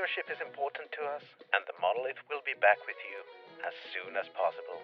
viewership is important to us, and the Monolith will be back with you as soon as possible.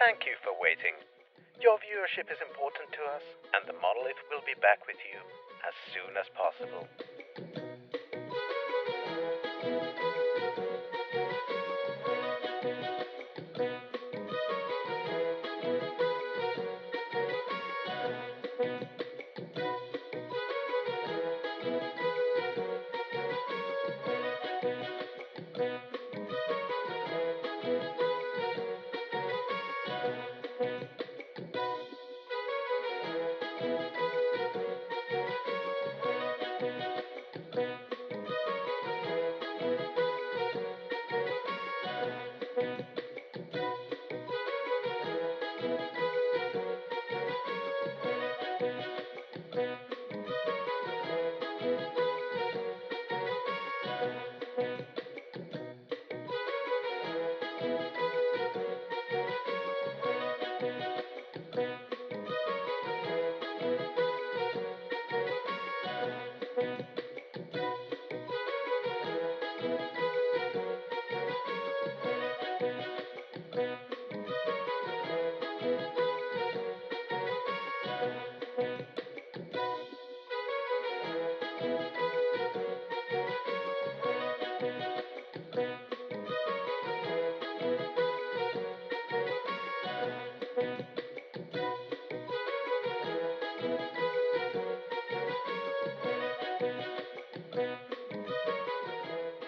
Thank you for waiting. Your viewership is important to us, and the Monolith will be back with you as soon as possible.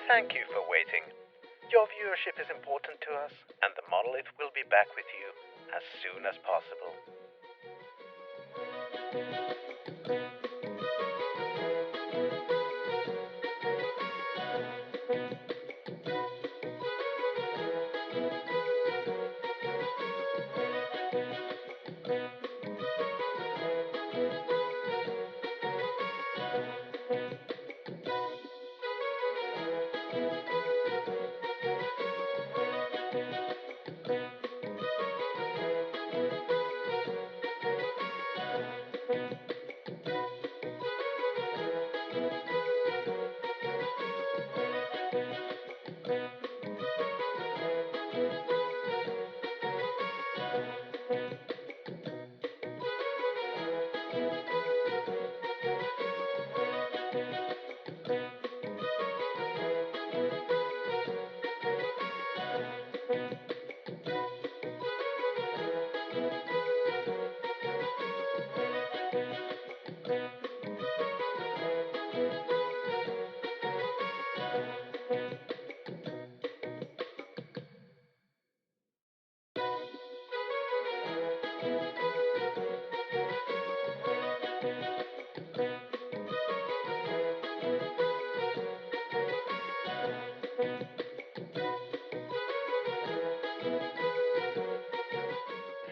Thank you for waiting. Your viewership is important to us, and the Monolith will be back with you as soon as possible.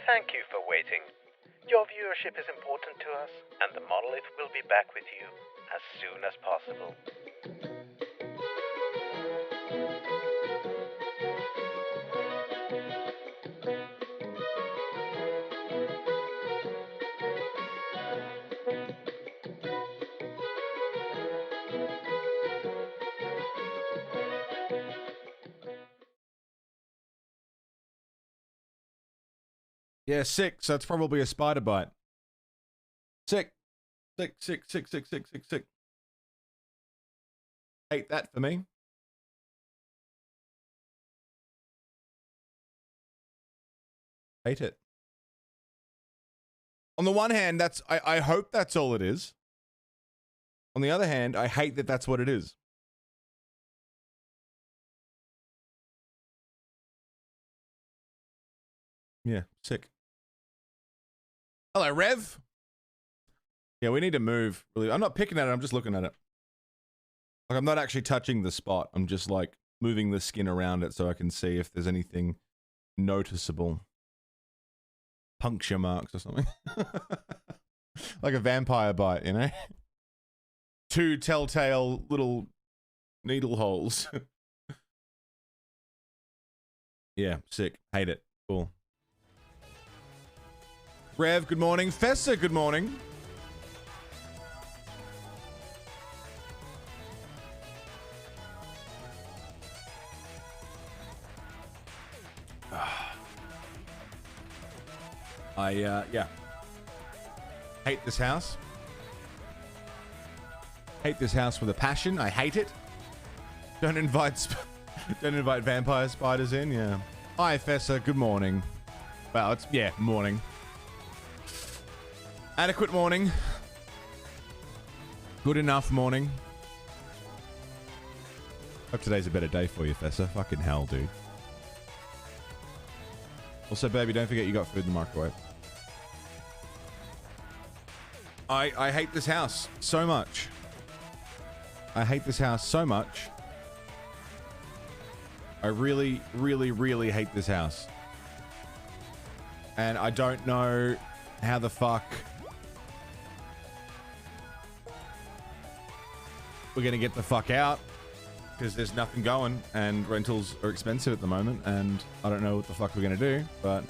Thank you for waiting. Your viewership is important to us, and the Monolith will be back with you as soon as possible. Yeah, sick. So it's probably a spider bite. Sick. Sick, sick, sick, sick, sick, sick, sick. Hate that for me. Hate it. On the one hand, I hope that's all it is. On the other hand, I hate that that's what it is. Yeah, sick. Hello, Rev. Yeah, we need to move. Really, I'm not picking at it. I'm just looking at it. Like, I'm not actually touching the spot. I'm just like moving the skin around it so I can see if there's anything noticeable. Puncture marks or something. Like a vampire bite, you know? 2 telltale little needle holes. Yeah, sick. Hate it. Cool. Rev, good morning. Fessa, good morning. Yeah. Hate this house. Hate this house with a passion. I hate it. Don't invite vampire spiders in. Yeah. Hi, Fessa. Good morning. Well, it's, yeah, morning. Adequate morning. Good enough morning. Hope today's a better day for you, Fessa. Fucking hell, dude. Also, baby, don't forget you got food in the microwave. I hate this house so much. I hate this house so much. I really, really, really hate this house. And I don't know how the fuck we're gonna get the fuck out, because there's nothing going and rentals are expensive at the moment and I don't know what the fuck we're gonna do, but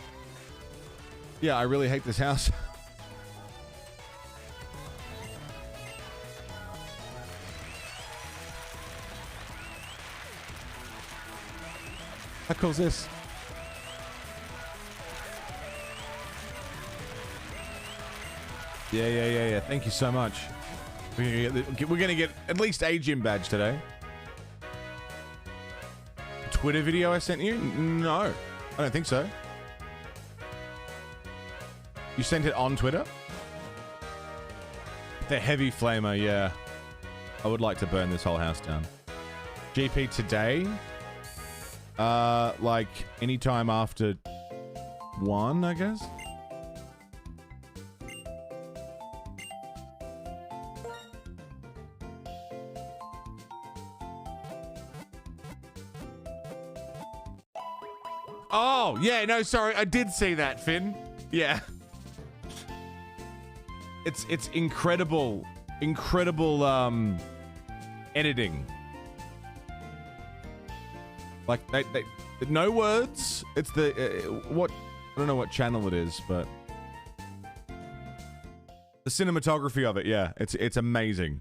yeah, I really hate this house. How cool is this? Yeah. Thank you so much. We're gonna get at least a gym badge today. Twitter video I sent you? No, I don't think so. You sent it on Twitter? The heavy flamer, yeah. I would like to burn this whole house down. GP today? Like anytime after 1, I guess. Oh, yeah, no, sorry. I did see that, Finn. Yeah. It's incredible, editing. Like, they no words. It's the, what, I don't know what channel it is, but the cinematography of it, yeah, it's amazing.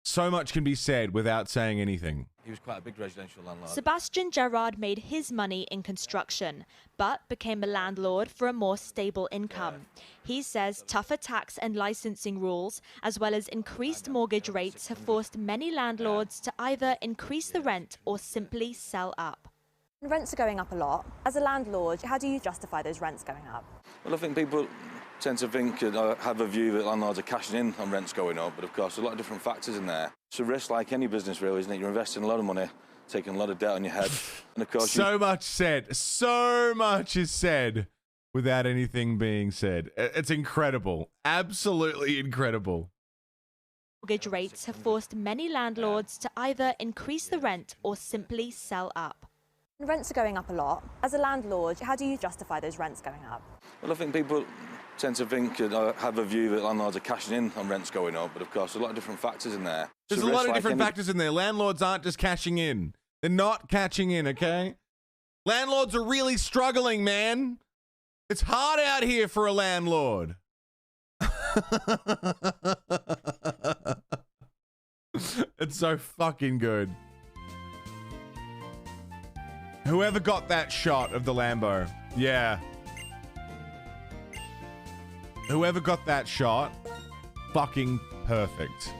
So much can be said without saying anything. He was quite a big residential landlord. Sebastian Gerard made his money in construction, but became a landlord for a more stable income. He says tougher tax and licensing rules, as well as increased mortgage rates, have forced many landlords to either increase the rent or simply sell up. Rents are going up a lot. As a landlord, how do you justify those rents going up? Well, I think people tend to think, have a view that landlords are cashing in on rents going up, but of course, there's a lot of different factors in there. It's a risk like any business, really, isn't it? You're investing a lot of money, taking a lot of debt on your head, and of course... So much is said without anything being said. It's incredible. Absolutely incredible. Mortgage rates have forced many landlords to either increase the rent or simply sell up. Rents are going up a lot. As a landlord, how do you justify those rents going up? Well, I think people tend to think, have a view that landlords are cashing in on rents going up, but of course, there's a lot of different factors in there. There's a lot of different factors in there. Landlords aren't just cashing in. They're not catching in, okay? Landlords are really struggling, man. It's hard out here for a landlord. It's so fucking good. Whoever got that shot of the Lambo, yeah. Whoever got that shot, fucking perfect.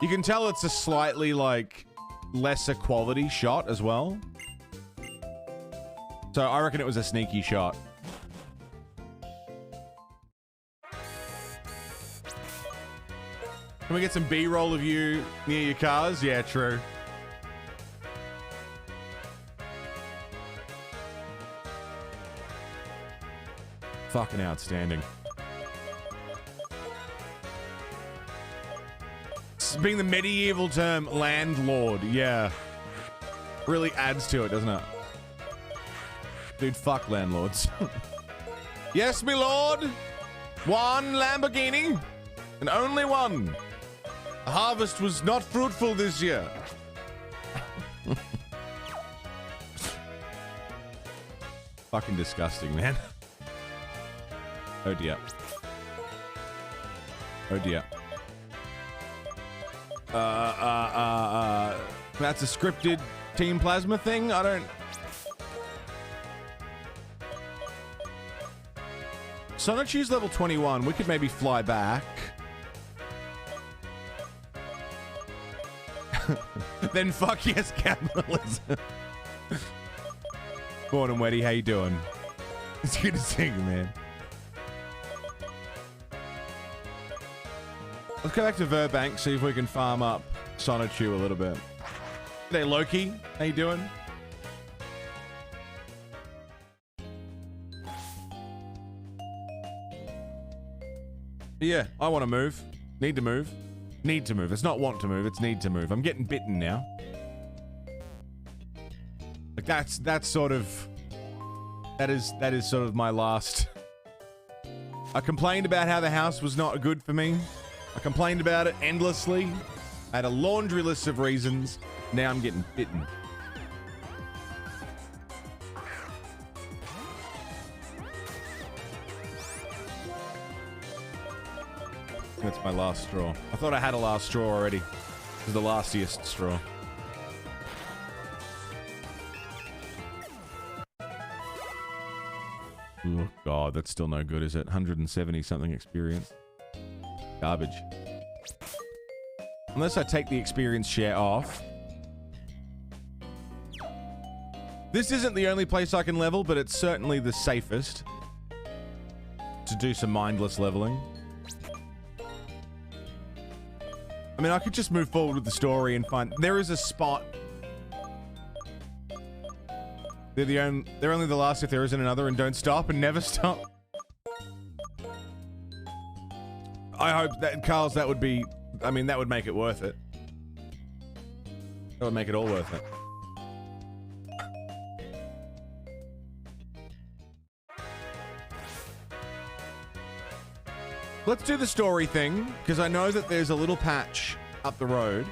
You can tell it's a slightly, like, lesser quality shot as well. So I reckon it was a sneaky shot. Can we get some B-roll of you near your cars? Yeah, true. Fucking outstanding. Being the medieval term landlord, yeah. Really adds to it, doesn't it? Dude, fuck landlords. Yes, my lord. One Lamborghini. And only one. The harvest was not fruitful this year. Fucking disgusting, man. Oh dear. Oh dear. That's a scripted Team Plasma thing? I don't... Sonichu's level 21. We could maybe fly back. Then fuck yes, capitalism. Born and Weddy, how you doing? It's good to see you, man. Let's go back to Verbank, see if we can farm up Sonichu a little bit. G'day, Loki. How you doing? Yeah, I want to move. Need to move. Need to move. It's not want to move, it's need to move. I'm getting bitten now. Like that's sort of... That is sort of my last... I complained about how the house was not good for me. I complained about it endlessly. I had a laundry list of reasons. Now I'm getting bitten. That's my last straw. I thought I had a last straw already. This is the lastiest straw. Oh god, that's still no good, is it? 170 something experience. Garbage. Unless I take the experience share off. This isn't the only place I can level, but it's certainly the safest to do some mindless leveling. I mean, I could just move forward with the story and find... There is a spot. They're only the last if there isn't another, and don't stop and never stop. I hope that, Carl's, that would be... I mean, that would make it worth it. That would make it all worth it. Let's do the story thing, because I know that there's a little patch up the road,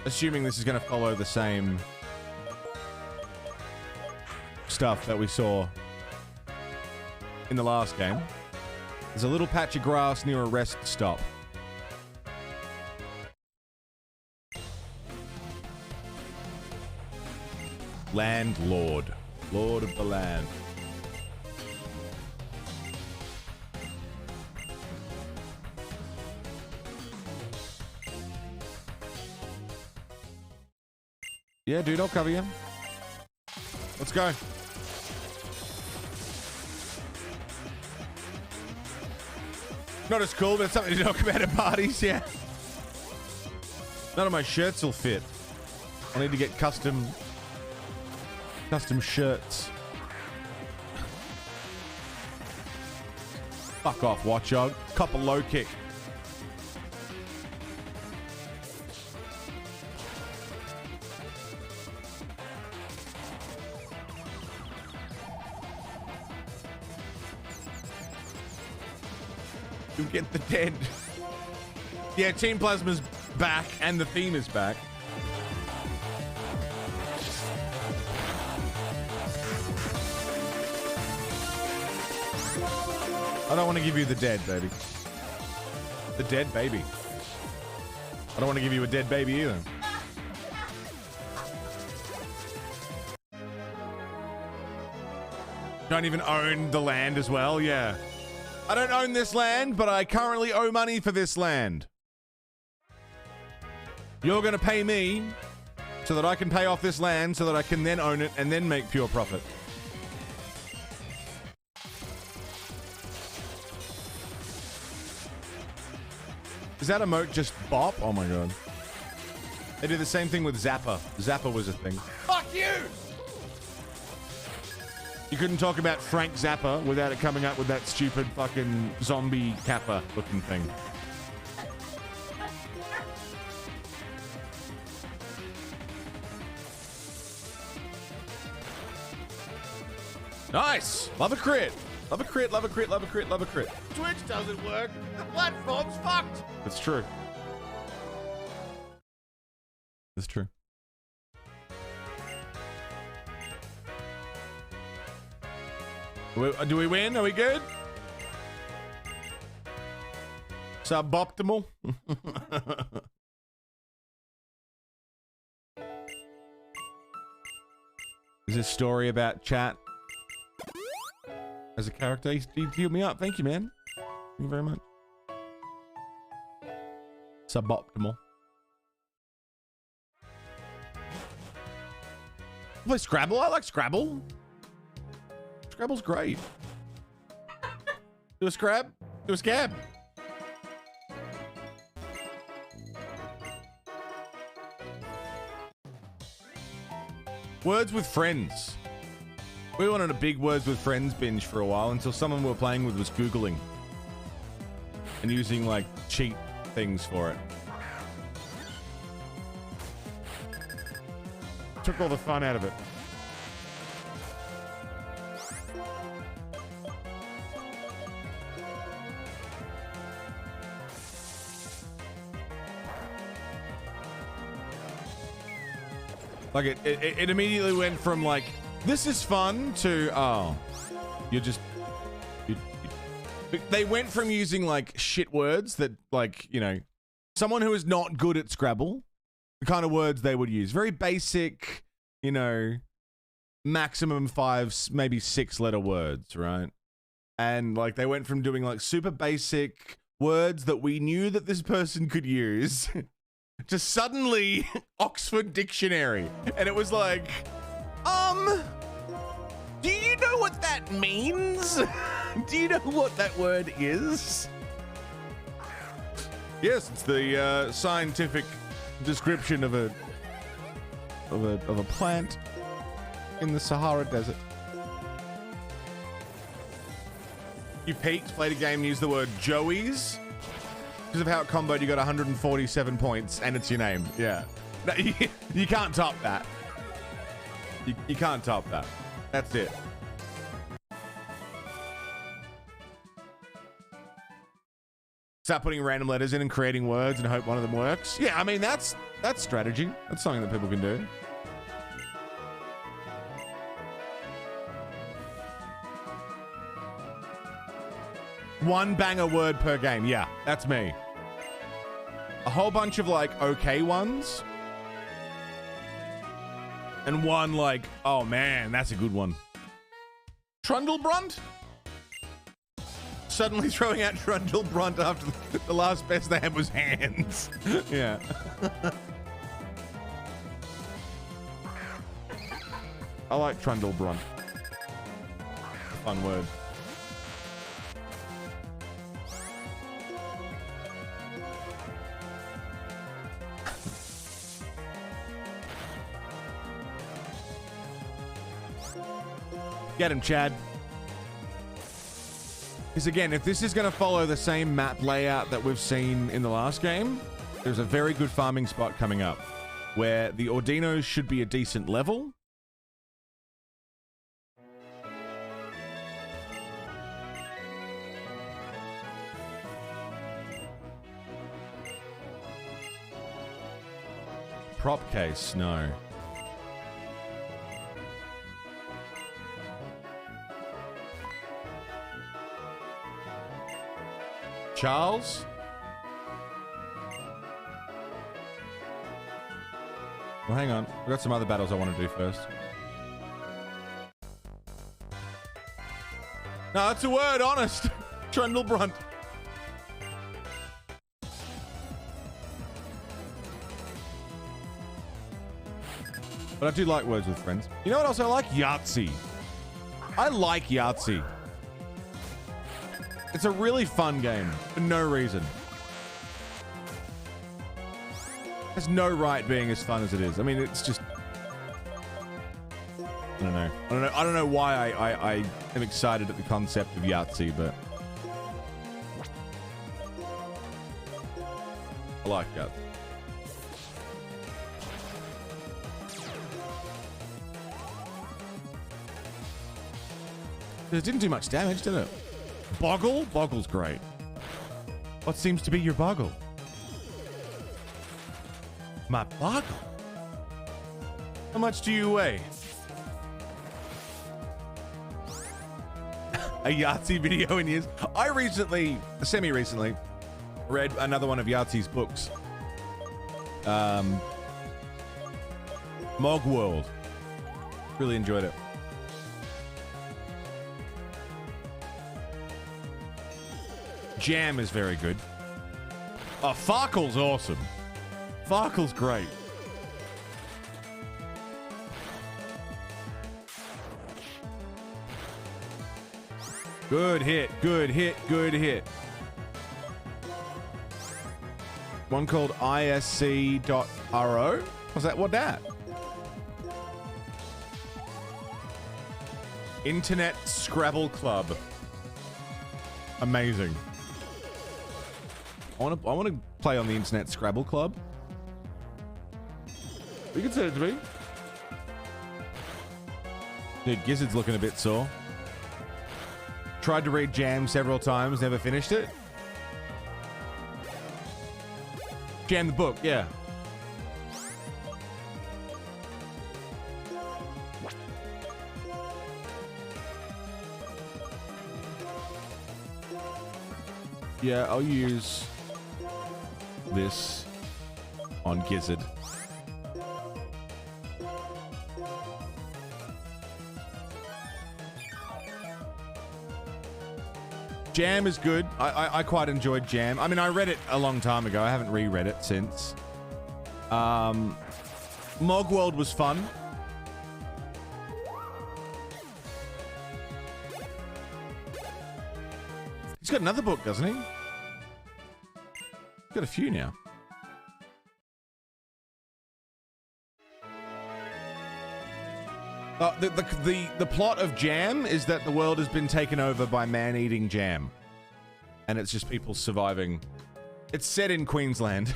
assuming this is going to follow the same stuff that we saw in the last game. There's a little patch of grass near a rest stop. Landlord. Lord of the land. Yeah, dude, I'll cover you. Let's go. Not as cool, but it's something to talk about at parties, yeah. None of my shirts will fit. I need to get custom shirts. Fuck off, Watchog. Cop a low kick. You get the dead. Yeah, Team Plasma's back and the theme is back. I don't want to give you the dead, baby. The dead baby. I don't want to give you a dead baby either. Don't even own the land as well, yeah. I don't own this land, but I currently owe money for this land. You're going to pay me so that I can pay off this land so that I can then own it and then make pure profit. Is that emote just bop? Oh my god. They did the same thing with Zappa. Zappa was a thing. Fuck you! You couldn't talk about Frank Zappa without it coming up with that stupid fucking zombie kappa looking thing. Nice! Love a crit! Love a crit, love a crit, love a crit, love a crit. Twitch doesn't work. The platform's fucked. That's true. That's true. Do we win? Are we good? Suboptimal? Is this story about chat as a character? You healed me up. Thank you, man. Thank you very much. Suboptimal. Play Scrabble? I like Scrabble. Scrabble's great. Do a scrab? Do a scab? Words with friends. We went on a big Words with Friends binge for a while until someone we were playing with was Googling and using like cheat things for it. Took all the fun out of it. Like it immediately went from like, this is fun to, oh, you're just, they went from using like shit words that like, you know, someone who is not good at Scrabble, the kind of words they would use. Very basic, you know, maximum 5, maybe 6 letter words, right? And like they went from doing like super basic words that we knew that this person could use to suddenly Oxford Dictionary. And it was like, do you know what that means? Do you know what that word is? Yes, it's the scientific description of a plant in the Sahara Desert. You peaked, played a game, used the word Joey's. Because of how it comboed, you got 147 points, and it's your name. Yeah. No, you can't top that. You can't top that. That's it. Start putting random letters in and creating words and hope one of them works. Yeah, I mean, that's strategy. That's something that people can do. One banger word per game. Yeah, that's me. A whole bunch of like okay ones. And one like, oh man, that's a good one. Trundlebrunt? Suddenly throwing out Trundlebrunt after the last best they had was hands. Yeah. I like Trundlebrunt. Fun word. Get him, Chad. Because again, if this is going to follow the same map layout that we've seen in the last game, there's a very good farming spot coming up where the Ordinos should be a decent level. Prop case, no. Charles? Well, hang on. I've got some other battles I want to do first. No, that's a word, honest. Trundlebrunt. But I do like words with friends. You know what else I like? Yahtzee. I like Yahtzee. It's a really fun game for no reason. There's no right being as fun as it is. I mean, it's just... I don't know why I am excited at the concept of Yahtzee, but... I like Yahtzee. It didn't do much damage, did it? Boggle? Boggle's great. What seems to be your boggle? My boggle? How much do you weigh? A Yahtzee video in years. I recently, semi-recently, read another one of Yahtzee's books. Mog World. Really enjoyed it. Jam is very good. Oh, Farkle's awesome. Farkle's great. Good hit, good hit, good hit. One called ISC.RO. What's that? What that? Internet Scrabble Club. Amazing. I want to play on the Internet Scrabble Club. You can send it to me. Dude, Gizzard's looking a bit sore. Tried to read Jam several times, never finished it. Jam the book, yeah. Yeah, I'll use this on Gizzard. Jam is good. I quite enjoyed Jam. I mean, I read it a long time ago. I haven't reread it since. Mogworld was fun. He's got another book, doesn't he? He's got a few now. The plot of Jam is that the world has been taken over by man-eating jam. And it's just people surviving. It's set in Queensland.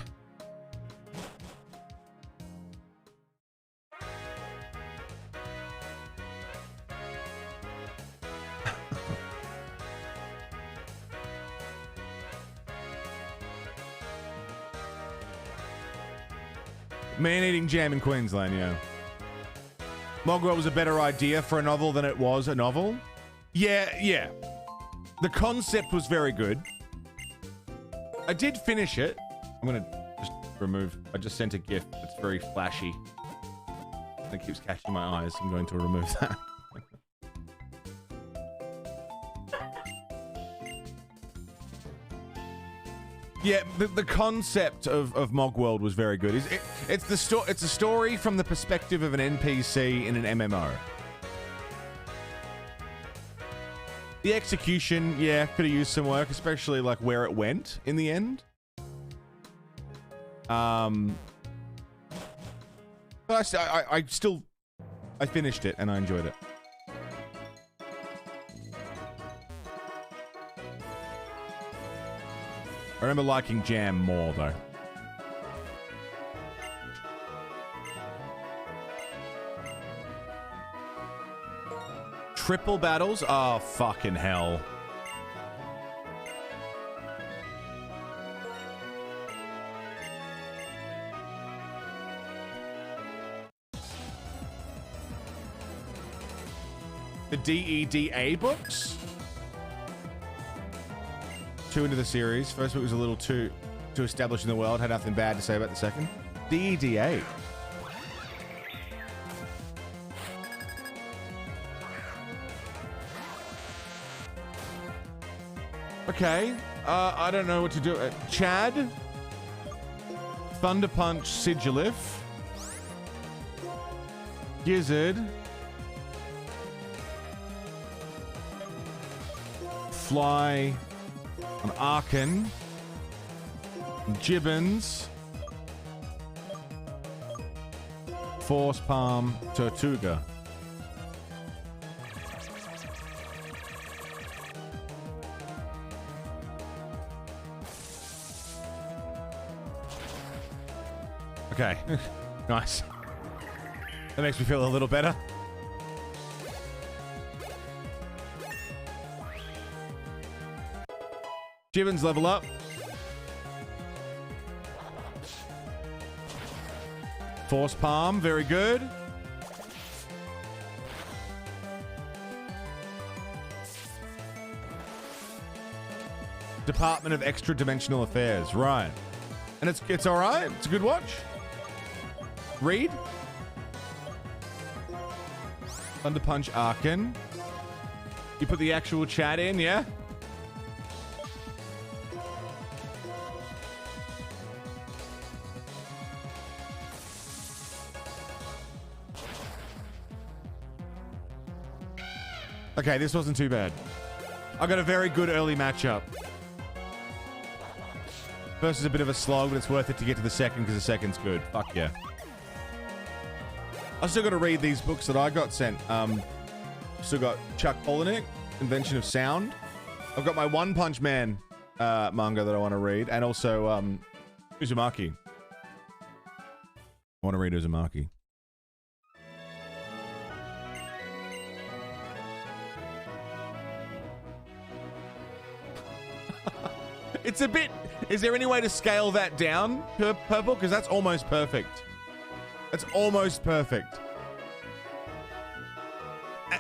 Man-eating jam in Queensland, yeah. Mogwell was a better idea for a novel than it was a novel. Yeah. The concept was very good. I did finish it. I'm gonna just remove... I just sent a GIF. It's very flashy. It keeps catching my eyes. I'm going to remove that. Yeah, the concept of Mogworld was very good. It's a story from the perspective of an NPC in an MMO. The execution, yeah, could have used some work, especially like where it went in the end. But I finished it and I enjoyed it. I remember liking Jam more, though. Triple battles? Oh, fucking hell. The DEDA books? 2 into the series. First book was a little too established in the world. Had nothing bad to say about the second. DEDA. Okay. I don't know what to do. Chad. Thunder Punch Sigilif. Gizzard. Fly on Arkin. Gibbons. Force Palm Tortuga. Okay. Nice. That makes me feel a little better. Gibbons level up. Force Palm, very good. Department of Extra Dimensional Affairs, right. And it's all right. It's a good watch. Read. Thunder Punch Arkin. You put the actual chat in, yeah? Okay, this wasn't too bad. I got a very good early matchup. First is a bit of a slog, but it's worth it to get to the second because the second's good. Fuck yeah. I still got to read these books that I got sent. Still got Chuck Palahniuk, Invention of Sound. I've got my One Punch Man manga that I want to read, and also Uzumaki. I want to read Uzumaki. It's a bit... Is there any way to scale that down, Purple? Because that's almost perfect. That's almost perfect.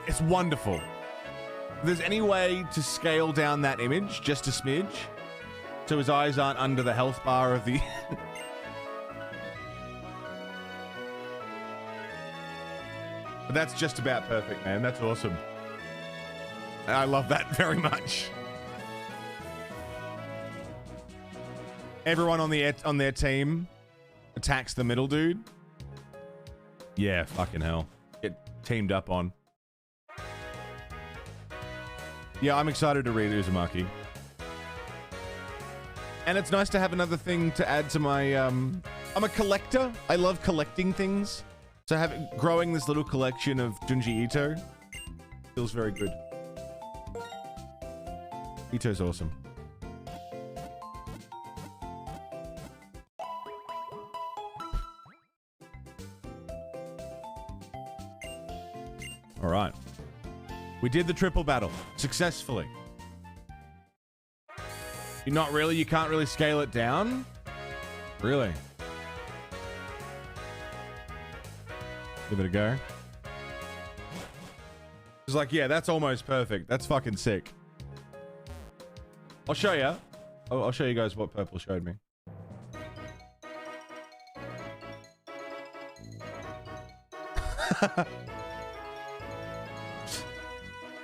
It's wonderful. If there's any way to scale down that image just a smidge, so his eyes aren't under the health bar of the... But that's just about perfect, man. That's awesome. I love that very much. Everyone on their team attacks the middle dude. Yeah, fucking hell. Get teamed up on. Yeah, I'm excited to read Uzumaki. And it's nice to have another thing to add to my... I'm a collector. I love collecting things. So growing this little collection of Junji Ito feels very good. Ito's awesome. All right. We did the triple battle successfully. You're not really, you can't really scale it down? Really? Give it a go. It's like, yeah, that's almost perfect. That's fucking sick. I'll show you. I'll show you guys what Purple showed me.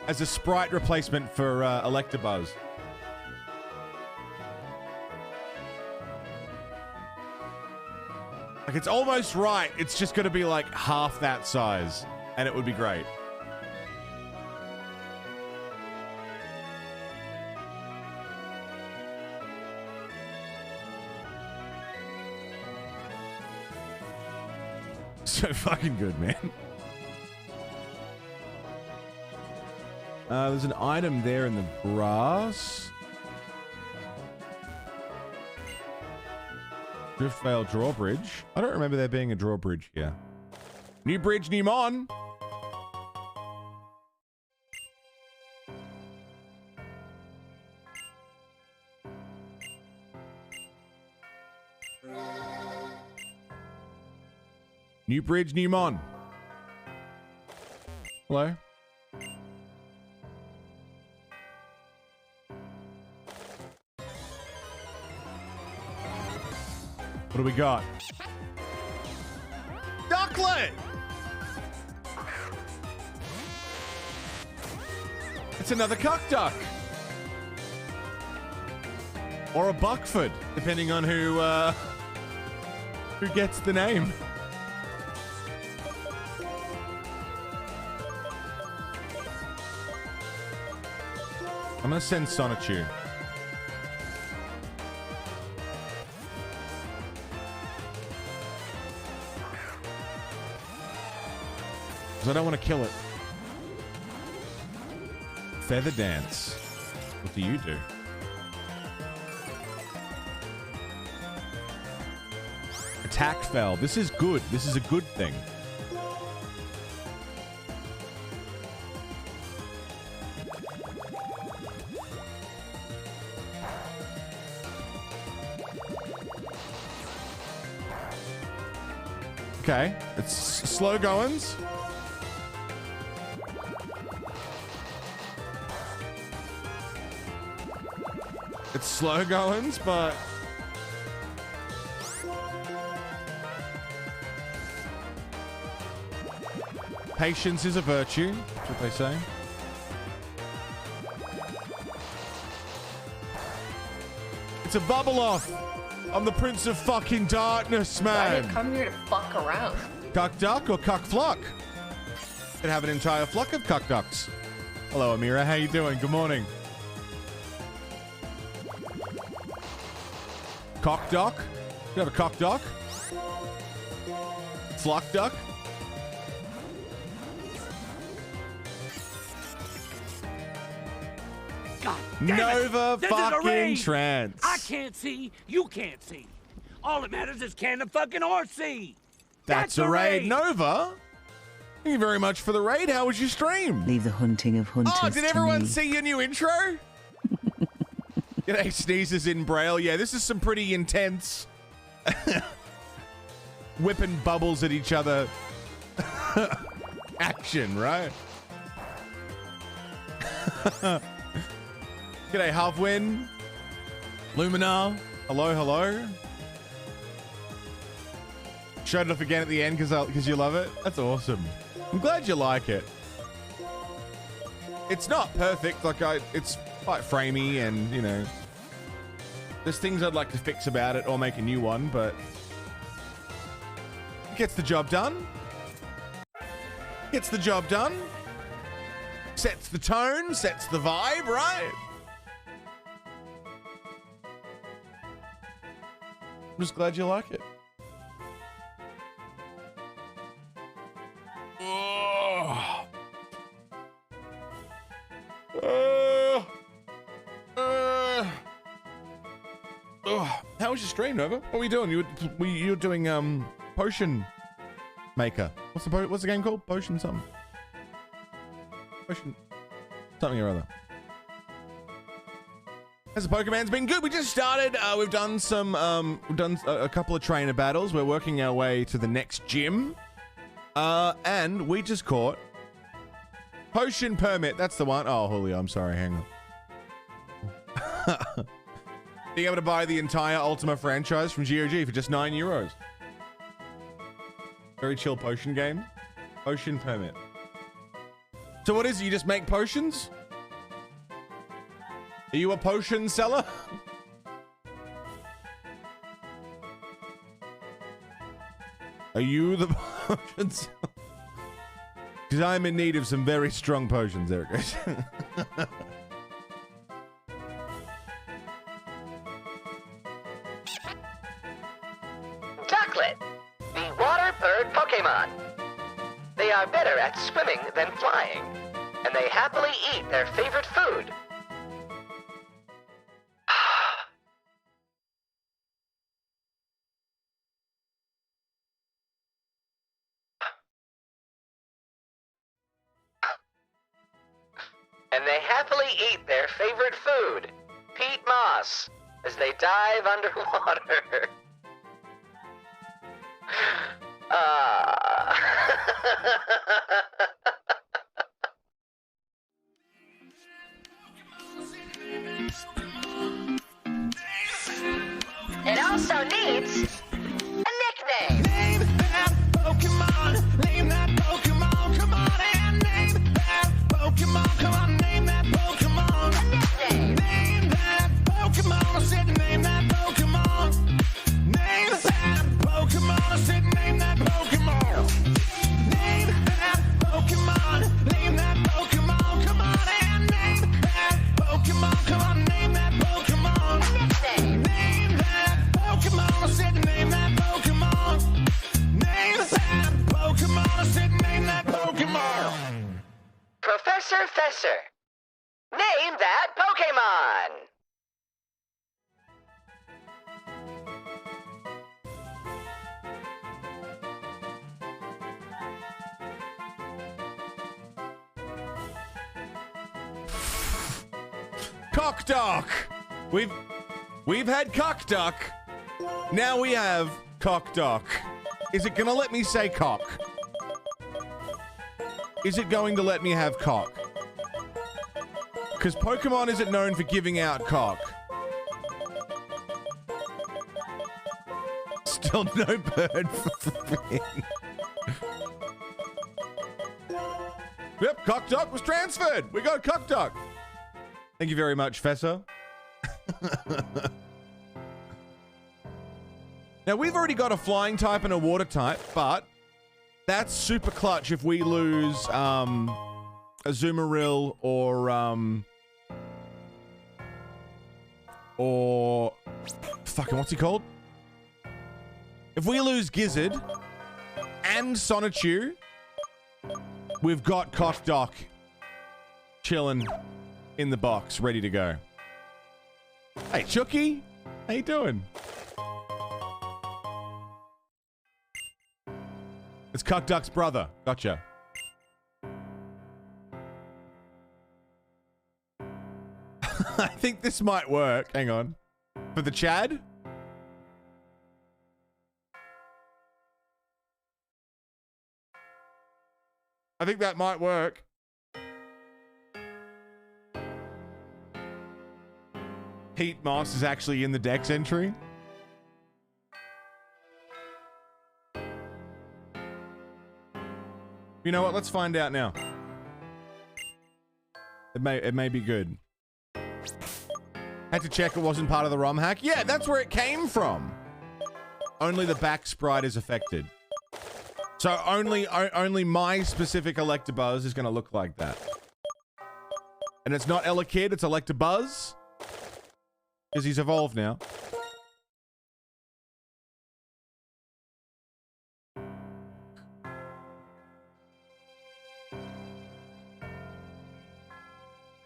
As a sprite replacement for Electabuzz. Like, it's almost right. It's just going to be like half that size, and it would be great. So fucking good, man. There's an item there in the grass. Driftvale drawbridge. I don't remember there being a drawbridge here. New bridge, new mon. New bridge, new mon. Hello. What do we got? Ducklet! It's another cuck duck. Or a Buckford, depending on who gets the name. I'm gonna send Sonichu. Because I don't want to kill it. Feather Dance. What do you do? Attack fell. This is good. This is a good thing. Okay, it's slow goings. It's slow goings, but patience is a virtue. That's what they say. It's a bubble off. I'm the Prince of fucking Darkness, man. I didn't come here to fuck around. Cuck duck or cuck flock? Could have an entire flock of cuck ducks. Hello, Amira. How you doing? Good morning. Cock duck? You have a cock duck? Flock duck? God damn Nova This is a fucking raid. trance. I can't see. You can't see. All that matters is can the fucking horse see. That's a raid. Nova? Thank you very much for the raid. How was your stream? Leave the hunting of hunters. Oh, did to everyone me. see your new intro? G'day, sneezes in Braille. Yeah, this is some pretty intense whipping bubbles at each other action, right? G'day, Halfwin. Luminar. Hello, hello. Showed it off again at the end because you love it. That's awesome. I'm glad you like it. It's not perfect. It's quite framey and, you know, there's things I'd like to fix about it or make a new one, but it gets the job done. Gets the job done. Sets the tone, sets the vibe, right? I'm just glad you like it. How was your stream, Nova? What were you doing? You were doing potion maker. What's the game called? Potion something. Potion something or other. As the Pokemon's been good. We just started. We've done some. We've done a couple of trainer battles. We're working our way to the next gym. And we just caught Potion Permit. That's the one. Oh, Julio, I'm sorry. Hang on. Being able to buy the entire Ultima franchise from GOG for just €9. Very chill potion game. Potion Permit. So what is it? You just make potions? Are you a potion seller? Are you the potion seller? Because I'm in need of some very strong potions. There it goes. Ducklet, the water bird Pokemon. They are better at swimming than flying, and they happily eat their favorite food. And they happily eat their favorite food, peat moss, as they dive underwater. It also needs a nickname. Name that Pokemon. Name that Pokemon. Come on and name that Pokemon. Come on, name that Pokemon. A nickname. Name that Pokemon. Sitting Professor Fesser. Name that Pokemon! Cockduck! We've had Cockduck. Now we have Cockduck. Is it gonna let me say cock? Is it going to let me have cock? Because Pokemon isn't known for giving out cock. Still no bird for Finn. Yep, Cockduck was transferred. We got Cockduck. Thank you very much, Fessa. Now, we've already got a flying type and a water type, but that's super clutch if we lose a Azumarill or fucking what's he called? If we lose Gizzard and Sonichu, we've got Cockduck chilling in the box, ready to go. Hey, Chucky, how you doing? It's Cockduck's brother. Gotcha. I think this might work. Hang on. For the Chad? I think that might work. Pete Moss is actually in the Dex entry. You know what? Let's find out now. It may be good. Had to check it wasn't part of the ROM hack. Yeah, that's where it came from. Only the back sprite is affected. So only my specific Electabuzz is going to look like that. And it's not Elekid, it's Electabuzz. Because he's evolved now.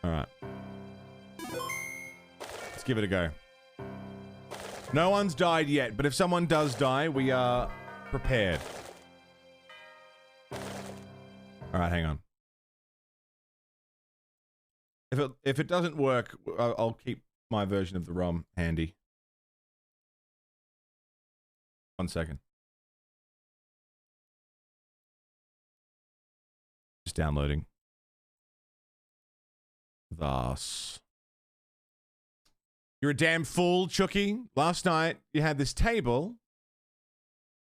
Alright. Let's give it a go. No one's died yet, but if someone does die, we are prepared. Alright, hang on. If it doesn't work, I'll keep my version of the ROM handy. 1 second. Just downloading. Thus. You're a damn fool, Chucky. Last night, you had this table.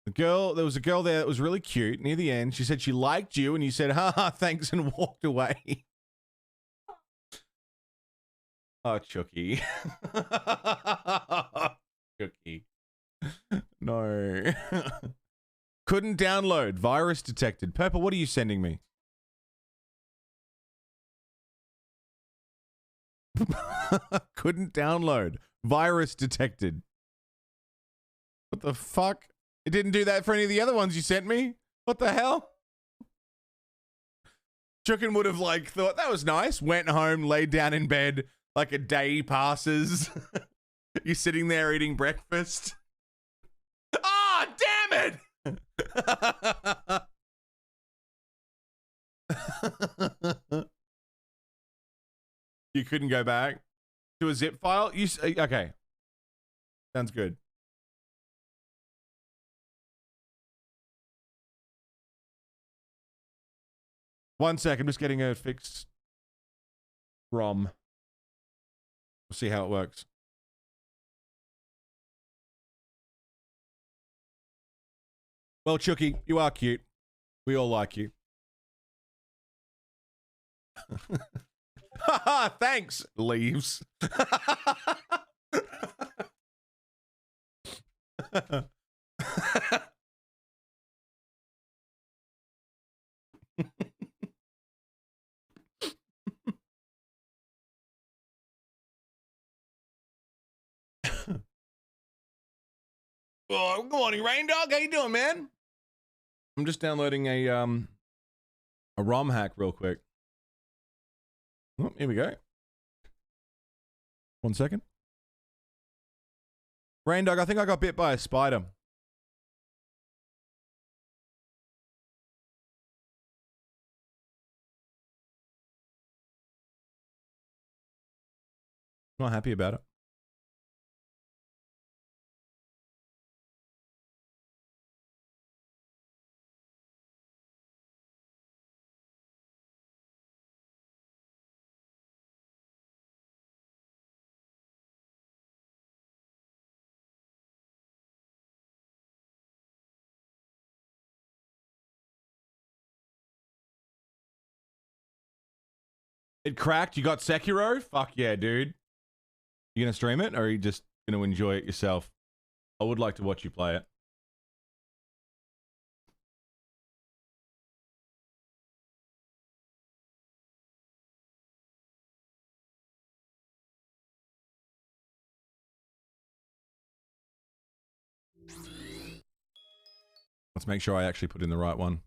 There was a girl there that was really cute. Near the end, she said she liked you, and you said, haha, thanks, and walked away. Oh, Chucky. Chucky. No. Couldn't download. Virus detected. Purple, what are you sending me? Couldn't download. Virus detected. What the fuck? It didn't do that for any of the other ones you sent me? What the hell? Chucken would have, like, thought, that was nice. Went home, laid down in bed. Like a day passes. You're sitting there eating breakfast. Ah, damn it! You couldn't go back to a zip file? Okay. Sounds good. One sec, I'm just getting a fixed ROM. We'll see how it works. Well, Chucky, you are cute. We all like you. Haha, thanks. Leaves. Oh, good morning, Rain Dog. How you doing, man? I'm just downloading a ROM hack real quick. Oh, here we go. 1 second. Rain Dog, I think I got bit by a spider. Not happy about it. It cracked. You got Sekiro? Fuck yeah, dude. You gonna stream it, or are you just gonna enjoy it yourself? I would like to watch you play it. Let's make sure I actually put in the right one.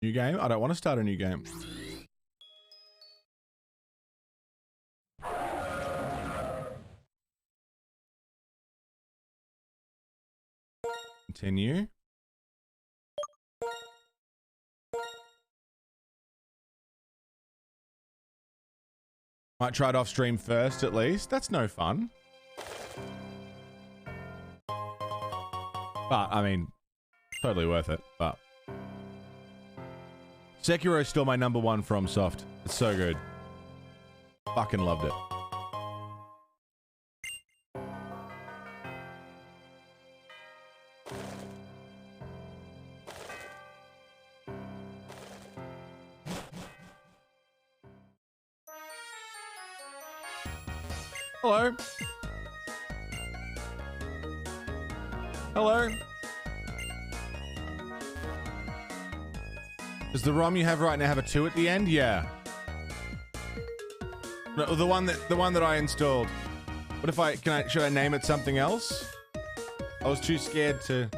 New game? I don't want to start a new game. Continue. Might try it off stream first at least. That's no fun. But, I mean, totally worth it. But Sekiro is still my #1 from Soft. It's so good. Fucking loved it. Hello. Hello. Does the ROM you have right now have a 2 at the end? Yeah. No, the one that I installed. What if should I name it something else? I was too scared to.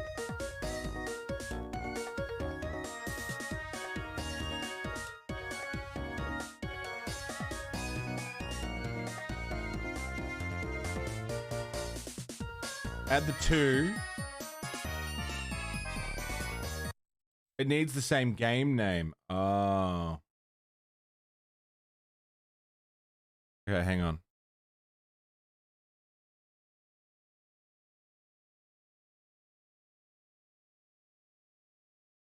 Add the 2. It needs the same game name. Oh. Okay, hang on.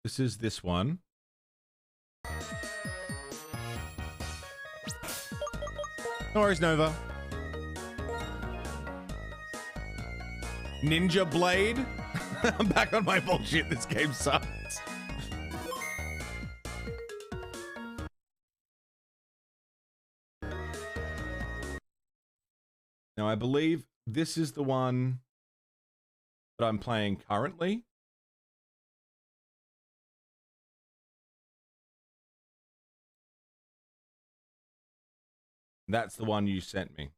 This is this one. No worries, Nova. Ninja Blade? I'm back on my bullshit. This game sucks. Now, I believe this is the one that I'm playing currently. That's the one you sent me.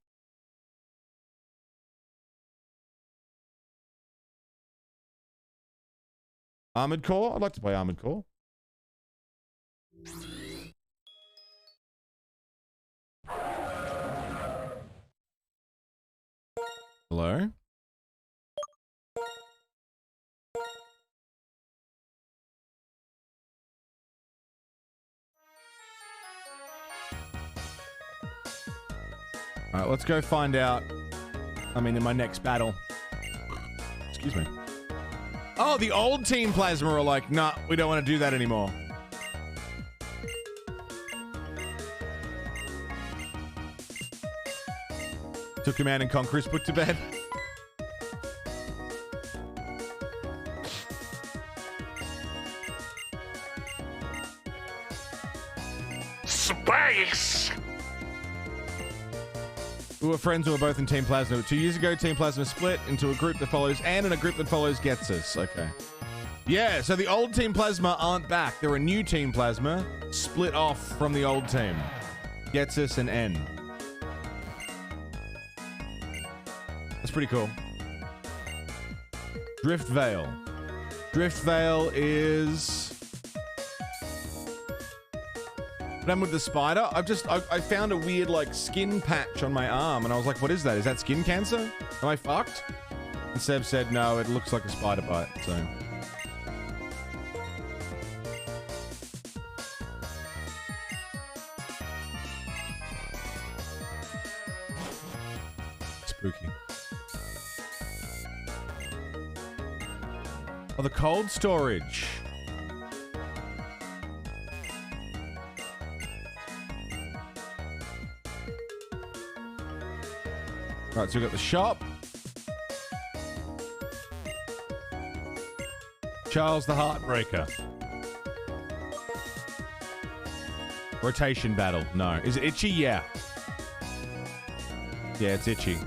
Armored Core? I'd like to play Armored Core. Hello? All right, let's go find out. I mean, in my next battle. Excuse me. Oh, the old Team Plasma are like, nah, we don't want to do that anymore. Took Command and Conqueror's put to bed. Space! We were friends who were both in Team Plasma. 2 years ago, Team Plasma split into a group that follows Anne and a group that follows Gets Us. Okay. Yeah, so the old Team Plasma aren't back. They're a new Team Plasma, split off from the old team. Gets Us and N. That's pretty cool. Drift Veil. Drift Veil is... What happened with the spider? I found a weird, like, skin patch on my arm, and I was like, what is that? Is that skin cancer? Am I fucked? And Seb said, no, it looks like a spider bite, so... Spooky. Oh, the cold storage. Right, so we've got the shop. Charles the Heartbreaker. Rotation battle. No. Is it itchy? Yeah. Yeah, it's itchy.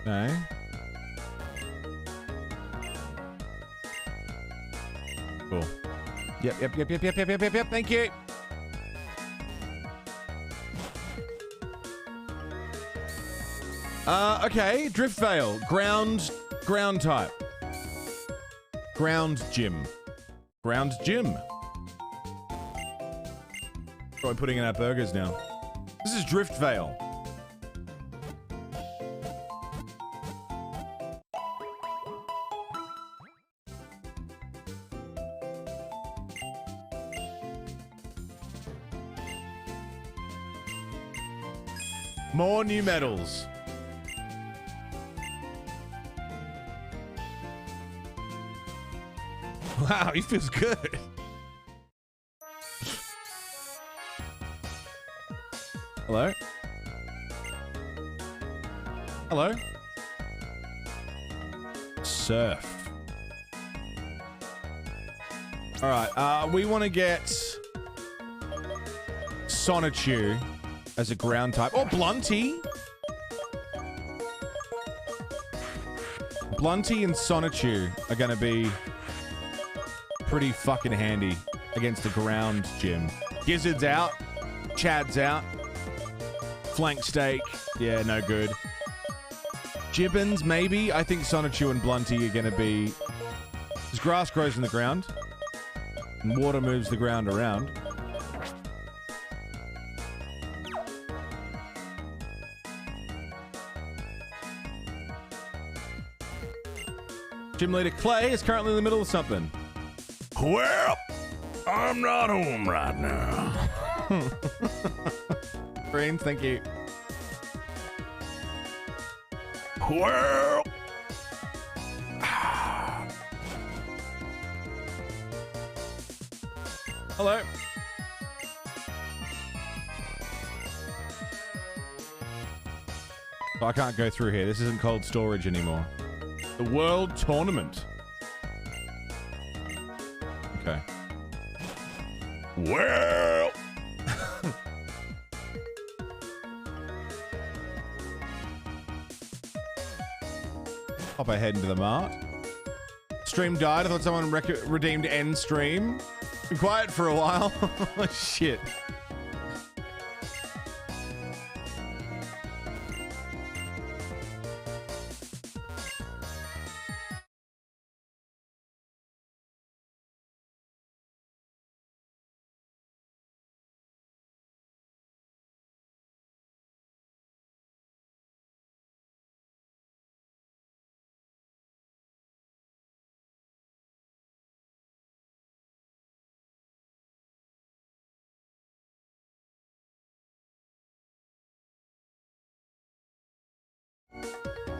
Okay. Cool. Yep. Thank you. Okay. Drift Veil. Ground type. Ground gym. Ground gym. What are we putting in our burgers now? This is Drift Veil. More new medals. Wow, he feels good. Hello? Hello? Surf. All right, we want to get Sonichu as a ground type. Or Blunty. Blunty and Sonichu are going to be pretty fucking handy against the ground gym. Gizzard's out. Chad's out. Flank steak. Yeah, no good. Gibbons, maybe. I think Sonichu and Blunty are going to be... Because grass grows in the ground. And water moves the ground around. Gym leader Clay is currently in the middle of something. Well, I'm not home right now. Brains, thank you. Well. Hello. Oh, I can't go through here. This isn't cold storage anymore. The World Tournament. Okay. Well. Pop our head into the mart. Stream died. I thought someone redeemed end stream. Been quiet for a while. Oh, shit.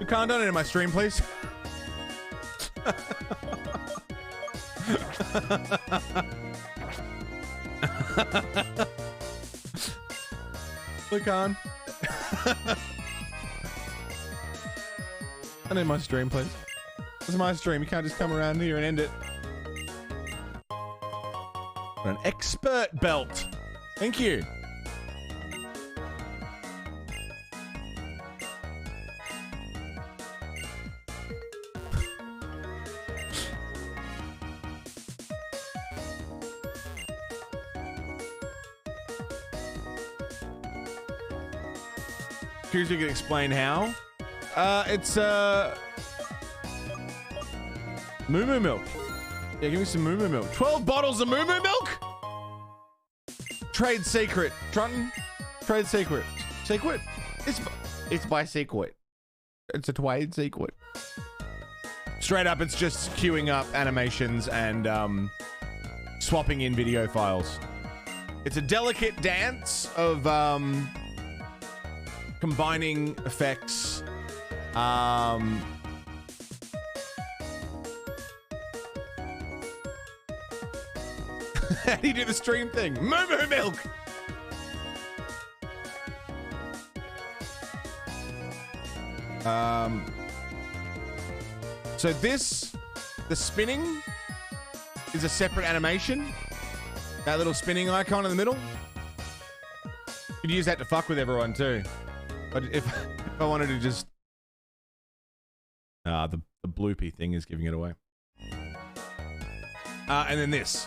You can't donate in my stream, please. Look on. And in my stream, please. This is my stream. You can't just come around here and end it. An expert belt. Thank you. Curious if you can explain how. It's Moo Moo milk. Yeah, give me some Moo Moo milk. 12 bottles of Moo Moo milk? Trade secret. Trunton? Trade secret. Secret? It's by secret. It's a trade secret. Straight up, it's just queuing up animations and swapping in video files. It's a delicate dance of combining effects. How do you do the stream thing? Moo Moo milk! So this, the spinning, is a separate animation. That little spinning icon in the middle. You could use that to fuck with everyone too. But if I wanted to just... the bloopy thing is giving it away. And then this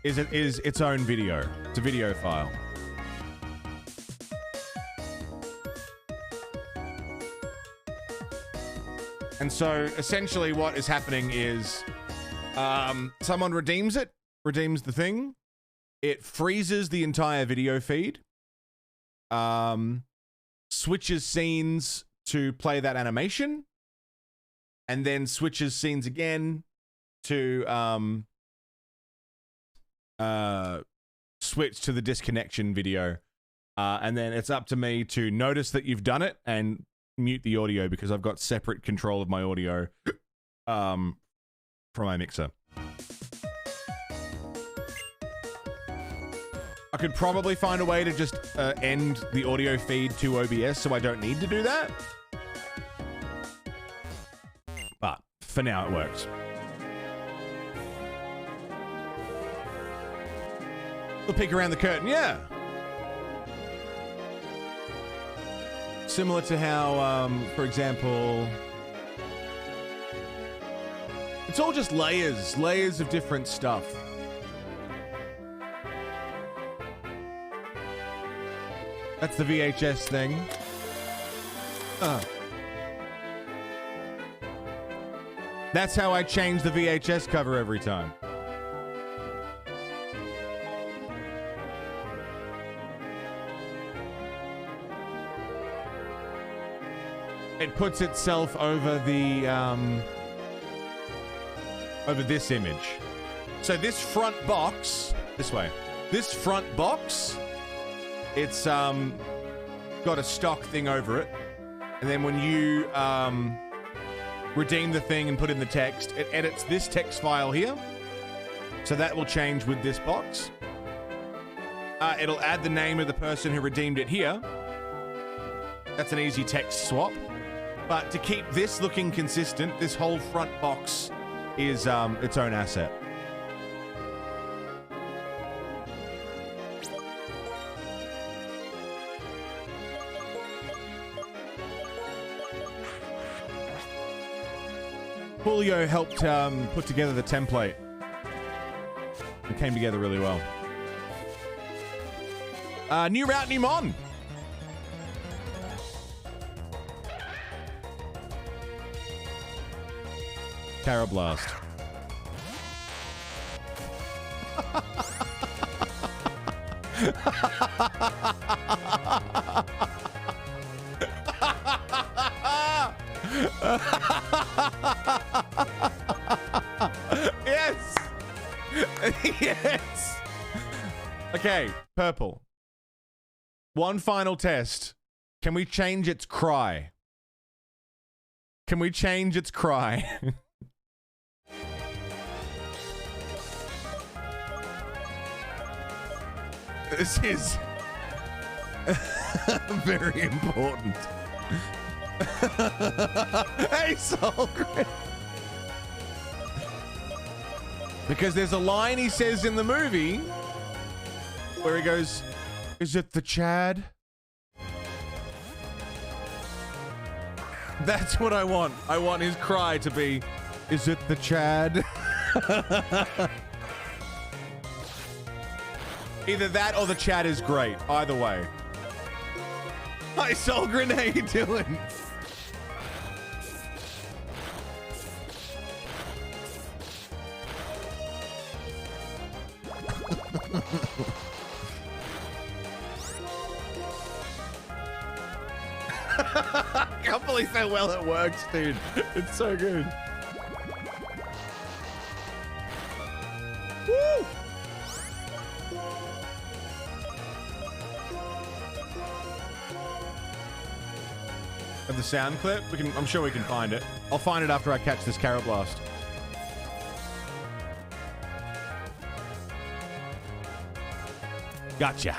is its own video. It's a video file. And so essentially what is happening is someone redeems the thing. It freezes the entire video feed. Switches scenes to play that animation. And then switches scenes again to switch to the disconnection video. And then it's up to me to notice that you've done it and mute the audio because I've got separate control of my audio from my mixer. I could probably find a way to just end the audio feed to OBS so I don't need to do that. But for now it works. We'll peek around the curtain, yeah. Similar to how, for example, it's all just layers of different stuff. That's the VHS thing. That's how I change the VHS cover every time. It puts itself over the over this image. So this front box, this way. This front box, it's got a stock thing over it. And then when you redeem the thing and put in the text, it edits this text file here. So that will change with this box. It'll add the name of the person who redeemed it here. That's an easy text swap. But to keep this looking consistent, this whole front box is its own asset. Julio helped put together the template. It came together really well. New route, new mon. Carol Blast. Yes. Yes. Okay, purple. One final test. Can we change its cry? Can we change its cry? This is very important. Hey, Soul Grid. Because there's a line he says in the movie where he goes, "Is it the Chad?" That's what I want. I want his cry to be, "Is it the Chad?" Either that or the Chad is great. Either way. Hi, Solgren. How you doing? I can't believe how well it works, dude. It's so good. Woo! Of the sound clip? I'm sure we can find it. I'll find it after I catch this Carrot Blast. Gotcha.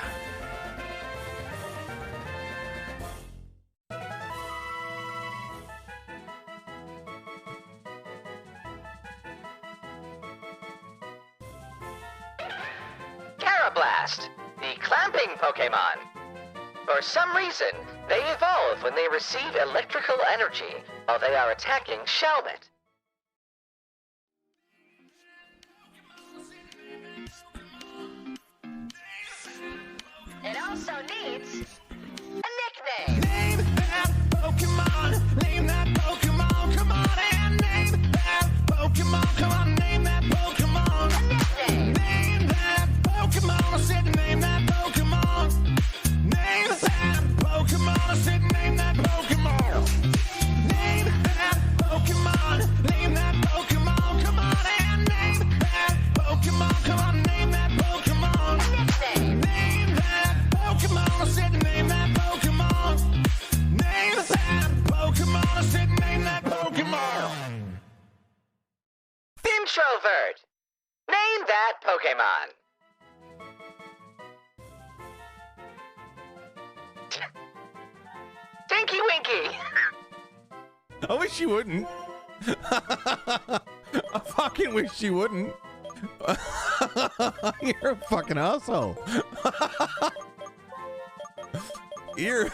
Carablast, the clamping Pokemon. For some reason, they evolve when they receive electrical energy while they are attacking Shelmet. It also needs a nickname. Name that Pokemon. Name that Pokemon. Come on and name that Pokemon. Come on, name that Pokemon. A nickname. Name that Pokemon. I said name that Pokemon. Name that Pokemon. I said name that Pokemon. Name that Pokemon. Name that Pokemon. Come on and name that Pokemon. Come on, name that Pokemon. A nickname. Name that Pokemon. I said name that Pokemon. Name that Pokemon. I said name that Pokemon. Introvert. Name that Pokemon. Tinky Winky. I wish you wouldn't. I fucking wish you wouldn't. You're a fucking asshole. You're...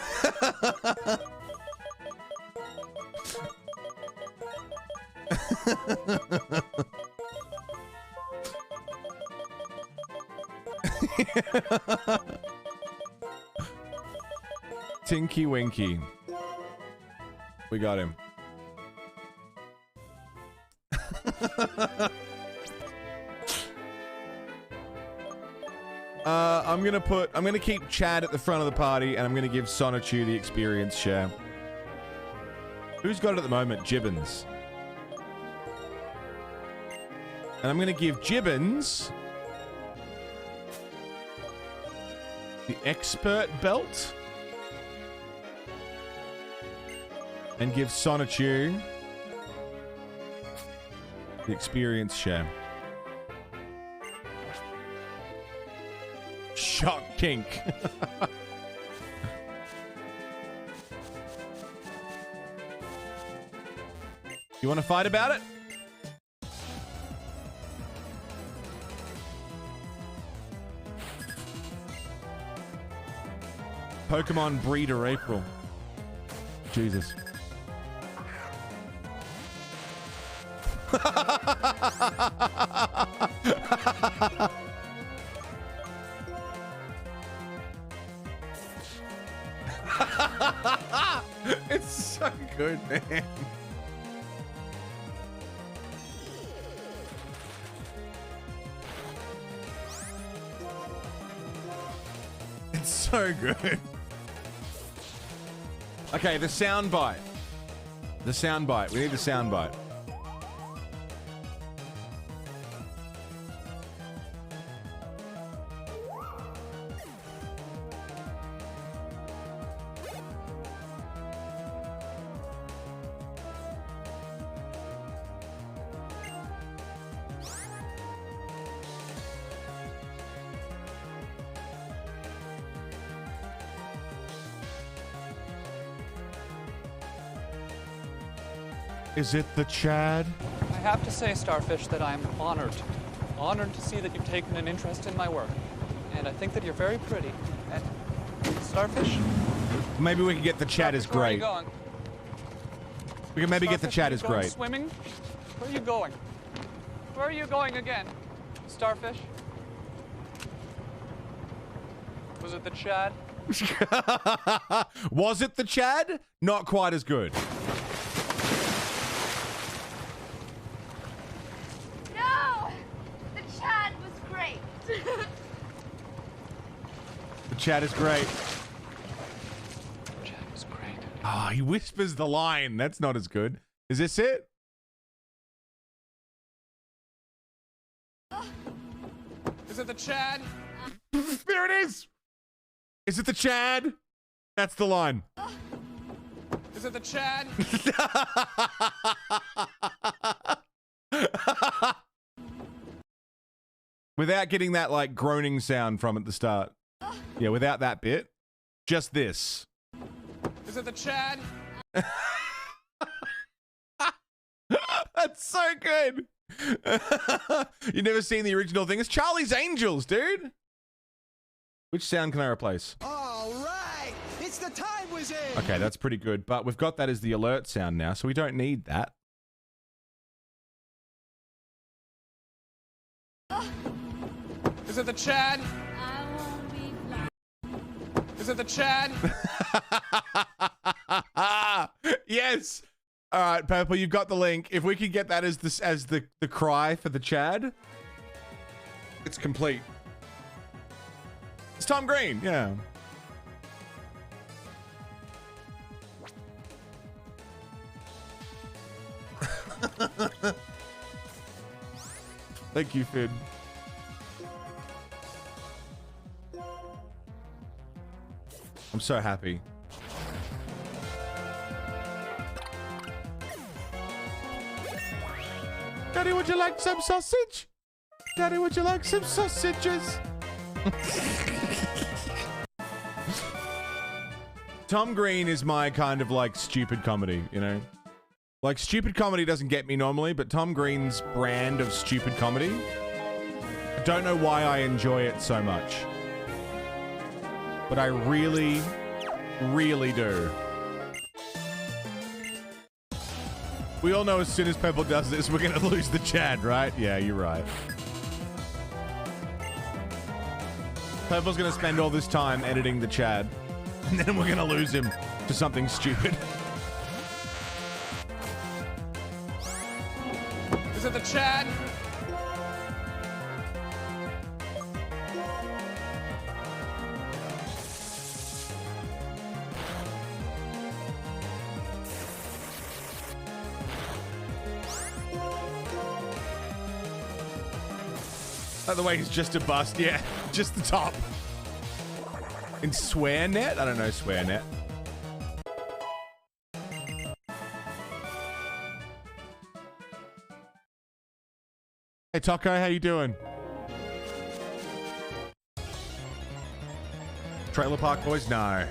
Tinky Winky. We got him. I'm gonna keep Chad at the front of the party, and I'm gonna give Sonichu the experience share. Who's got it at the moment? Jibbins. And I'm gonna give Jibbins the expert belt. And give Sonichu the experience share. Shock kink. You want to fight about it? Pokemon Breeder April. Jesus. It's so good, man. It's so good. Okay, the sound bite. The sound bite. We need the sound bite. Is it the Chad? I have to say, Starfish, that I'm honored Honored to see that you've taken an interest in my work. And I think that you're very pretty. And Starfish? Maybe we can get the chat is great. Where are you going? We can maybe get the chat is Starfish, are you going great. Swimming? Where are you going? Where are you going again? Starfish? Was it the Chad? Was it the Chad? Not quite as good. No! The Chad was great. The Chad is great. The Chad was great. Oh, he whispers the line. That's not as good. Is this it? Is it the Chad? There it is! Is it the Chad? That's the line. Is it the Chad? Without getting that, like, groaning sound from at the start. Yeah, without that bit. Just this. Is it the Chad? That's so good! You've never seen the original thing? It's Charlie's Angels, dude! Which sound can I replace? All right, it's the time wizard. Okay, that's pretty good, but we've got that as the alert sound now, so we don't need that. Is it the Chad? Is it the Chad? Yes! Alright, Purple, you've got the link. If we could get that as the cry for the Chad, it's complete. It's Tom Green, yeah. Thank you, Finn. I'm so happy. Daddy, would you like some sausage? Daddy, would you like some sausages? Tom Green is my kind of like stupid comedy, you know? Like stupid comedy doesn't get me normally, but Tom Green's brand of stupid comedy, I don't know why I enjoy it so much. But I really, really do. We all know as soon as Purple does this, we're gonna lose the Chad, right? Yeah, you're right. Purple's gonna spend all this time editing the Chad, and then we're gonna lose him to something stupid. Is it the Chad? By the way, he's just a bust. Yeah, just the top. In SwearNet? I don't know SwearNet. Hey, Taco, how you doing? Trailer Park Boys? No.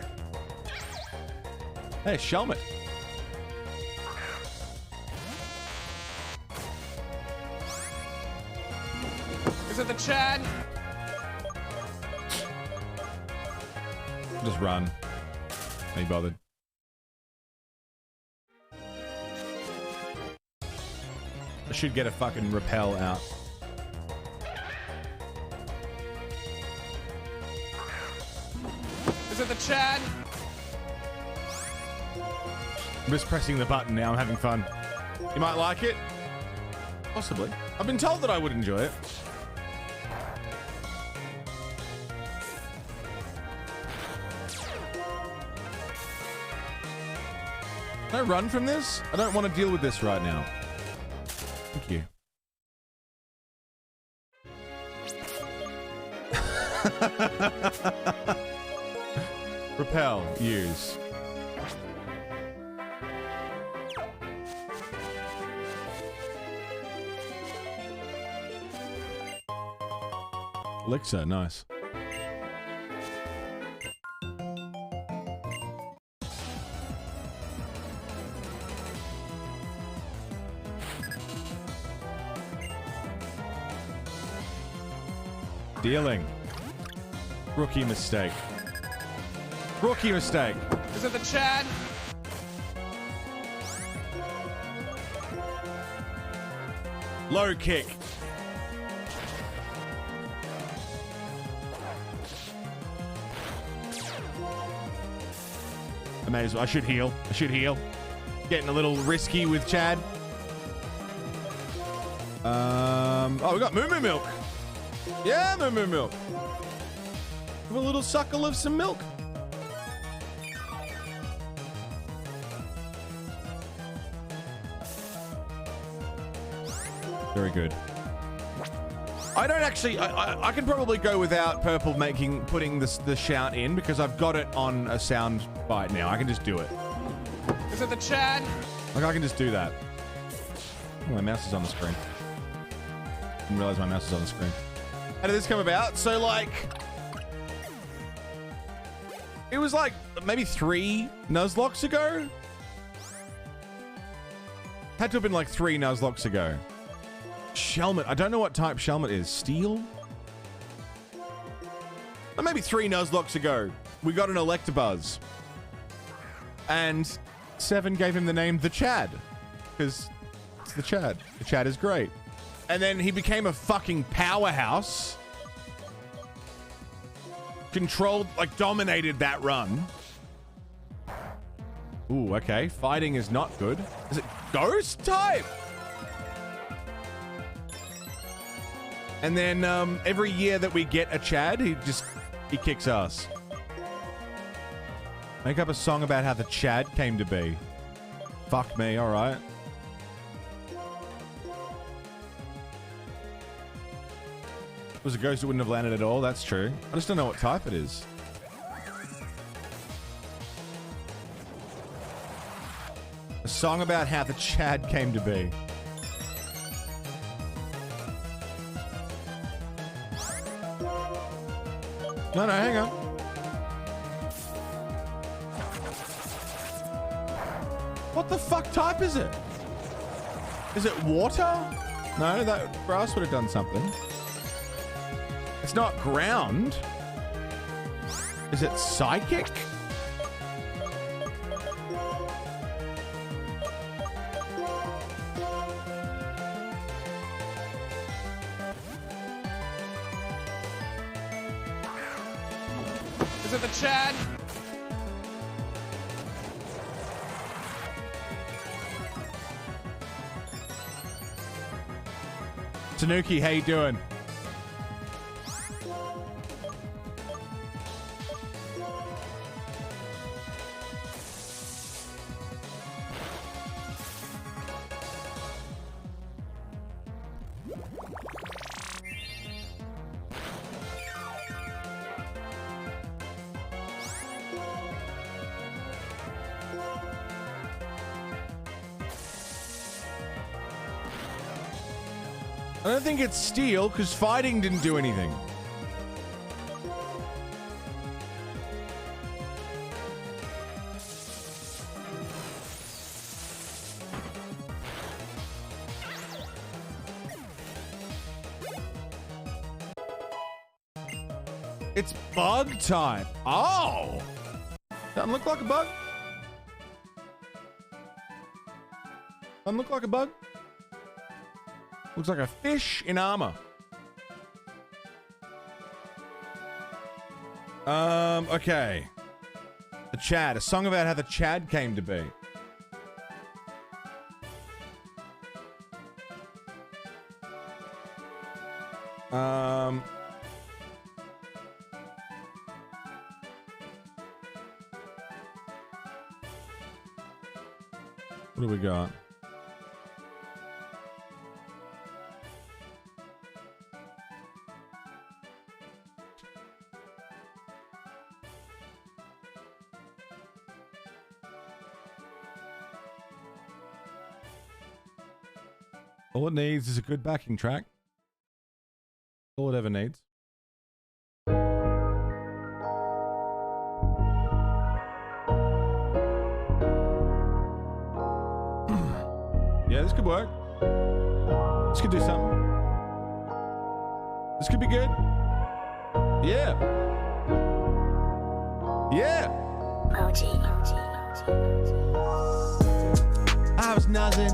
Hey, Shelmet. Is it the Chad? Just run. Ain't bothered. I should get a fucking repel out. Is it the Chad? I'm just pressing the button now. I'm having fun. You might like it. Possibly. I've been told that I would enjoy it. Can I run from this? I don't want to deal with this right now. Thank you. Repel. Use. Elixir, nice. Stealing. Rookie mistake. Rookie mistake. Is it the Chad? Low kick. I may as well. I should heal. I should heal. Getting a little risky with Chad. Oh, we got Moo Moo Milk. Yeah, Moo Moo Milk. Have a little suckle of some milk. Very good. I don't actually. I can probably go without Purple putting the shout in because I've got it on a sound bite now. I can just do it. Is it the Chad? Like I can just do that. Oh, my mouse is on the screen. Didn't realize my mouse is on the screen. How did this come about? So like, it was like maybe 3 Nuzlocks ago. Had to have been like 3 Nuzlocks ago. Shelmet. I don't know what type Shelmet is. Steel? Or maybe 3 Nuzlocks ago, we got an Electabuzz. And 7 gave him the name The Chad. Because it's the Chad. The Chad is great. And then he became a fucking powerhouse. Controlled, like dominated that run. Ooh, okay. Fighting is not good. Is it Ghost type? And then every year that we get a Chad, he kicks ass. Make up a song about how the Chad came to be. Fuck me, all right. It was a ghost that wouldn't have landed at all. That's true. I just don't know what type it is. A song about how the Chad came to be. No, hang on. What the fuck type is it? Is it water? No, that grass would have done something. It's not ground. Is it psychic? Is it the Chad? Tanuki, how you doing? I don't think it's steel, because fighting didn't do anything. It's bug type. Oh! Doesn't look like a bug. Doesn't look like a bug. Looks like a fish in armor. Okay. The Chad. A song about how the Chad came to be. What do we got? All it needs is a good backing track. All it ever needs. Yeah, this could work. This could do something. This could be good. Yeah. Yeah. I was nothing,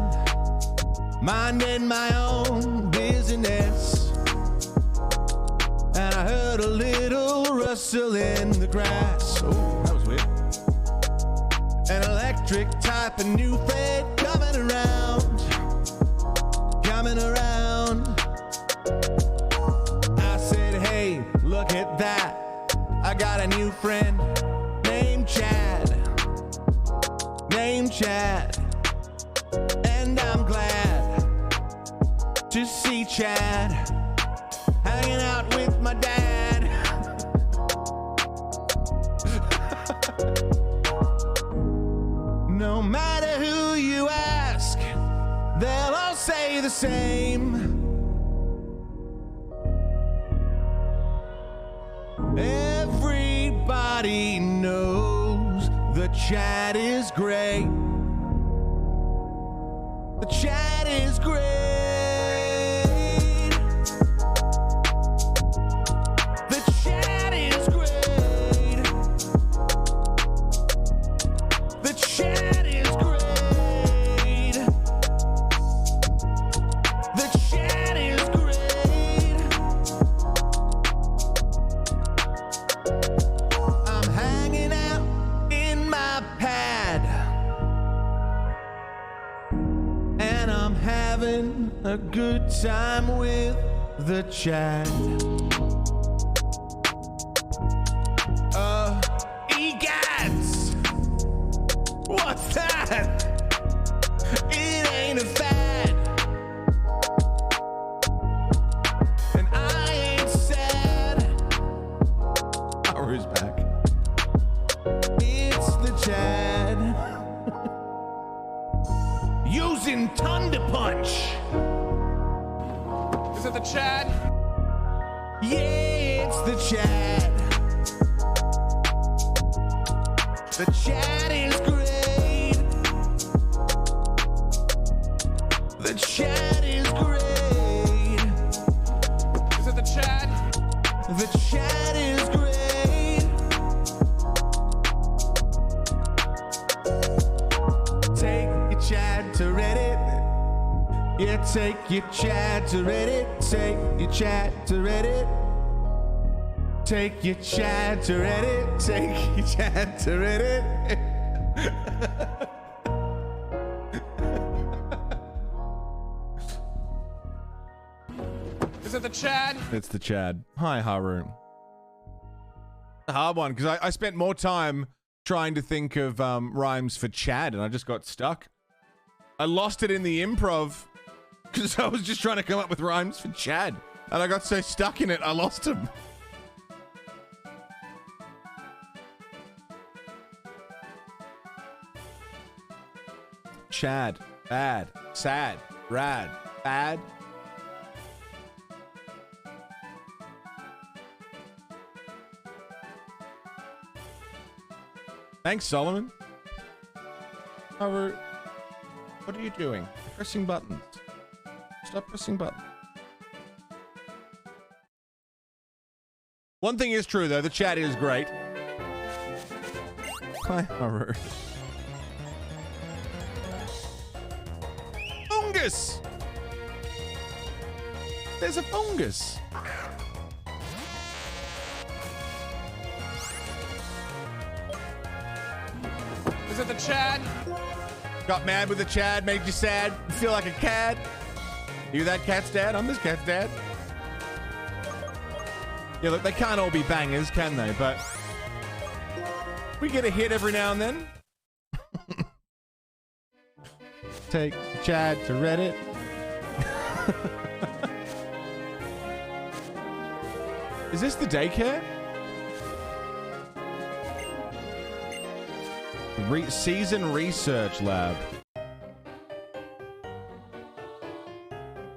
minding my own business, and I heard a little rustle in the grass. Oh, that was weird. An electric type of new fade coming around, coming around. I said, hey, look at that. I got a new friend named Chad, and I'm glad to see Chad hanging out with my dad. No matter who you ask, they'll all say the same. Everybody knows the Chad is great. The Chad is great. The Chad is great. The Chad is great. The Chad is great. I'm hanging out in my pad, and I'm having a good time with the Chad. Egads! What's that? It ain't a fad, and I ain't sad. Haru's back. It's the Chad. Using Thunder Punch. Is it the Chad? Yeah, it's the Chad. The Chad is great. The Chad is great. Is it the Chad? The Chad is great. Take your Chad to Reddit. Yeah, take your Chad to Reddit. Take your Chad to Reddit. Take your Chad to Reddit. Take your Chad to Reddit. Is it the Chad? It's the Chad. Hi, Haru. A hard one, because I spent more time trying to think of rhymes for Chad, and I just got stuck. I lost it in the improv, because I was just trying to come up with rhymes for Chad. And I got so stuck in it, I lost him. Chad. Bad. Sad. Rad. Bad. Thanks, Solomon. Haru, what are you doing? You're pressing buttons. Stop pressing buttons. One thing is true, though. The chat is great. Hi, Haru. Fungus! There's a fungus. Is it the Chad? Got mad with the Chad, made you sad. You feel like a cat. You that cat's dad? I'm this cat's dad. Yeah, look, they can't all be bangers, can they? But we get a hit every now and then. Take Chad to Reddit. Is this the daycare? Season Research Lab.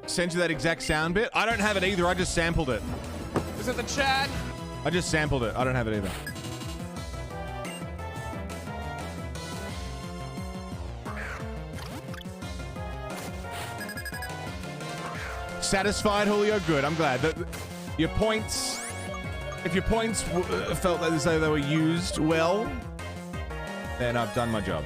Send you that exact sound bit? I don't have it either. I just sampled it. Is it the Chad? I just sampled it. I don't have it either. Satisfied, Julio? Good. I'm glad. Your points If your points felt as though they were used well, then I've done my job.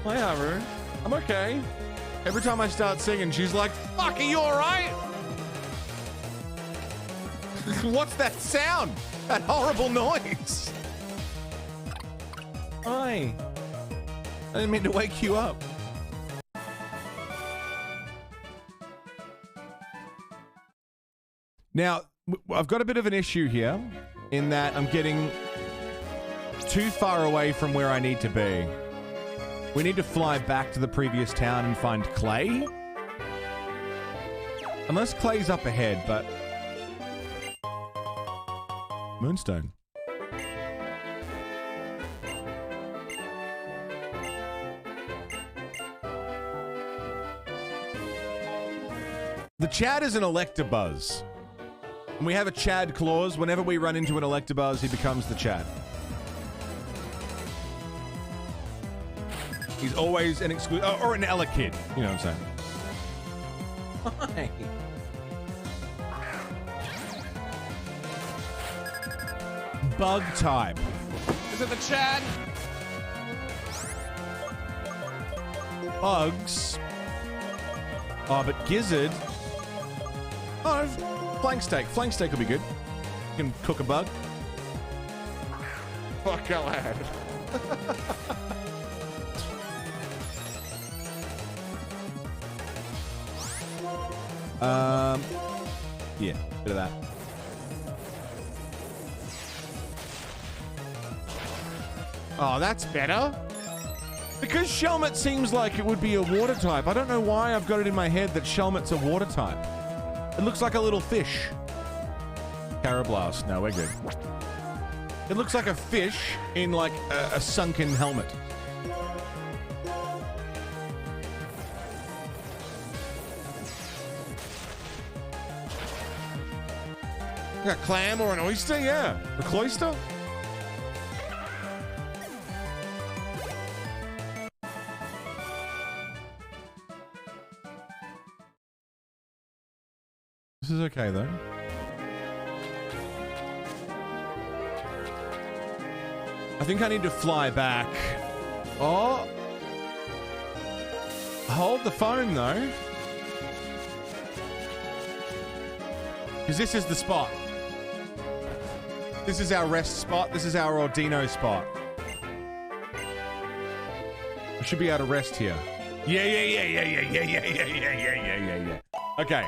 Hi, Haru. I'm okay. Every time I start singing, she's like, fuck, are you alright? What's that sound? That horrible noise. Hi. I didn't mean to wake you up. Now, I've got a bit of an issue here in that I'm getting too far away from where I need to be. We need to fly back to the previous town and find Clay. Unless Clay's up ahead, but... Moonstone. The Chad is an Electabuzz. And we have a Chad clause. Whenever we run into an Electabuzz, he becomes the Chad. He's always an exclusive, or an Elekid. You know what I'm saying? Hi. Bug type. Is it the Chad? Bugs. Oh, but Gizzard. Oh, flank steak. Flank steak will be good. You can cook a bug. Fuck, go ahead. Yeah, bit of that. Oh, that's better. Because Shelmet seems like it would be a water type. I don't know why I've got it in my head that Shelmet's a water type. It looks like a little fish. Carablast. No, we're good. It looks like a fish in like a sunken helmet. A clam or an oyster? Yeah. A cloister? This is okay, though. I think I need to fly back. Oh. Hold the phone, though. Because this is the spot. This is our rest spot. This is our Ordino spot. We should be able to rest here. Yeah. Okay.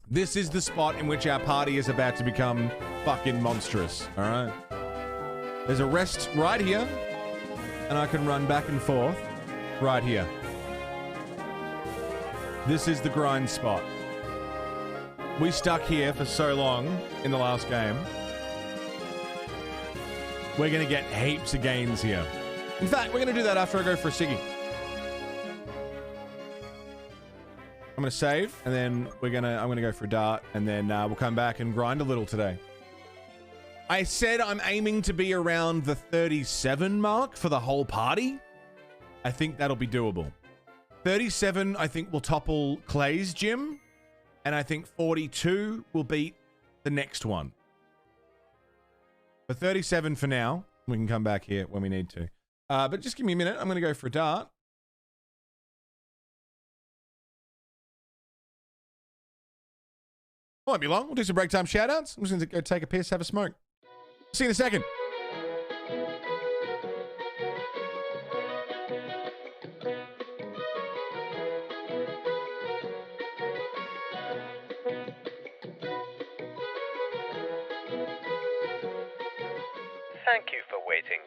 This is the spot in which our party is about to become fucking monstrous. All right. There's a rest right here, and I can run back and forth right here. This is the grind spot. We stuck here for so long in the last game. We're going to get heaps of gains here. In fact, we're going to do that after I go for a ciggy. I'm going to save, and then I'm going to go for a dart, and then we'll come back and grind a little today. I said I'm aiming to be around the 37 mark for the whole party. I think that'll be doable. 37, I think, will topple Clay's gym. And I think 42 will beat the next one. But 37 for now. We can come back here when we need to. But just give me a minute. I'm going to go for a dart. Won't be long. We'll do some break time shout-outs. I'm just going to go take a piss, have a smoke. See you in a second. Thank you for waiting.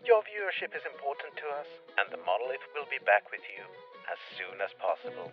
Your viewership is important to us, and the Monolith will be back with you as soon as possible.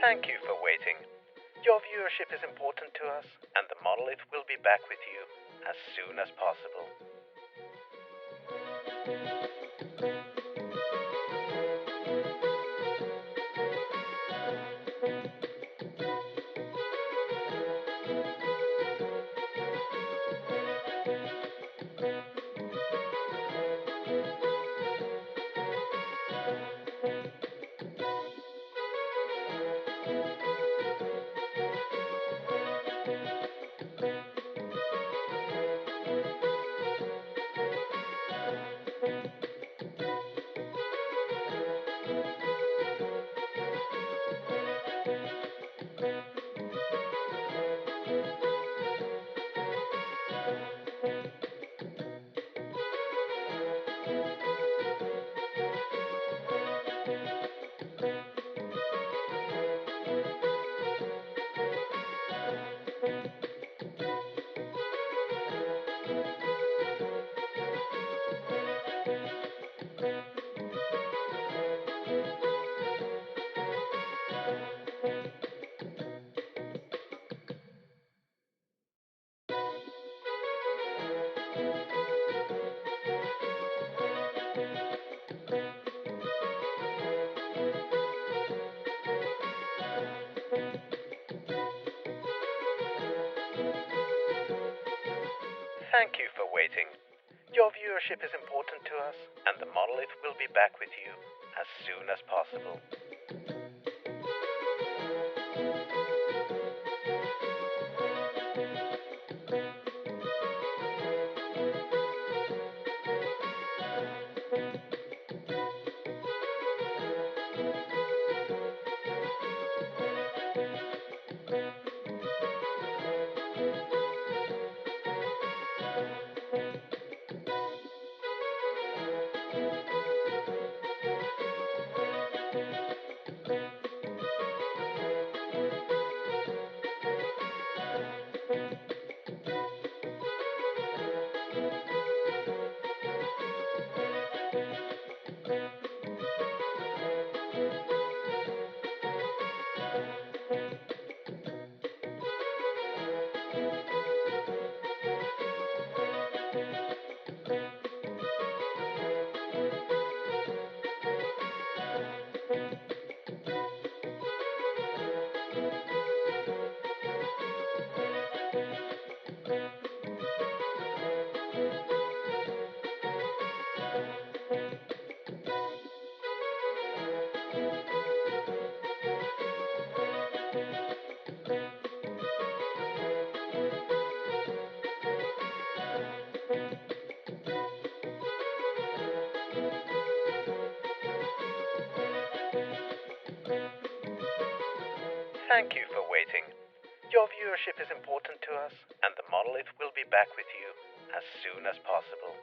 Thank you for waiting. Your viewership is important to us, and the Monolith will be back with you as soon as possible. Thank you for waiting. Your viewership is important to us, and the Monolith will be back with you as soon as possible. Thank you for waiting. Your viewership is important to us, and the Monolith will be back with you as soon as possible.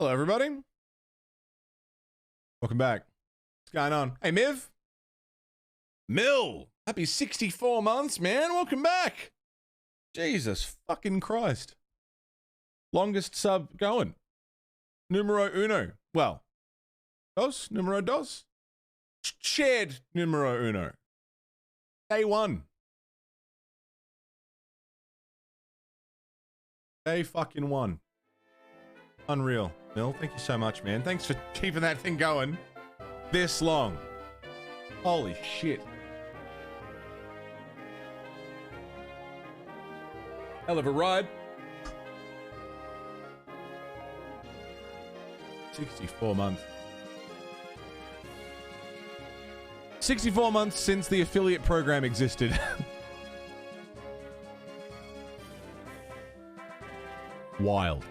Hello, everybody. Welcome back. What's going on? Hey, Miv. Mill. Happy 64 months, man. Welcome back. Jesus fucking Christ. Longest sub going. Numero uno. Well, numero dos. Shared numero uno. Day one. Day fucking one. Unreal. Mill, thank you so much, man. Thanks for keeping that thing going this long. Holy shit. Hell of a ride. 64 months. 64 months since the affiliate program existed. Wild.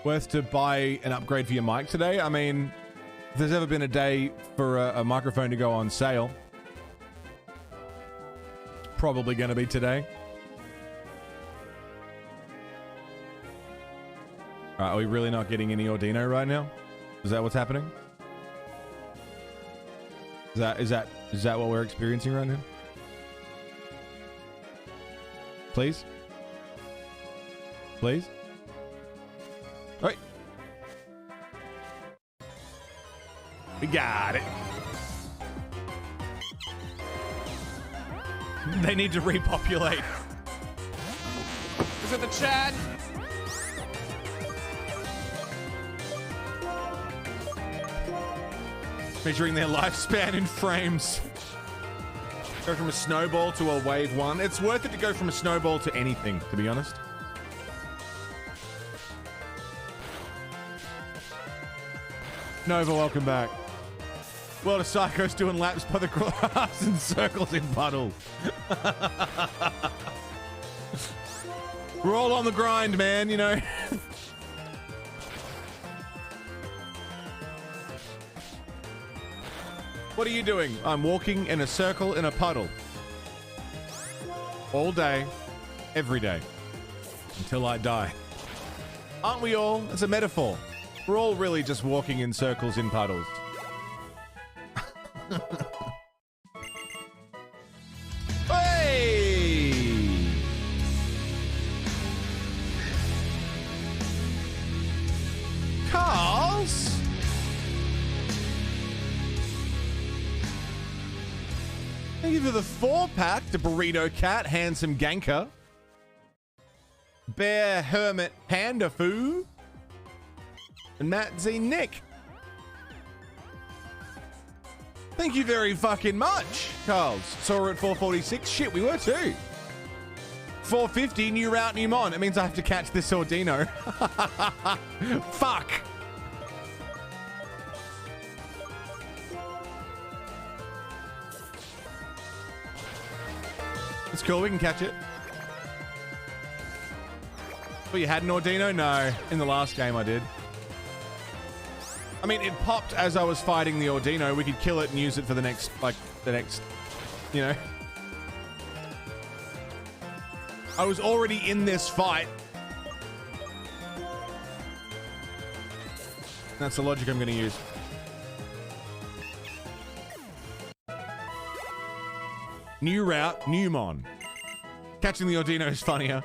Worth to buy an upgrade for your mic today? I mean, if there's ever been a day for a microphone to go on sale, it's probably going to be today. All right, are we really not getting any Ordino right now? Is that what's happening? Is that what we're experiencing right now? Please? Please? Right. We got it. They need to repopulate. Is it the Chad? Measuring their lifespan in frames. Go from a snowball to a wave one. It's worth it to go from a snowball to anything, to be honest. Nova, welcome back. World of Psychos doing laps by the grass and circles in puddles. We're all on the grind, man, you know. What are you doing? I'm walking in a circle in a puddle. All day, every day. Until I die. Aren't we all? It's a metaphor. We're all really just walking in circles in puddles. Hey! Carls? Thank you for the 4-pack to Burrito Cat, Handsome Ganker, Bear Hermit Panda Foo, and Matt Z Nick. Thank you very fucking much, Carls. So we're at 446. Shit, we were too. 450, new route, new mon. It means I have to catch this Ordino. Fuck. It's cool, we can catch it. Well, you had an Ordino? No. In the last game I did. I mean, it popped as I was fighting the Ordino. We could kill it and use it for the next, you know. I was already in this fight. That's the logic I'm going to use. New route, new mon. Catching the Ordino is funnier.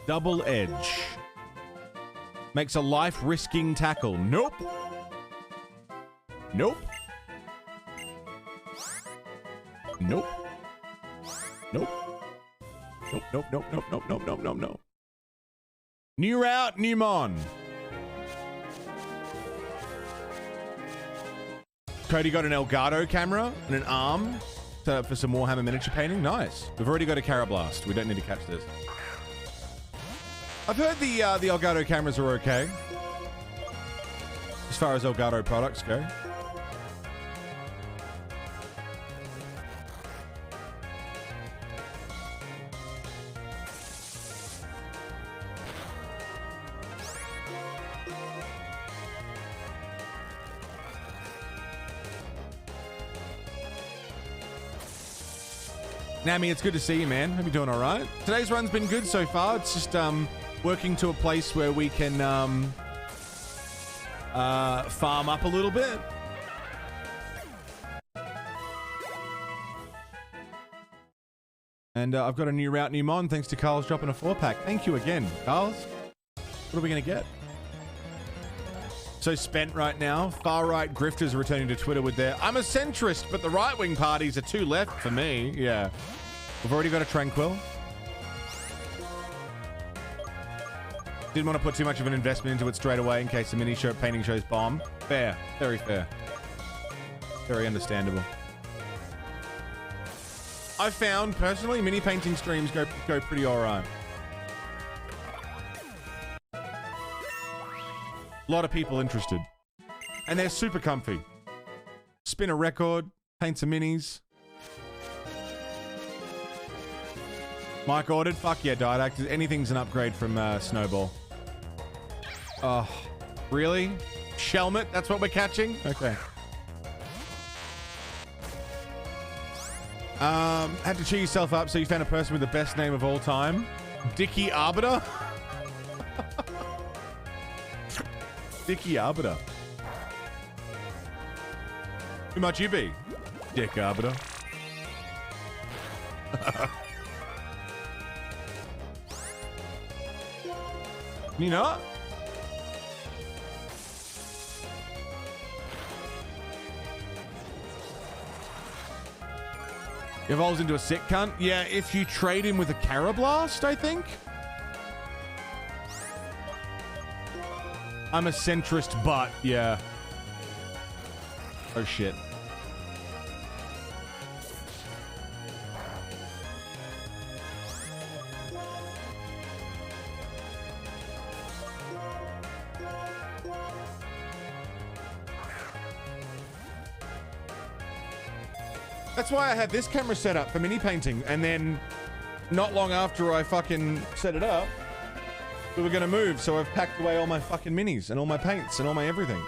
Double edge. Makes a life-risking tackle. Nope. Nope. Nope. Nope. Nope, nope, nope, nope, nope, nope, nope, nope, nope. New route, new mon. Cody got an Elgato camera and an arm for some Warhammer miniature painting. Nice. We've already got a Carablast. We don't need to catch this. I've heard the Elgato cameras are okay. As far as Elgato products go. Nami, it's good to see you, man. Hope you're doing all right. Today's run's been good so far. It's just, working to a place where we can farm up a little bit. And I've got a new route, new mon, thanks to Carl's dropping a 4-pack. Thank you again, Carl's. What are we going to get? So spent right now. Far-right grifters are returning to Twitter with their, I'm a centrist, but the right-wing parties are too left for me. Yeah. We've already got a Tranquil. Didn't want to put too much of an investment into it straight away in case the mini show painting shows bomb. Fair. Very fair. Very understandable. I found, personally, mini painting streams go pretty alright. A lot of people interested. And they're super comfy. Spin a record, paint some minis. Mike ordered, fuck yeah, Didact. Anything's an upgrade from Snowball. Oh, really? Shelmet, that's what we're catching? Okay. Had to cheer yourself up, so you found a person with the best name of all time. Dickie Arbiter? Dickie Arbiter. Who might you be? Dick Arbiter. You know? Evolves into a sick cunt? Yeah, if you trade him with a Carablast, I think? I'm a centrist, but yeah. Oh shit. That's why I had this camera set up for mini painting, and then not long after I fucking set it up, we were gonna move, so I've packed away all my fucking minis and all my paints and all my everything.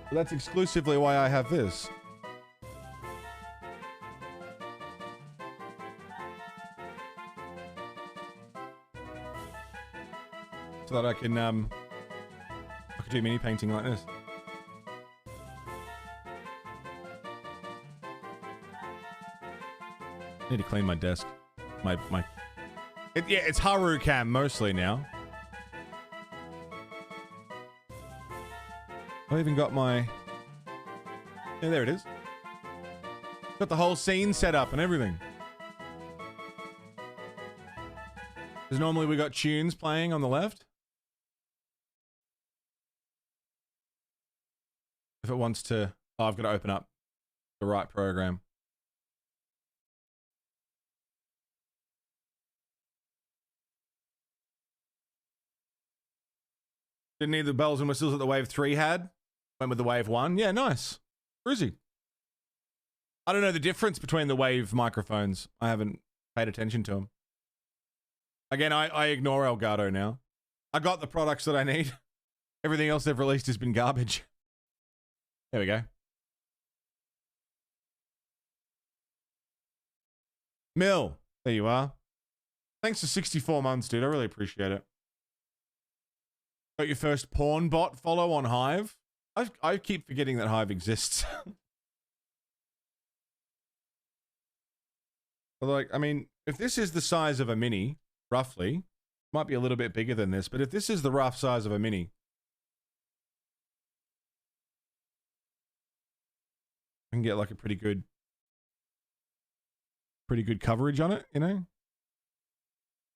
So that's exclusively why I have this. So that I can do mini painting like this. I need to clean my desk. Yeah, it's Haru Cam mostly now. I even got my... Yeah, there it is. Got the whole scene set up and everything. Because normally we got tunes playing on the left. If it wants to... Oh, I've got to open up the right program. Didn't need the bells and whistles that the Wave 3 had. Went with the Wave 1. Yeah, nice. Cruisy. I don't know the difference between the Wave microphones. I haven't paid attention to them. Again, I ignore Elgato now. I got the products that I need. Everything else they've released has been garbage. There we go. Mill. There you are. Thanks for 64 months, dude. I really appreciate it. Got your first porn bot follow on Hive. I keep forgetting that Hive exists. But like, I mean, if this is the size of a mini, roughly, might be a little bit bigger than this, but if this is the rough size of a mini, I can get like a pretty good coverage on it, you know?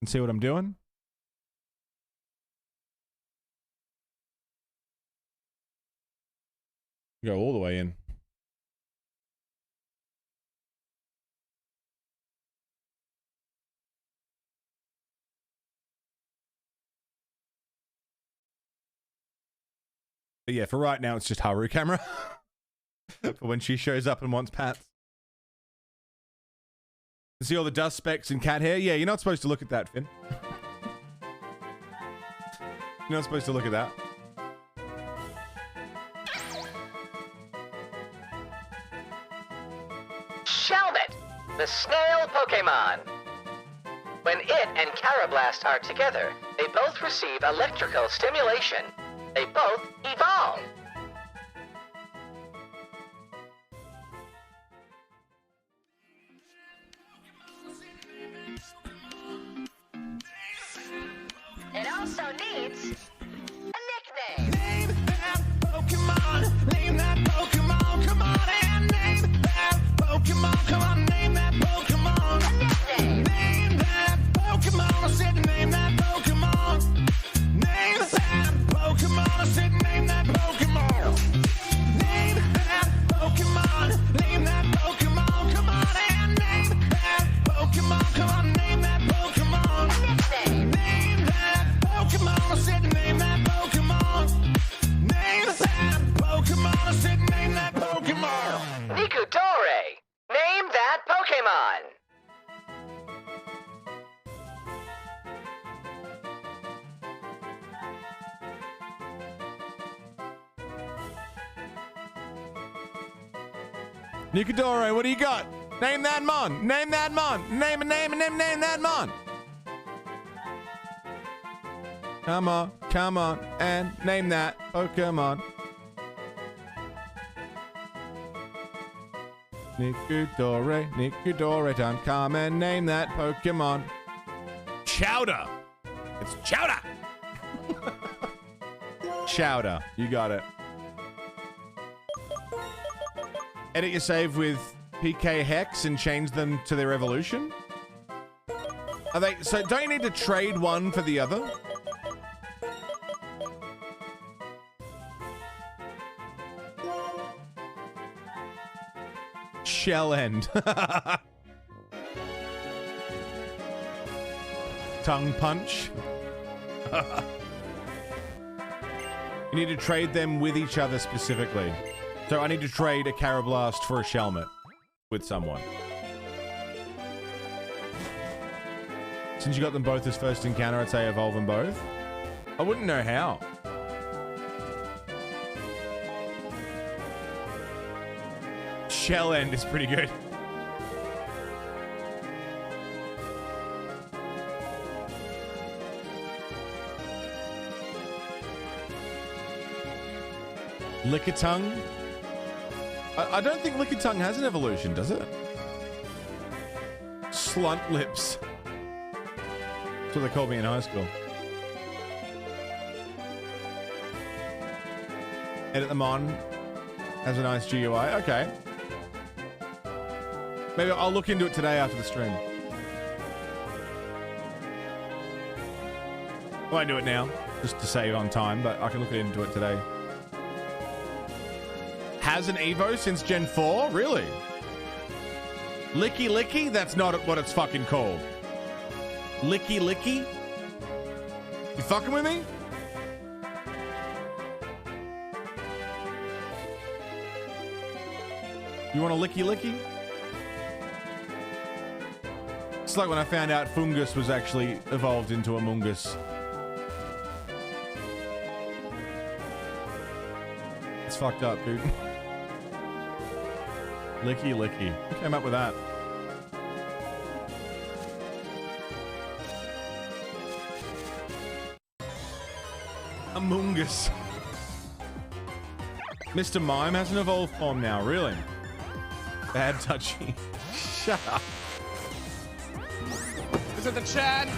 And see what I'm doing. Go all the way in. But yeah, for right now, it's just Haru camera. For when she shows up and wants pats. See all the dust specks and cat hair? Yeah, you're not supposed to look at that, Finn. You're not supposed to look at that. Shelmet, the snail Pokemon. When it and Carablast are together, they both receive electrical stimulation. They both evolve. It also needs a nickname. Name that Pokemon. Name that Pokemon. Come on and name that Pokemon. Come on, name that Pokemon. A nickname. Name that Pokemon. I said name that Pokemon. Name that Pokemon. I said name that Pokemon. Name that Pokemon. Name that Pokemon. Come on and name that Pokemon. Come on, name that Pokemon. A nickname. Name that Pokemon. I said name that Pokemon. Name that Pokemon. I said name that Pokemon. Nikudore. Name that Pokemon. Nikudore, what do you got? Name that mon. Name that mon. Name that mon. Come on, and name that Pokemon. Nikudore, time. Come and name that Pokemon. Chowder. It's Chowder. Chowder. You got it. Edit your save with PK Hex and change them to their evolution? Are they, so don't you need to trade one for the other? Shell end. Tongue punch. You need to trade them with each other specifically. So I need to trade a Carablast for a Shelmet with someone. Since you got them both as first encounter, I'd say evolve them both. I wouldn't know how. Shell end is pretty good. Lickitung. I don't think Lickitung has an evolution, does it? Slunt lips. That's what they called me in high school. Edit them on. Has a nice GUI. Okay. Maybe I'll look into it today after the stream. I won't do it now, just to save on time, but I can look into it today. Has an Evo since Gen 4? Really? Licky Licky? That's not what it's fucking called. Licky Licky? You fucking with me? You want a Licky Licky? It's like when I found out Fungus was actually evolved into a Mungus. It's fucked up, dude. Licky Licky. Who came up with that? Amungus. Mr. Mime has an evolved form now, really? Bad touchy. Shut up. Is it the Chad?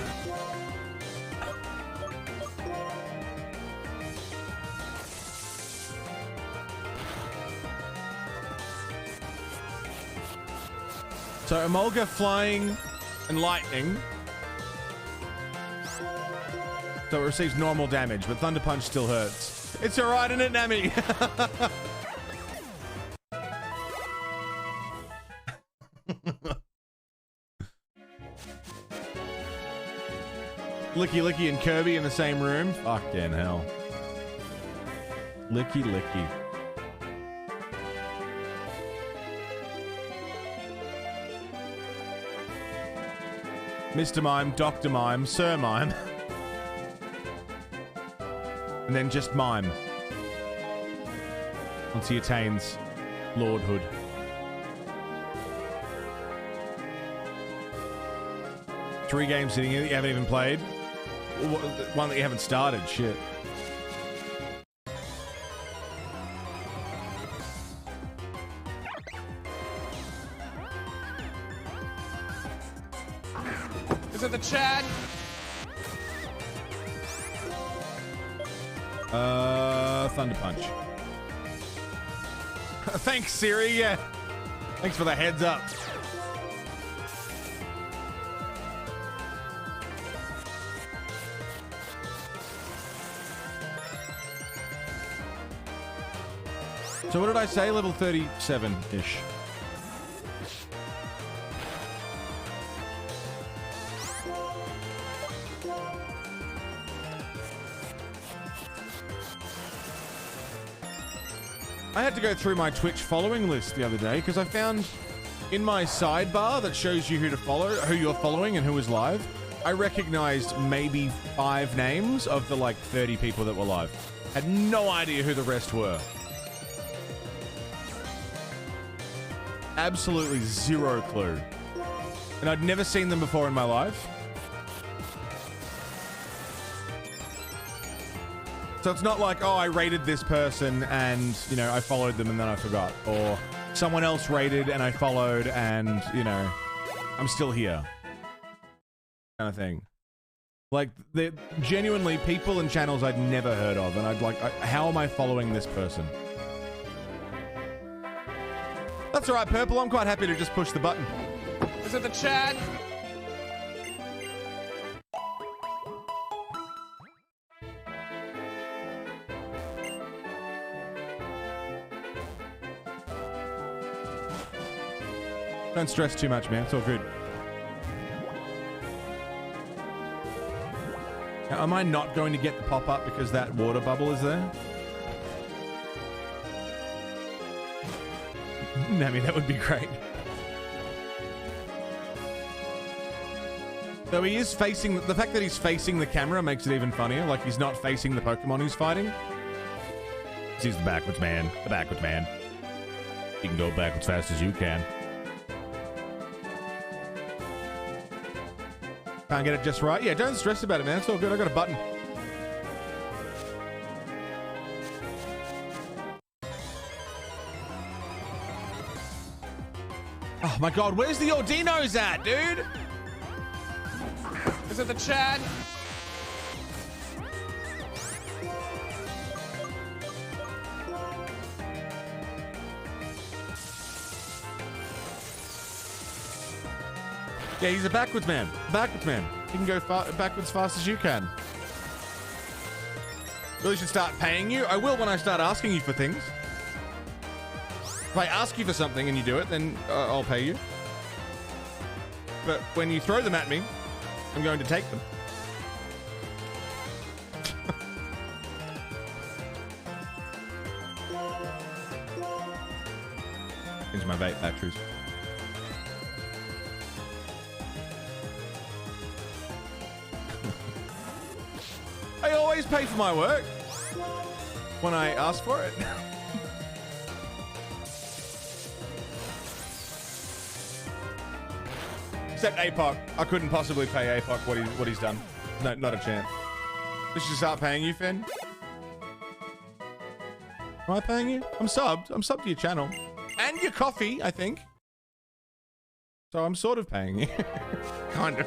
So Emolga flying and lightning. So it receives normal damage, but Thunder Punch still hurts. It's alright, isn't it, Nami? Licky Licky and Kirby in the same room? Fucking hell. Licky Licky. Mr. Mime, Dr. Mime, Sir Mime. And then just Mime. Once he attains Lordhood. 3 games sitting here that you haven't even played. One that you haven't started. Shit. Is it the Chad? Thunder Punch. Thanks, Siri. Yeah. Thanks for the heads up. So what did I say? Level 37-ish. I had to go through my Twitch following list the other day because I found in my sidebar that shows you who to follow, who you're following and who is live, I recognized maybe 5 names of the like 30 people that were live. Had no idea who the rest were. Absolutely zero clue. And I'd never seen them before in my life. So it's not like, oh, I rated this person and, you know, I followed them and then I forgot. Or someone else rated and I followed and, you know, I'm still here. Kind of thing. Like, they're genuinely people and channels I'd never heard of. And I'd like, how am I following this person? That's all right, Purple. I'm quite happy to just push the button. Is it the Chad? Don't stress too much, man. It's all good. Now, am I not going to get the pop-up because that water bubble is there? Nami, that would be great. Though he is facing... The fact that he's facing the camera makes it even funnier. Like, he's not facing the Pokemon he's fighting. He's the backwards man. The backwards man. You can go backwards fast as you can. Can't get it just right. Yeah, don't stress about it, man. It's all good. I got a button. Oh my god, where's the Ordinos at, dude? Is it the Chad? Yeah, he's a backwards man. Backwards man. He can go backwards fast as you can. Really should start paying you. I will when I start asking you for things. If I ask you for something and you do it, then I'll pay you. But when you throw them at me, I'm going to take them. Into my vape batteries. I always pay for my work when I ask for it. Except APOC. I couldn't possibly pay APOC what he's done. No, not a chance. I should start paying you, Finn. Am I paying you? I'm subbed. I'm subbed to your channel. And your coffee, I think. So I'm sort of paying you. Kind of.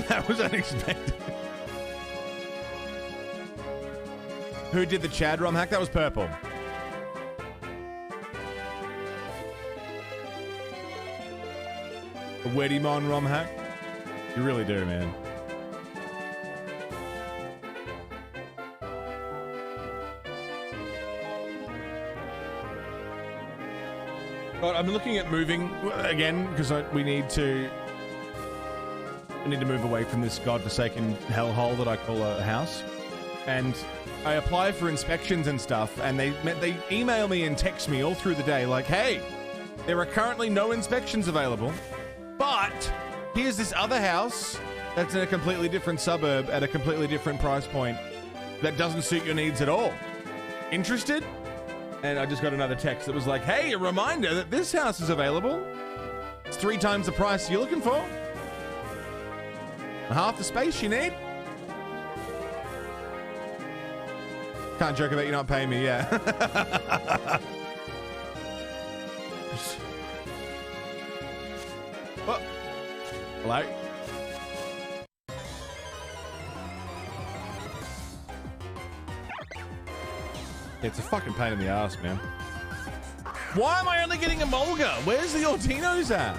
That was unexpected. Who did the Chad ROM hack? That was Purple. A Weddymon ROM hack? You really do, man. God, I'm looking at moving again because we need to move away from this godforsaken hellhole that I call a house. And I apply for inspections and stuff, and they email me and text me all through the day like, hey, there are currently no inspections available, but here's this other house that's in a completely different suburb at a completely different price point that doesn't suit your needs at all. Interested? And I just got another text that was like, hey, a reminder that this house is available. It's 3 times the price you're looking for. Half the space you need. Can't joke about you not paying me, yeah. What? Hello? It's a fucking pain in the ass, man. Why am I only getting a Mulga? Where's the Ortinos at?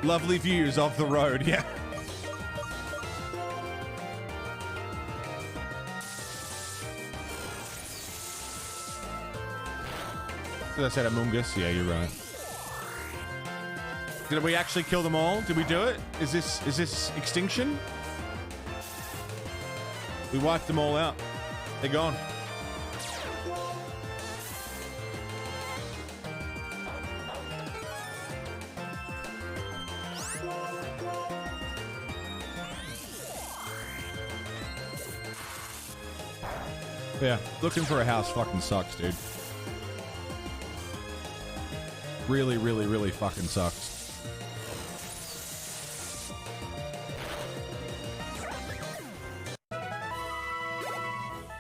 Lovely views off the road, yeah. As I said, Amungus. Yeah, you're right. Did we actually kill them all? Did we do it? Is this extinction? We wiped them all out. They're gone. Yeah, looking for a house fucking sucks, dude. Really, really, really fucking sucks.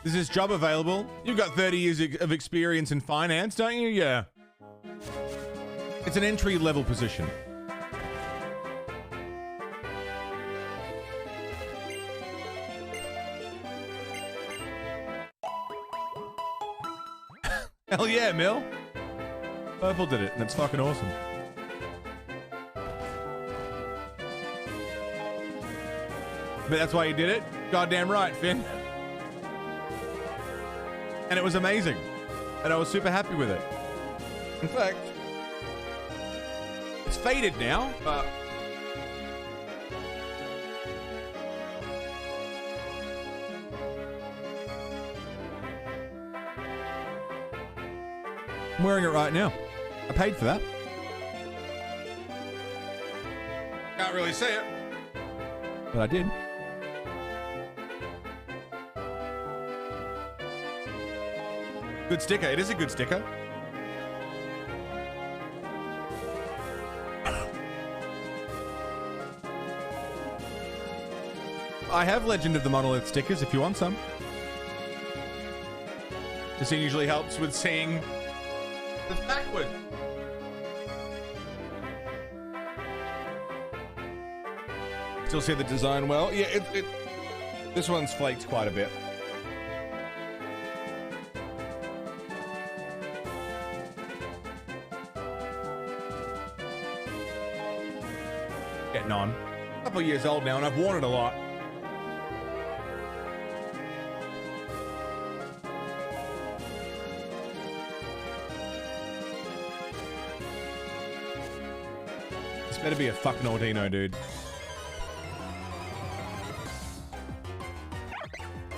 Is this job available? You've got 30 years of experience in finance, don't you? Yeah. It's an entry-level position. Hell yeah, Mill. Purple did it, and it's fucking awesome. But that's why you did it? Goddamn right, Finn. And it was amazing. And I was super happy with it. In fact, it's faded now, but... I'm wearing it right now. I paid for that. Can't really see it. But I did. Good sticker. It is a good sticker. I have Legend of the Monolith stickers if you want some. This usually helps with seeing the backward. Still see the design well. Yeah, this one's flaked quite a bit. Getting on. A couple of years old now, and I've worn it a lot. This better be a fucking Ordino, dude.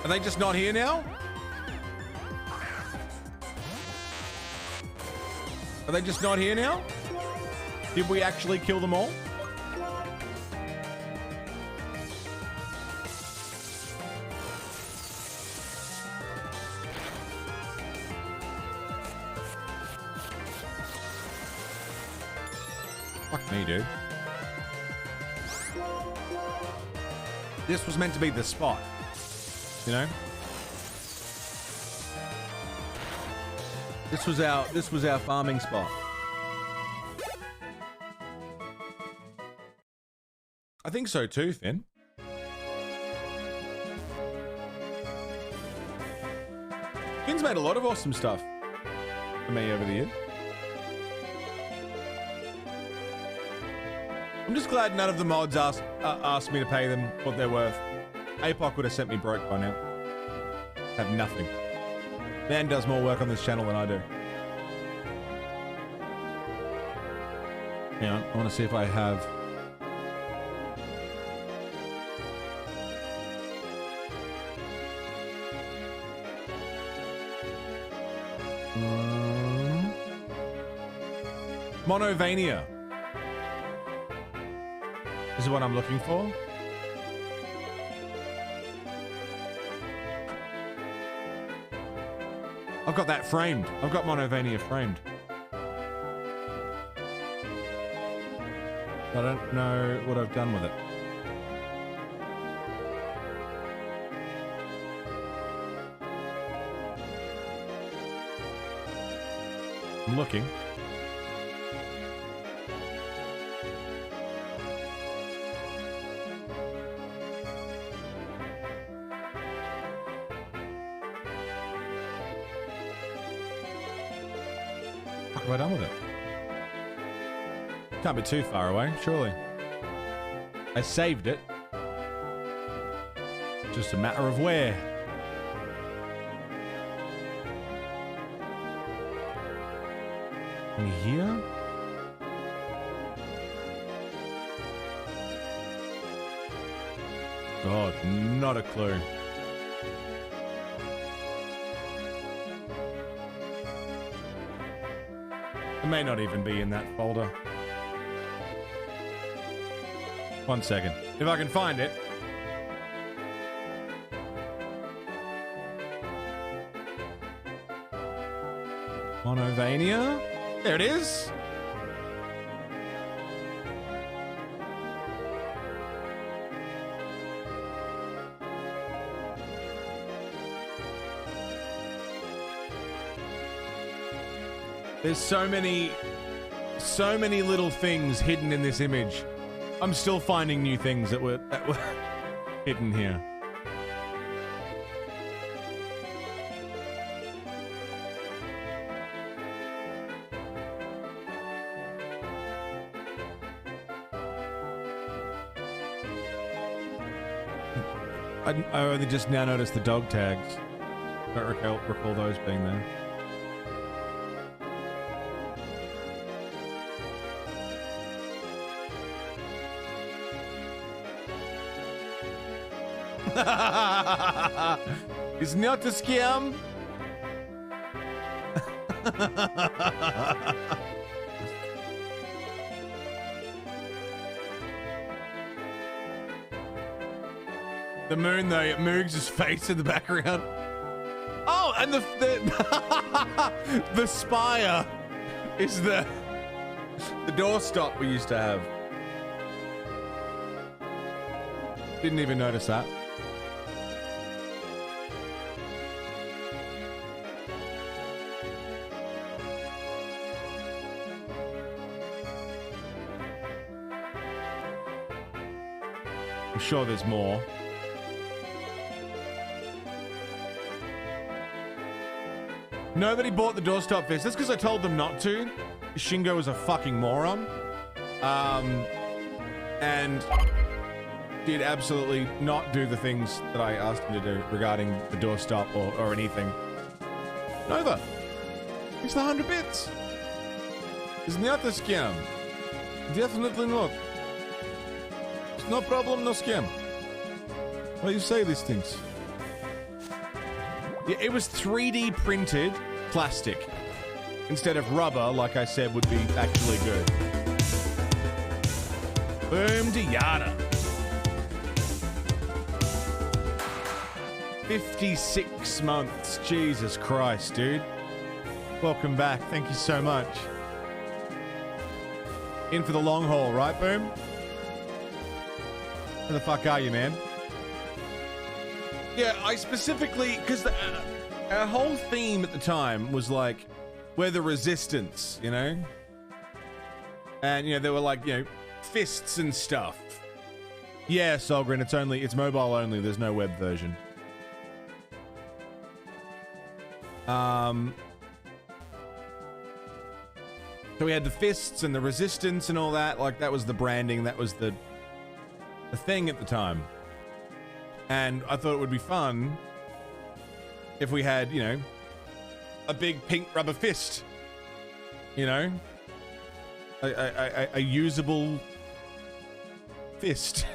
Are they just not here now? Are they just not here now? Did we actually kill them all? Fuck me, dude. This was meant to be the spot. You know? This was our farming spot. I think so too, Finn. Finn's made a lot of awesome stuff for me over the years. I'm just glad none of the mods asked me to pay them what they're worth. APOC would have sent me broke by now. Have nothing. Man does more work on this channel than I do. Hang on, I want to see if I have... Monovania. This is what I'm looking for. I've got that framed. I've got Monovania framed. I don't know what I've done with it. I'm looking. What have I done with it? Can't be too far away, surely. I saved it. Just a matter of where. In here? God, not a clue. It may not even be in that folder. 1 second. If I can find it. Monovania. There it is. There's so many little things hidden in this image. I'm still finding new things that were hidden here. I only just now noticed the dog tags. Don't recall those being there. It's not a scam. The moon, though, it moves his face in the background. Oh, and the the spire is the doorstop we used to have. Didn't even notice that. I'm sure there's more. Nobody bought the doorstop fist. That's because I told them not to. Shingo is a fucking moron. And did absolutely not do the things that I asked him to do regarding the doorstop or anything. Nova, it's the 100 bits. It's not a scam. Definitely not. It's no problem, no scam. Why you say these things? Yeah, it was 3D printed plastic instead of rubber, like I said, would be actually good. Boom to yada. 56 months. Jesus Christ, dude. Welcome back. Thank you so much. In for the long haul, right, Boom? Where the fuck are you, man? Yeah, I specifically... Because our whole theme at the time was like, we're the resistance, you know? And, you know, there were like, you know, fists and stuff. Yeah, Solgren, it's mobile only. There's no web version. So we had the fists and the resistance and all that. Like, that was the branding. That was the thing at the time. And I thought it would be fun if we had, you know, a big pink rubber fist. You know? A usable fist.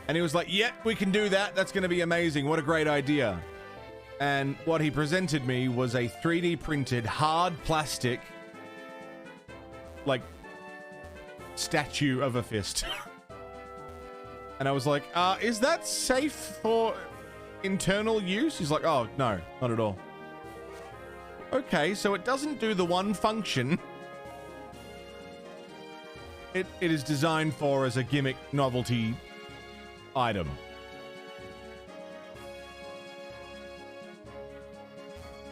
And he was like, yep, we can do that. That's going to be amazing. What a great idea. And what he presented me was a 3D printed hard plastic, like, statue of a fist. And I was like, is that safe for internal use? He's like, oh, no, not at all. Okay, so it doesn't do the one function it is designed for as a gimmick novelty item.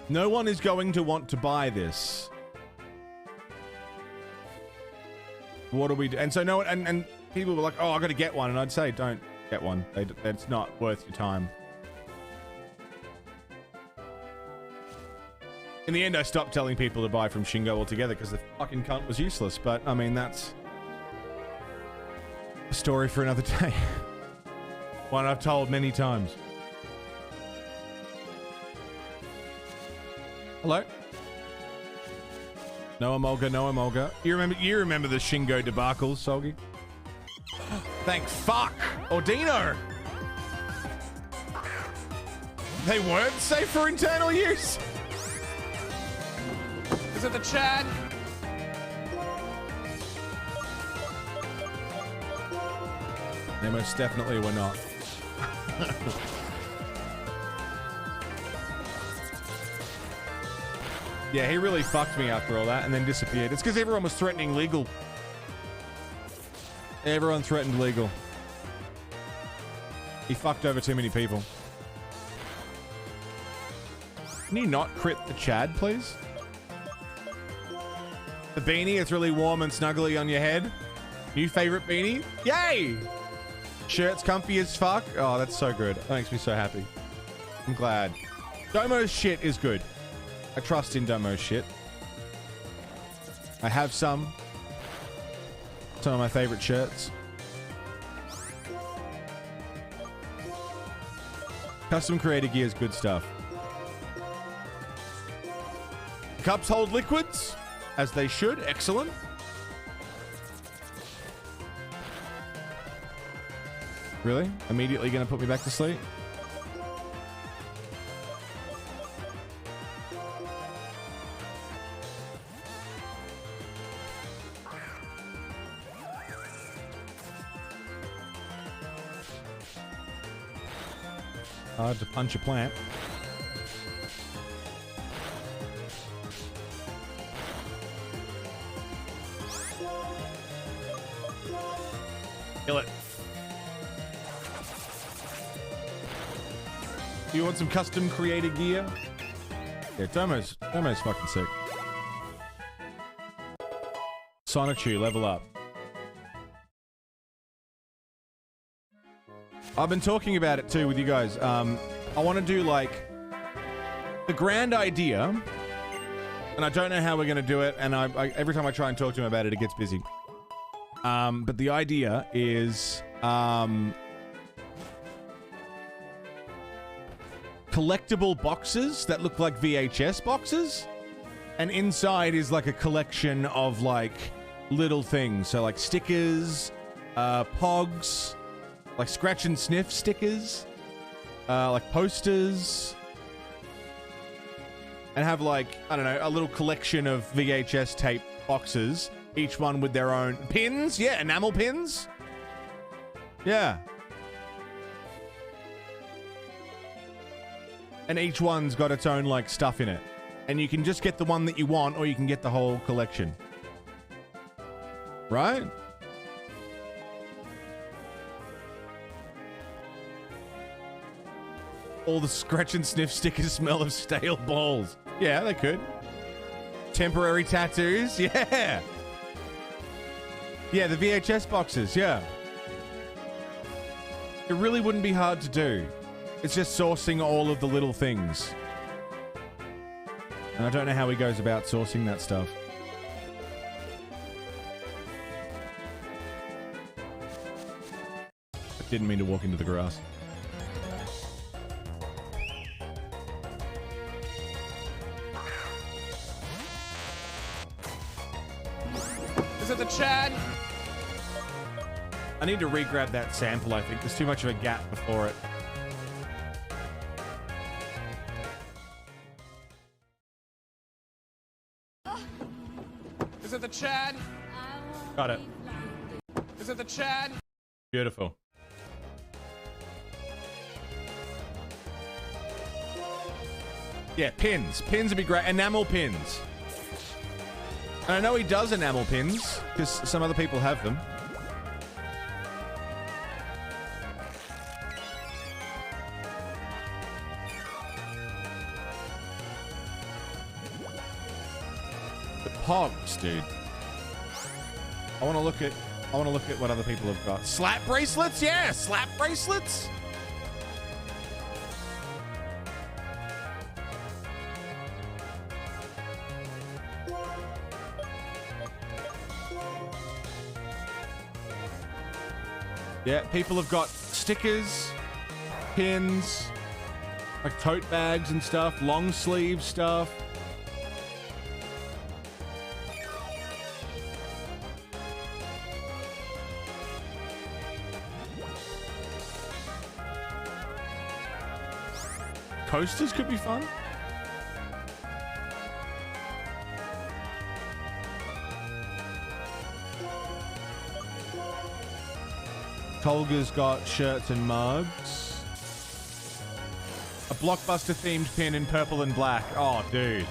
No one is going to want to buy this. What do we do? And so no, and people were like, "Oh, I got to get one," and I'd say, "Don't get one. It's not worth your time." In the end, I stopped telling people to buy from Shingo altogether because the fucking cunt was useless. But I mean, that's a story for another day. One I've told many times. Hello. No Emolga, no Emolga. You remember the Shingo debacle, Solgi? Thank fuck! Ordino! They weren't safe for internal use! Is it the Chad? They most definitely were not. Yeah, he really fucked me after all that and then disappeared. It's because everyone was threatening legal. Everyone threatened legal. He fucked over too many people. Can you not crit the Chad, please? The beanie, it's really warm and snuggly on your head. New favorite beanie? Yay! Shirt's comfy as fuck. Oh, that's so good. That makes me so happy. I'm glad. Domo's shit is good. I trust in Domo's shit. I have some of my favorite shirts. Custom created gear is good stuff. Cups hold liquids, as they should. Excellent. Really? Immediately gonna put me back to sleep? Hard to punch a plant. Kill it. Do you want some custom created gear? Yeah, Domo's fucking sick. Sonichu, level up. I've been talking about it too with you guys. I want to do like the grand idea, and I don't know how we're going to do it. And I every time I try and talk to him about it, it gets busy. But the idea is collectible boxes that look like VHS boxes, and inside is like a collection of like little things. So like stickers, pogs. Like scratch and sniff stickers, like posters, and have like, I don't know, a little collection of VHS tape boxes, each one with their own pins. Yeah, enamel pins. Yeah. And each one's got its own like stuff in it. And you can just get the one that you want, or you can get the whole collection. Right? All the scratch and sniff stickers smell of stale balls. Yeah, they could. Temporary tattoos. Yeah. Yeah, the VHS boxes. Yeah. It really wouldn't be hard to do. It's just sourcing all of the little things. And I don't know how he goes about sourcing that stuff. I didn't mean to walk into the grass. Is it the Chad? I need to re-grab that sample, I think. There's too much of a gap before it. Is it the Chad? Got it. Is it the Chad? Beautiful. Yeah, pins. Pins would be great. Enamel pins. And I know he does enamel pins, because some other people have them. The pogs, dude. I want to look at what other people have got. Slap bracelets? Yeah, slap bracelets. Yeah, people have got stickers, pins, like tote bags and stuff, long sleeve stuff. Coasters could be fun. Tolga's got shirts and mugs. A blockbuster themed pin in purple and black. Oh, dude.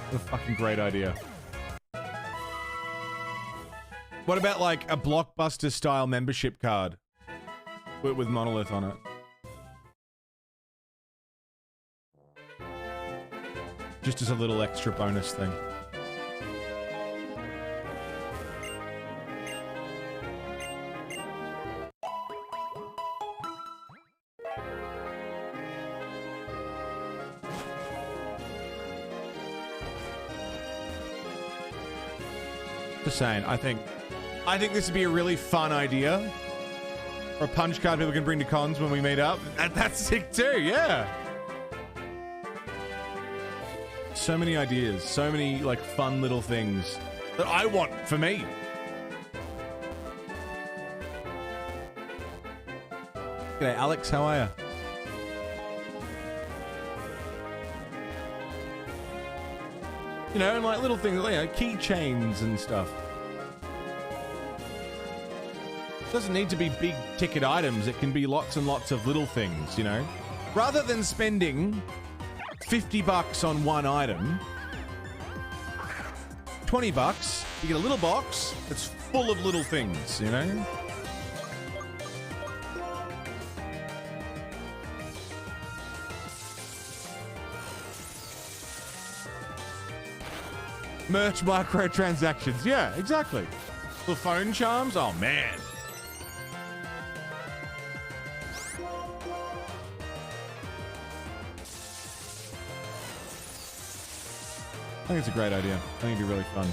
What a fucking great idea. What about like a blockbuster style membership card with Monolith on it? Just as a little extra bonus thing. Just saying, I think this would be a really fun idea. Or a punch card people can bring to cons when we meet up. That's sick too, yeah. So many ideas, so many like fun little things that I want for me. G'day, Alex, how are you? You know, and like little things, you know, keychains and stuff. It doesn't need to be big ticket items. It can be lots and lots of little things, you know. Rather than spending $50 on one item, $20, you get a little box that's full of little things, you know. Merch microtransactions. Yeah, exactly. Little phone charms. Oh, man. I think it's a great idea. I think it'd be really fun.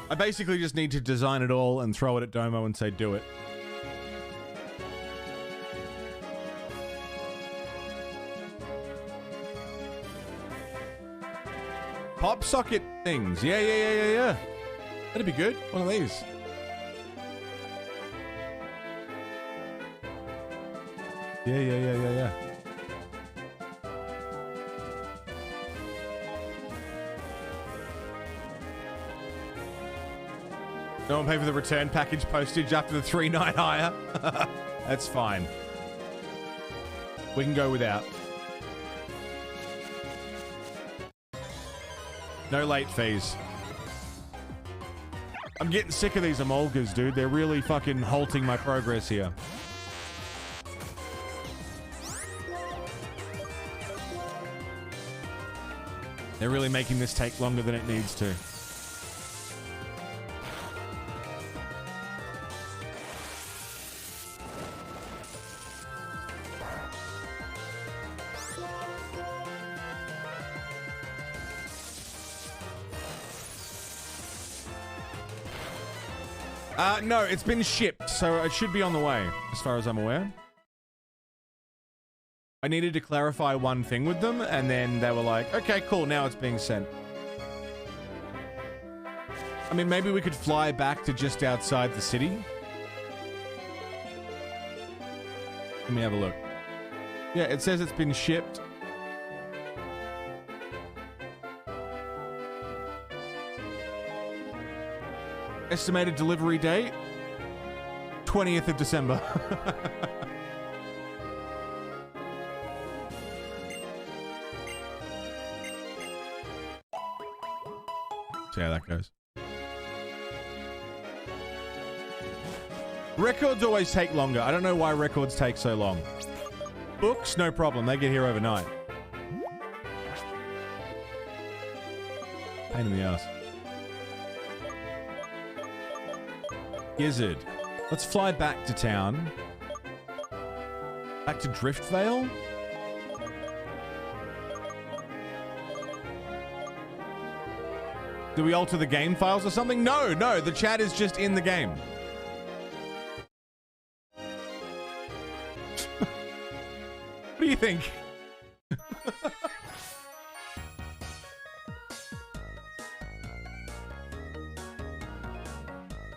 I basically just need to design it all and throw it at Domo and say, do it. Pop socket things. Yeah. That'd be good. One of these. Yeah. No one pay for the return package postage after the 3-night hire. That's fine. We can go without. No late fees. I'm getting sick of these emolgas, dude. They're really fucking halting my progress here. They're really making this take longer than it needs to. No, it's been shipped, so it should be on the way, as far as I'm aware. I needed to clarify one thing with them, and then they were like, okay, cool, now it's being sent. I mean, maybe we could fly back to just outside the city. Let me have a look. Yeah, it says it's been shipped. Estimated delivery date, 20th of December. See how that goes. Records always take longer. I don't know why records take so long. Books, no problem. They get here overnight. Pain in the ass. Gizzard. Let's fly back to town. Back to Driftvale? Do we alter the game files or something? No, no, the chat is just in the game. What do you think?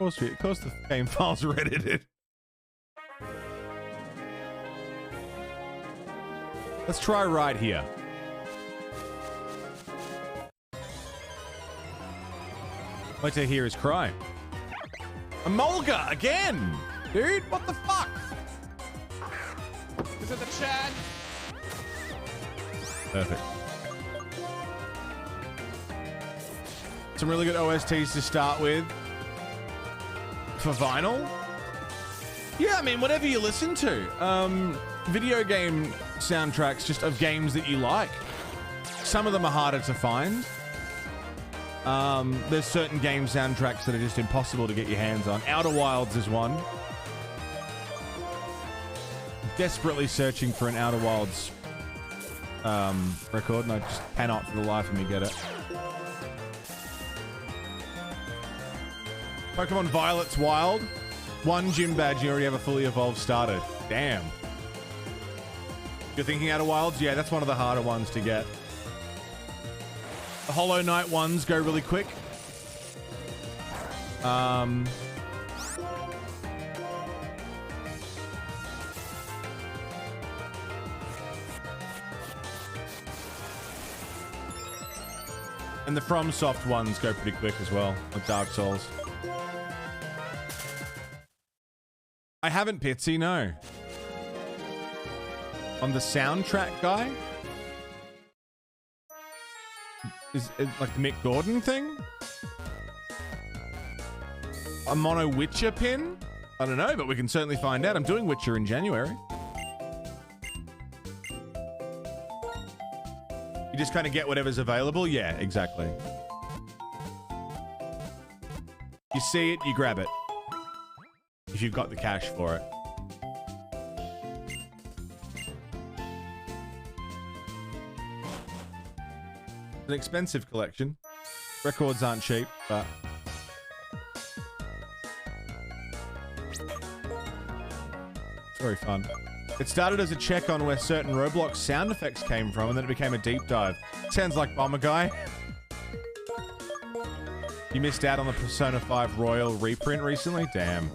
Of course the game files are edited. Let's try right here. Wait till I hear his cry. Amolga again! Dude, what the fuck? Is it the Chad? Perfect. Some really good OSTs to start with. For vinyl? Yeah, I mean, whatever you listen to. Video game soundtracks just of games that you like. Some of them are harder to find. There's certain game soundtracks that are just impossible to get your hands on. Outer Wilds is one. Desperately searching for an Outer Wilds record, and I just cannot for the life of me get it. Pokemon Violet's Wild. 1 gym badge, you already have a fully evolved starter. Damn. You're thinking Outer Wilds? Yeah, that's one of the harder ones to get. The Hollow Knight ones go really quick. And the FromSoft ones go pretty quick as well, like Dark Souls. I haven't, Pitsy, no. On the soundtrack guy? Is it like the Mick Gordon thing? A mono Witcher pin? I don't know, but we can certainly find out. I'm doing Witcher in January. You just kind of get whatever's available? Yeah, exactly. You see it, you grab it. If you've got the cash for it. An expensive collection. Records aren't cheap, but... it's very fun. It started as a check on where certain Roblox sound effects came from, and then it became a deep dive. Sounds like Bomber Guy. You missed out on the Persona 5 Royal reprint recently? Damn.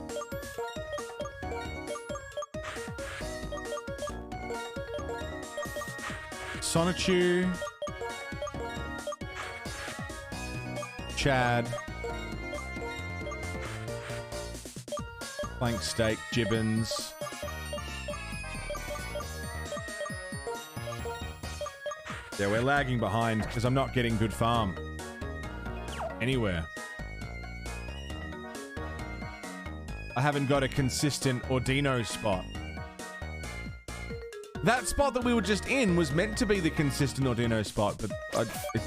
Sonichu. Chad. Plank Steak, Gibbons. Yeah, we're lagging behind because I'm not getting good farm. Anywhere. I haven't got a consistent Ordino spot. That spot that we were just in was meant to be the consistent Ordino spot, but it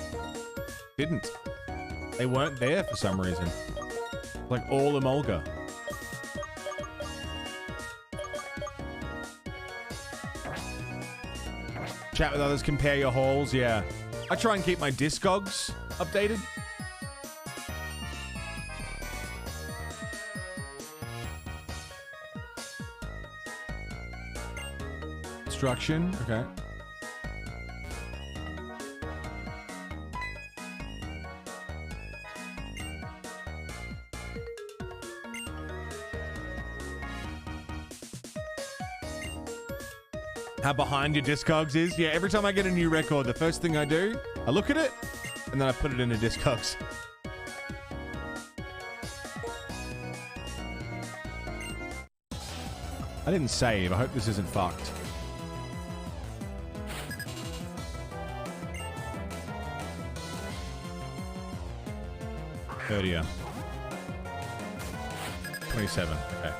didn't. They weren't there for some reason. Like all Emolga. Chat with others, compare your hauls, yeah. I try and keep my Discogs updated. Instruction, okay. How behind your Discogs is? Yeah, every time I get a new record, the first thing I do, I look at it, and then I put it into Discogs. I didn't save. I hope this isn't fucked. $30. 27. Okay.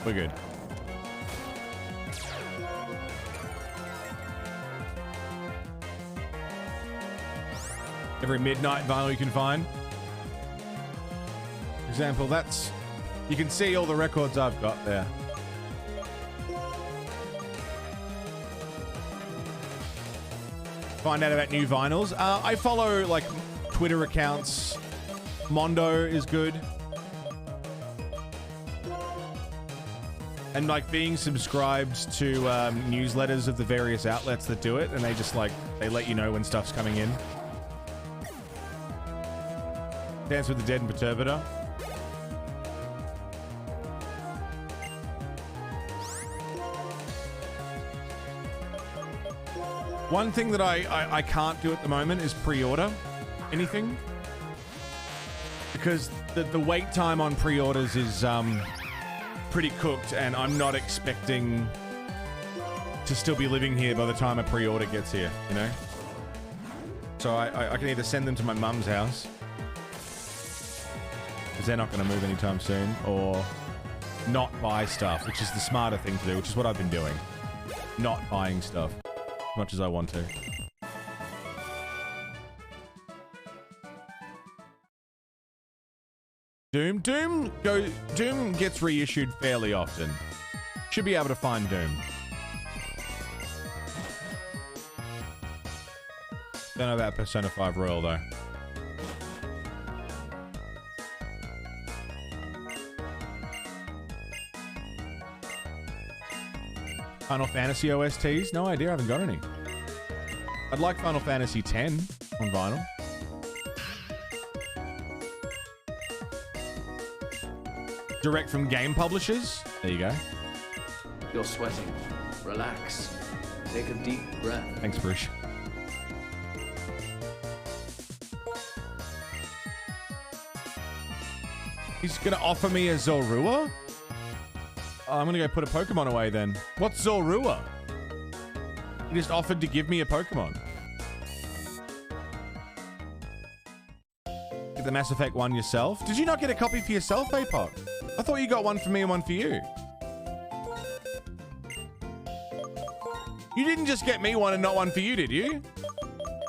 We're good. Every midnight vinyl you can find. For example, that's... You can see all the records I've got there. Find out about new vinyls. I follow, like, Twitter accounts. Mondo is good. And, like, being subscribed to newsletters of the various outlets that do it, and they just, like, they let you know when stuff's coming in. Dance with the Dead and Perturbator. One thing that I can't do at the moment is pre-order anything. Because the wait time on pre-orders is pretty cooked, and I'm not expecting to still be living here by the time a pre-order gets here, you know? So I can either send them to my mum's house, because they're not going to move anytime soon, or not buy stuff, which is the smarter thing to do, which is what I've been doing. Not buying stuff as much as I want to. Doom gets reissued fairly often. Should be able to find Doom. Don't know about Persona 5 Royal though. Final Fantasy OSTs? No idea, I haven't got any. I'd like Final Fantasy X on vinyl. Direct from game publishers? There you go. You're sweating. Relax. Take a deep breath. Thanks, Bruce. He's gonna offer me a Zorua? I'm gonna go put a Pokemon away then. What's Zorua? He just offered to give me a Pokemon. Get the Mass Effect 1 yourself. Did you not get a copy for yourself, APOC? I thought you got one for me and one for you. You didn't just get me one and not one for you, did you?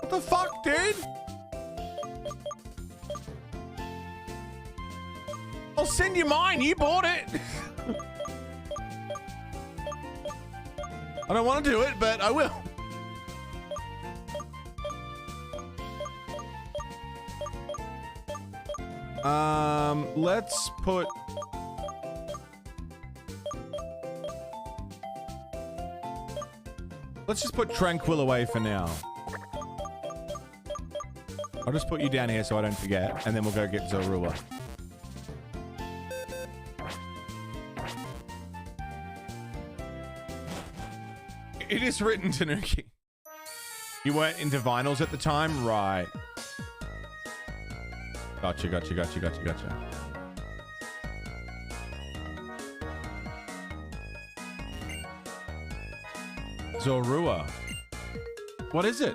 What the fuck, dude? I'll send you mine. You bought it. I don't want to do it, but I will. Let's put... Let's just put Tranquil away for now. I'll just put you down here so I don't forget, and then we'll go get Zorua. It is written, Tanuki. You weren't into vinyls at the time? Right. Gotcha. Zorua. What is it?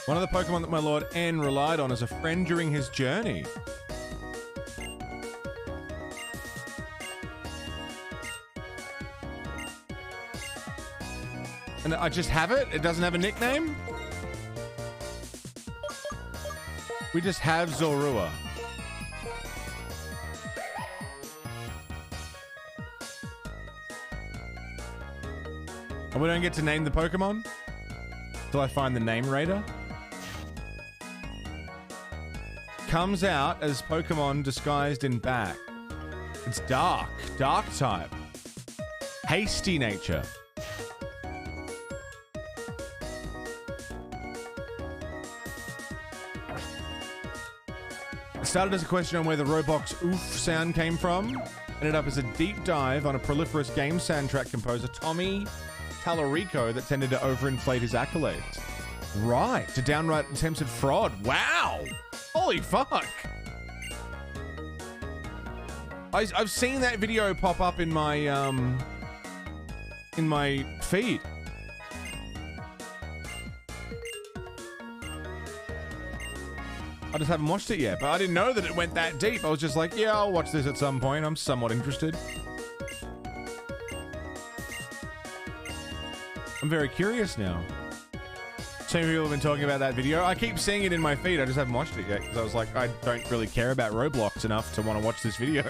One of the Pokemon that my Lord N relied on as a friend during his journey. And I just have it? It doesn't have a nickname? We just have Zorua. And we don't get to name the Pokemon? Till I find the name raider? Comes out as Pokemon disguised in bat. It's dark. Dark type. Hasty nature. It started as a question on where the Roblox oof sound came from. Ended up as a deep dive on a proliferous game soundtrack composer, Tommy Tallarico, that tended to overinflate his accolades. Right, to downright attempts at fraud. Wow! Holy fuck. I've seen that video pop up in my feed. I just haven't watched it yet, but I didn't know that it went that deep. I was just like, yeah, I'll watch this at some point. I'm somewhat interested. I'm very curious now. So many people have been talking about that video. I keep seeing it in my feed. I just haven't watched it yet because I was like, I don't really care about Roblox enough to want to watch this video.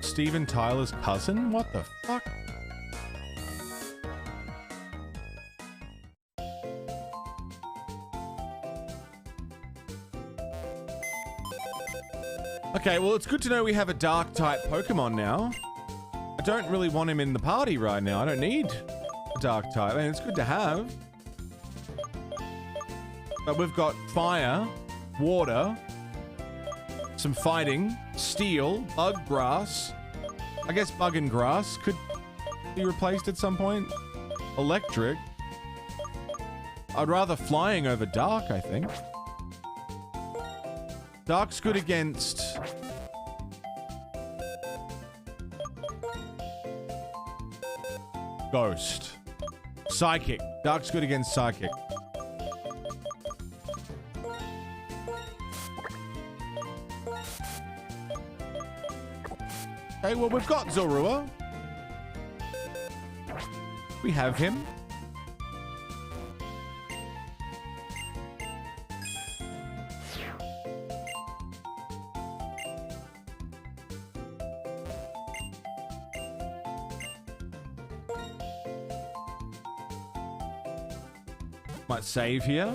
Steven Tyler's cousin? What the fuck? Okay, well, it's good to know we have a dark type Pokemon now. I don't really want him in the party right now. I don't need a dark type. I mean, it's good to have. But we've got fire, water, some fighting, steel, bug, grass. I guess bug and grass could be replaced at some point. Electric. I'd rather flying over dark, I think. Dark's good against... Ghost. Psychic. Dark's good against Psychic. Okay, well, we've got Zorua. We have him. Might save here.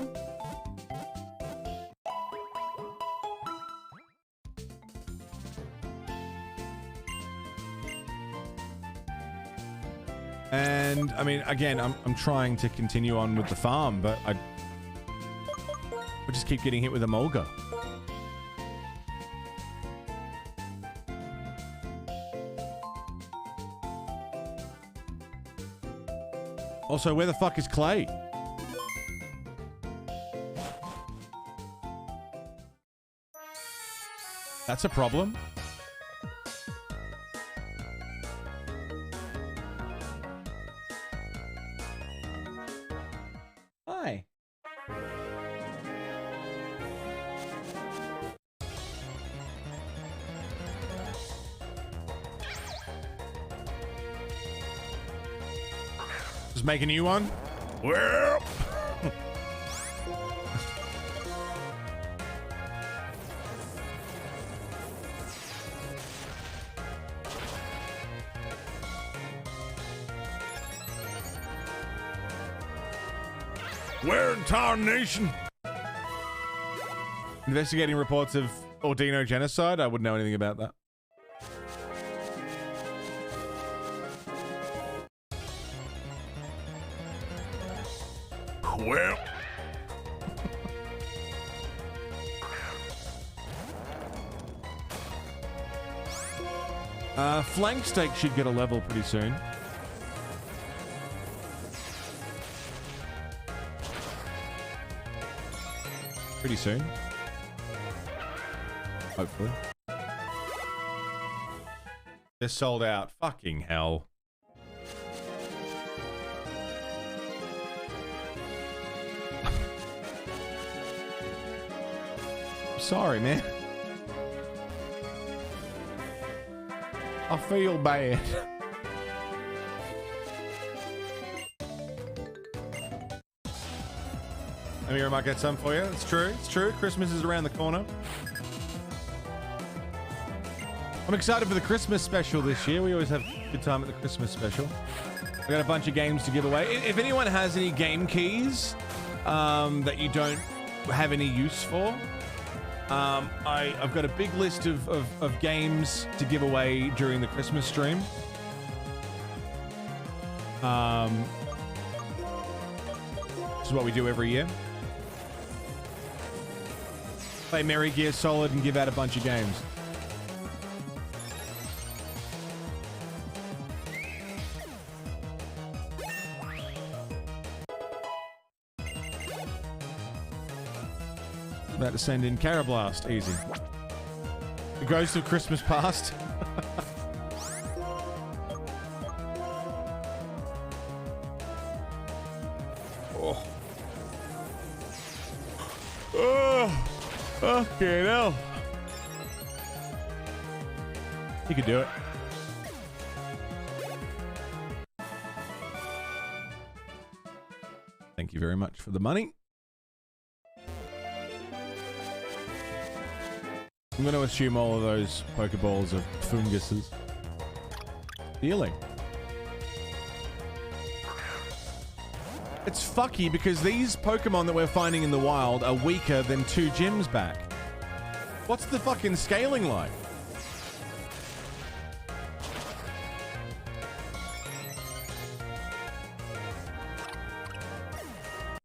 And I mean, again, I'm trying to continue on with the farm, but I just keep getting hit with a Mulga. Also, where the fuck is Clay? That's a problem. Hi. Just make a new one? Well. Where in tarnation? Investigating reports of Ordino genocide? I wouldn't know anything about that. Well. Flank Stake should get a level pretty soon. Pretty soon. Hopefully. They're sold out. Fucking hell. Sorry, man. I feel bad. Amira might get some for you. It's true. It's true. Christmas is around the corner. I'm excited for the Christmas special this year. We always have a good time at the Christmas special. I got a bunch of games to give away. If anyone has any game keys that you don't have any use for, I've got a big list of games to give away during the Christmas stream. This is what we do every year. Play Merry Gear Solid and give out a bunch of games. About to send in Carablast. Easy. The Ghost of Christmas Past. Oh. Oh. Okay, now. You could do it. Thank you very much for the money. I'm going to assume all of those Pokeballs are funguses. Healing. It's fucky because these Pokemon that we're finding in the wild are weaker than 2 gyms back. What's the fucking scaling like?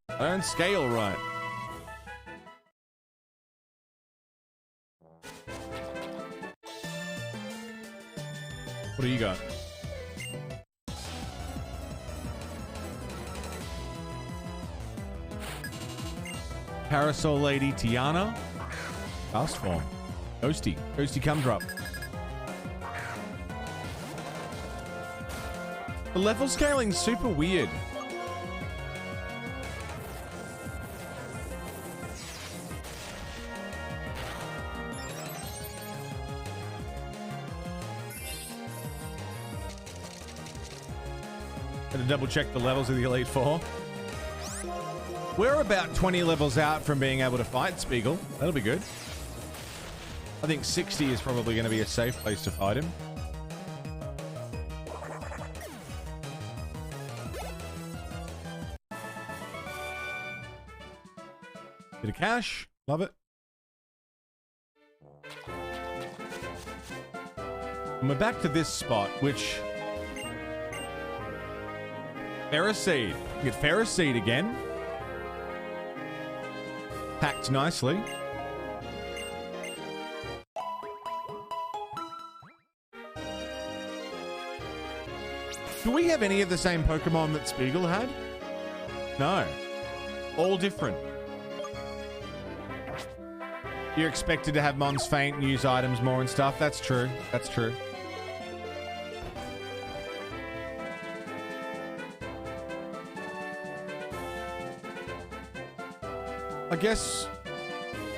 I don't scale right. What do you got? Parasol Lady Tiana. Fast form. Ghosty. Ghosty come drop. The level scaling's super weird. To double check the levels of the Elite Four. We're about 20 levels out from being able to fight Spiegel. That'll be good. I think 60 is probably going to be a safe place to fight him. Bit of cash. Love it. And we're back to this spot, which... Ferroseed. You get Ferroseed again. Packed nicely. Do we have any of the same Pokemon that Spiegel had? No. All different. You're expected to have Mons Faint, use items more and stuff. That's true. That's true. I guess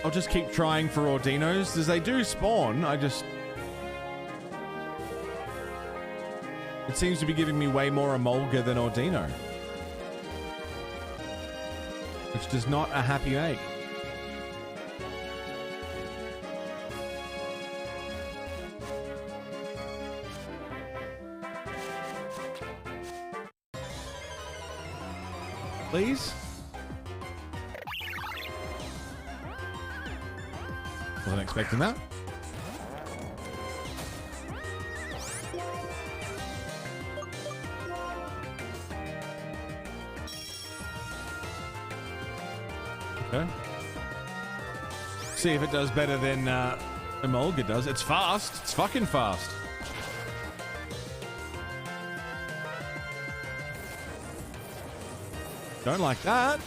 I'll just keep trying for Ordinos, as they do spawn. It seems to be giving me way more Emolga than Ordino. Which does not a happy make. Please? Wasn't expecting that. Okay. See if it does better than Emolga does. It's fast. It's fucking fast. Don't like that.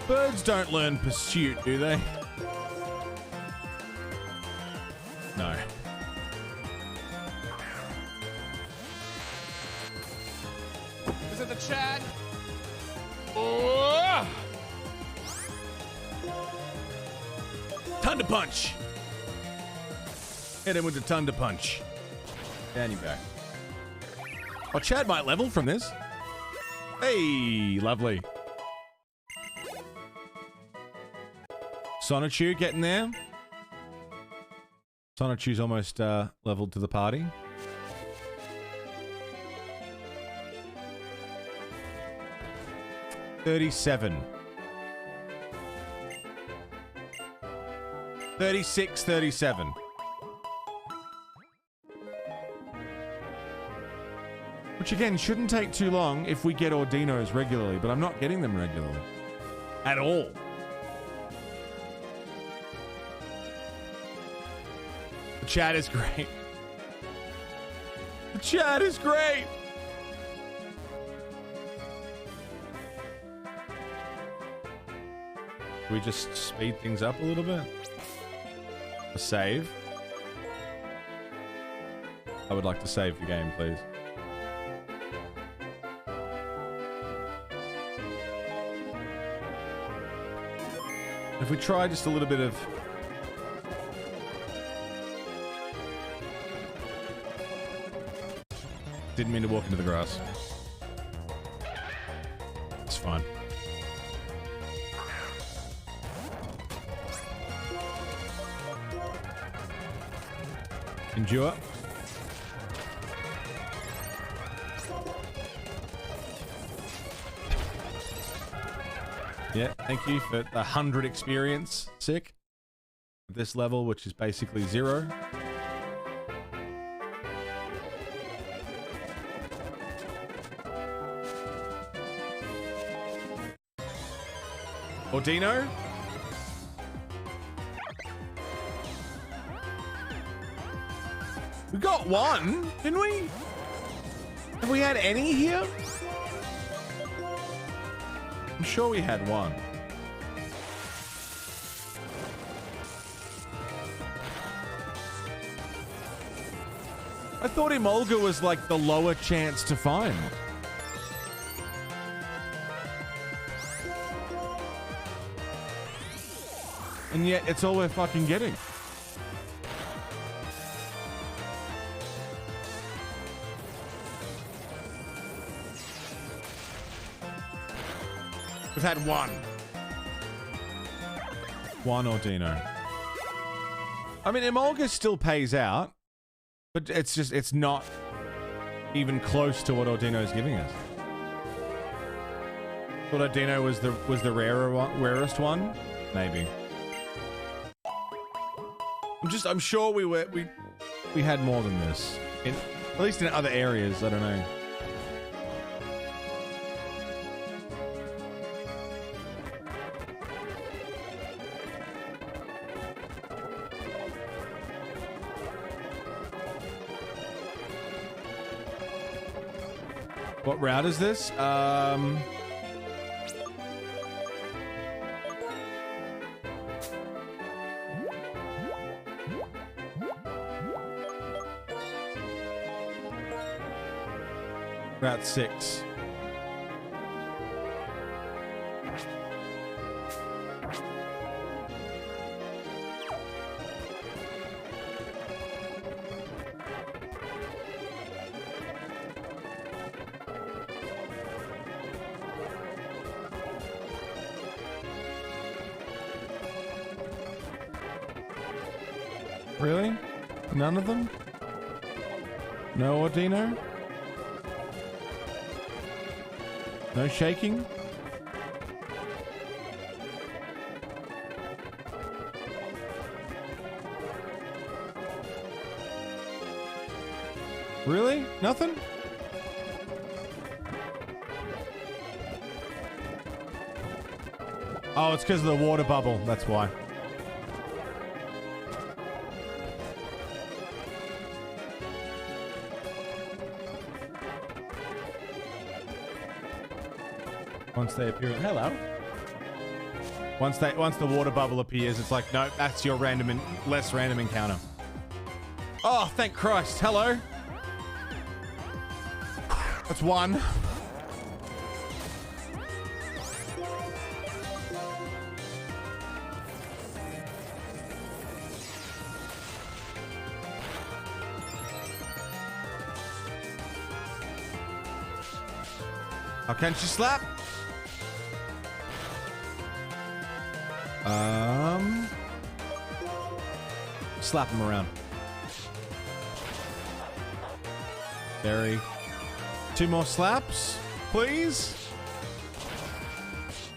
Birds don't learn pursuit, do they? No. Is it the Chad? Oh! Thunder Punch! Hit him with the Thunder Punch. Down your back. Oh, Chad might level from this. Hey, lovely. Sonichu getting there. Sonichu's almost leveled to the party. $37. 36, 37. Which again shouldn't take too long if we get Ordinos regularly, but I'm not getting them regularly. At all. The chat is great. The chat is great. we just speed things up a little bit? A save? I would like to save the game, please. If we try just a little bit of... Didn't mean to walk into the grass. It's fine. Endure. Yeah, thank you for the 100 experience. Sick. This level, which is basically 0. Ordino? We got one, didn't we? Have we had any here? I'm sure we had one. I thought Emolga was like the lower chance to find. And yet it's all we're fucking getting. We've had one. One Ordino. I mean, Emolga still pays out, but it's just, it's not even close to what Ordino's giving us. Thought Ordino was the rarer one, rarest one? Maybe. I'm sure we had more than this. At least in other areas, I don't know. What route is this? Route 6. Really? None of them? No Ordino? No shaking? Really? Nothing? Oh, it's because of the water bubble. That's why. Once they appear, hello. Once the water bubble appears, it's like, no, that's your less random encounter. Oh, thank Christ. Hello. That's one. How can she slap? Slap him around. Very. 2 more slaps, please.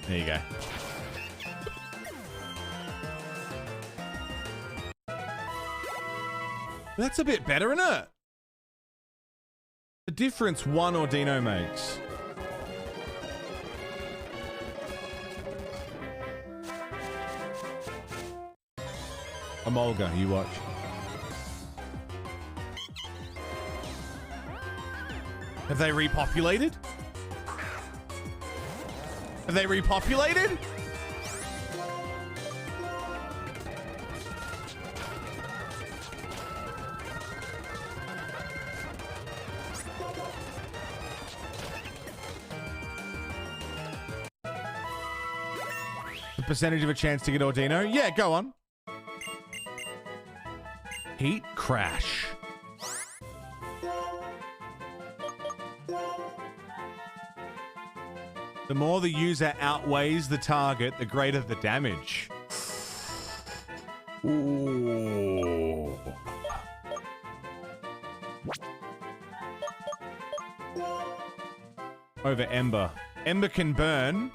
There you go. That's a bit better, isn't it? The difference one Ordino makes. Emolga, you watch. Have they repopulated? Have they repopulated? percentage of a chance to get Ordino? Yeah, go on. Heat crash. The more the user outweighs the target, the greater the damage. Ooh. Over Ember. Ember can burn.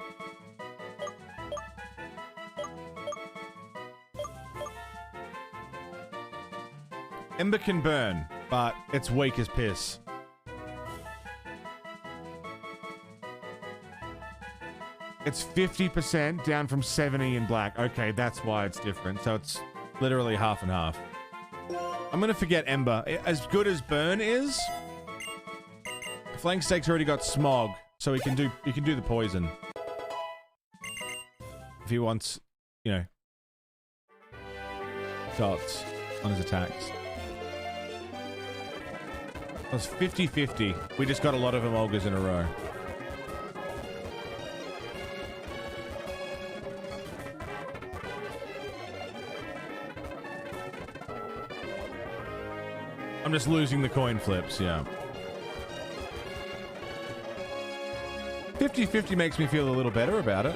Ember can burn, but it's weak as piss. It's 50% down from 70 in black. Okay, that's why it's different. So it's literally half and half. I'm gonna forget Ember. As good as burn is, Flank Steak's already got smog, so he can do the poison. If he wants, you know, shots on his attacks. It was 50-50. We just got a lot of Emolgas in a row. I'm just losing the coin flips, yeah. 50-50 makes me feel a little better about it.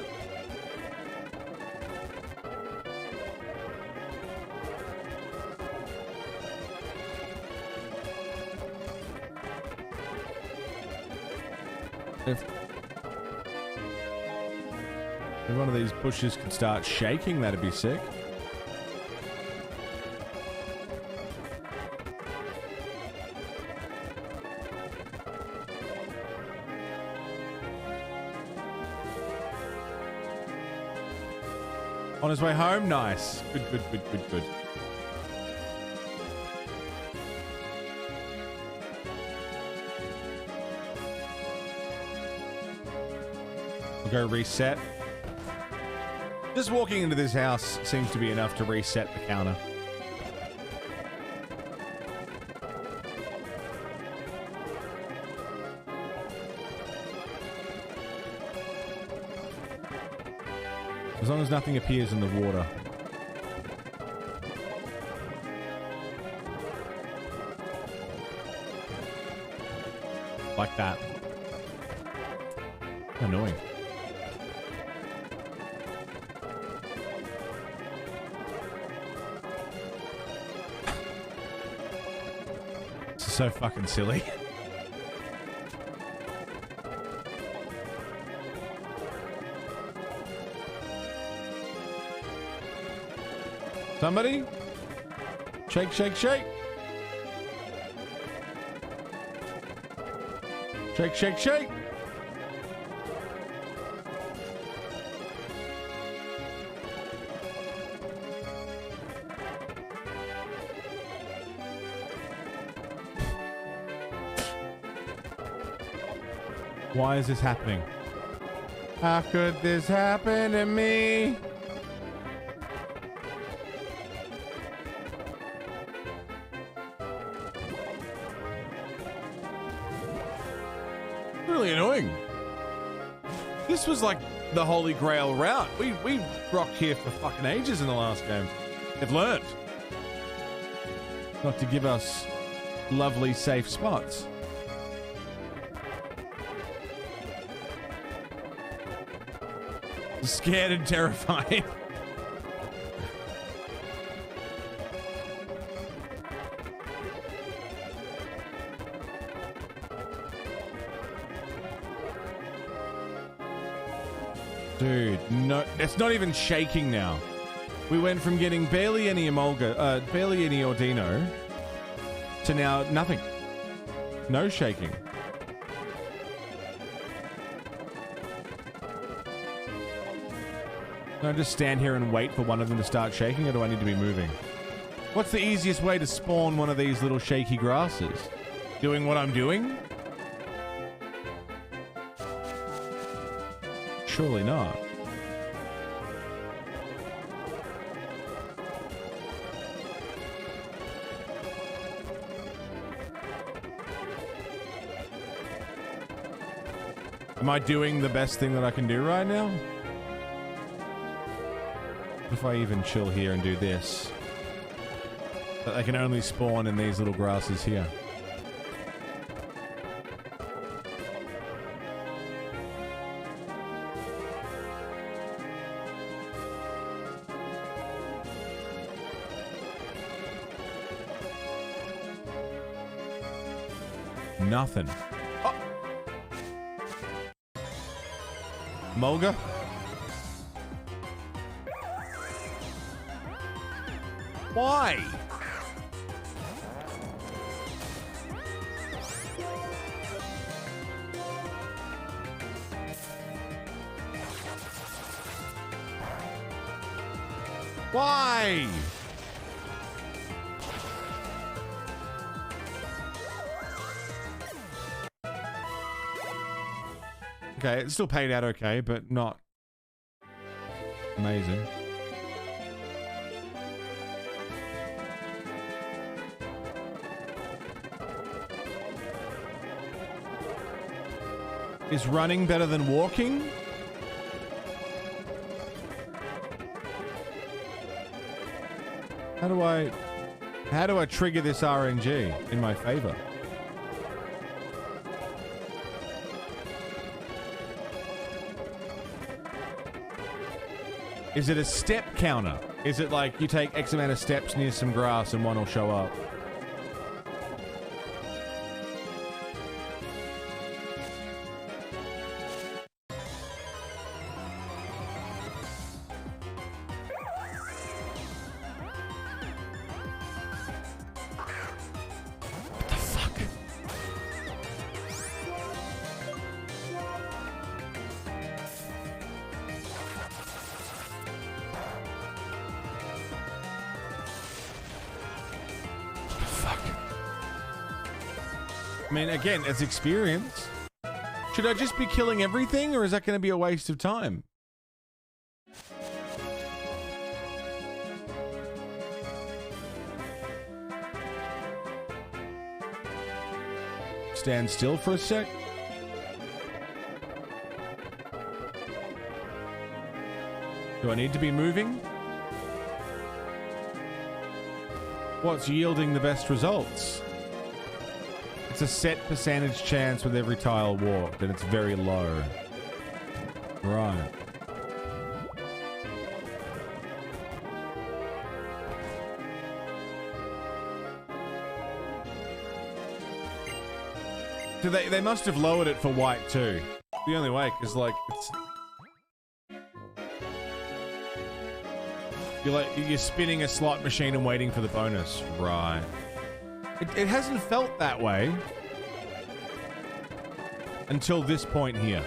If one of these bushes could start shaking, that'd be sick. On his way home? Nice. Good, good, good, good, good. I'll go reset. Just walking into this house seems to be enough to reset the counter. As long as nothing appears in the water. Like that. Annoying. This is so fucking silly. Somebody? Shake, shake, shake. Shake, shake, shake. Why is this happening? How could this happen to me? Really annoying. This was like the holy grail route. We rocked here for fucking ages in the last game. They've learned not to give us lovely safe spots. Scared and terrified. Dude, no, it's not even shaking now. We went from getting barely any Emolga, barely any Ordino, to now nothing. No shaking. Can I just stand here and wait for one of them to start shaking, or do I need to be moving? What's the easiest way to spawn one of these little shaky grasses? Doing what I'm doing? Surely not. Am I doing the best thing that I can do right now? if I even chill here and do this? But they can only spawn in these little grasses here. Nothing. Oh. Mulga? Why? Why? Okay, it still paid out okay, but not amazing. Is running better than walking? How do I trigger this RNG in my favor? Is it a step counter? Is it like you take X amount of steps near some grass and one will show up? I mean, again, it's experience. Should I just be killing everything, or is that going to be a waste of time? Stand still for a sec. Do I need to be moving? What's yielding the best results? It's a set percentage chance with every tile walked, and it's very low. Right. So they must have lowered it for white too. The only way, because like it's you're spinning a slot machine and waiting for the bonus, right? It hasn't felt that way until this point here.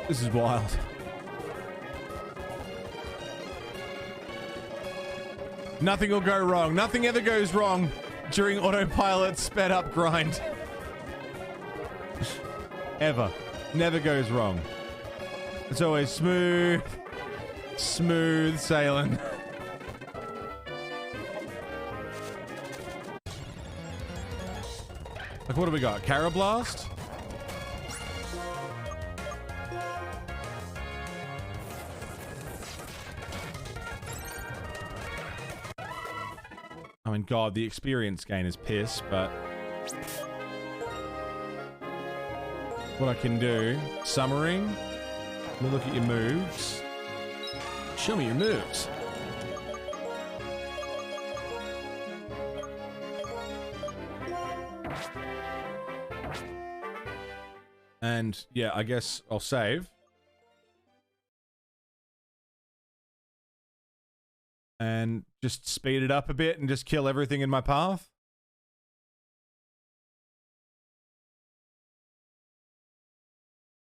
This is wild. Nothing will go wrong. Nothing ever goes wrong during autopilot sped up grind. Ever. Never goes wrong. It's always smooth sailing. Like, what do we got? Carablast? I mean, God, the experience gain is piss, but what I can do, summary, let me look at your moves. Show me your moves. And yeah, I guess I'll save. And just speed it up a bit and just kill everything in my path.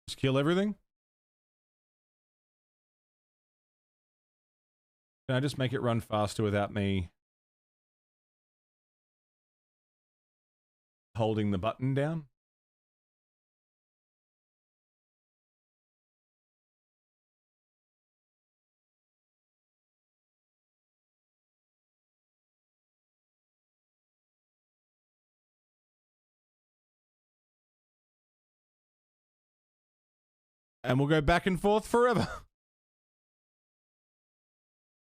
Just kill everything. Can I just make it run faster without me holding the button down? And we'll go back and forth forever.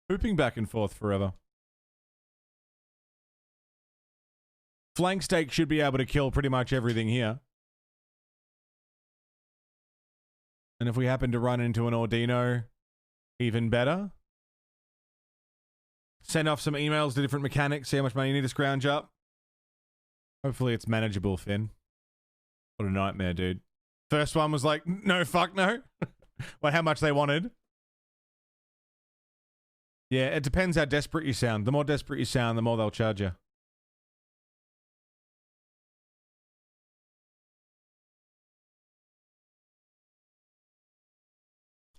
Hooping back and forth forever. Flank steak should be able to kill pretty much everything here. And if we happen to run into an Ordino, even better. Send off some emails to different mechanics, see how much money you need to scrounge up. Hopefully it's manageable, Finn. What a nightmare, dude. First one was like, no, fuck no. Like how much they wanted. Yeah, it depends how desperate you sound. The more desperate you sound, the more they'll charge you.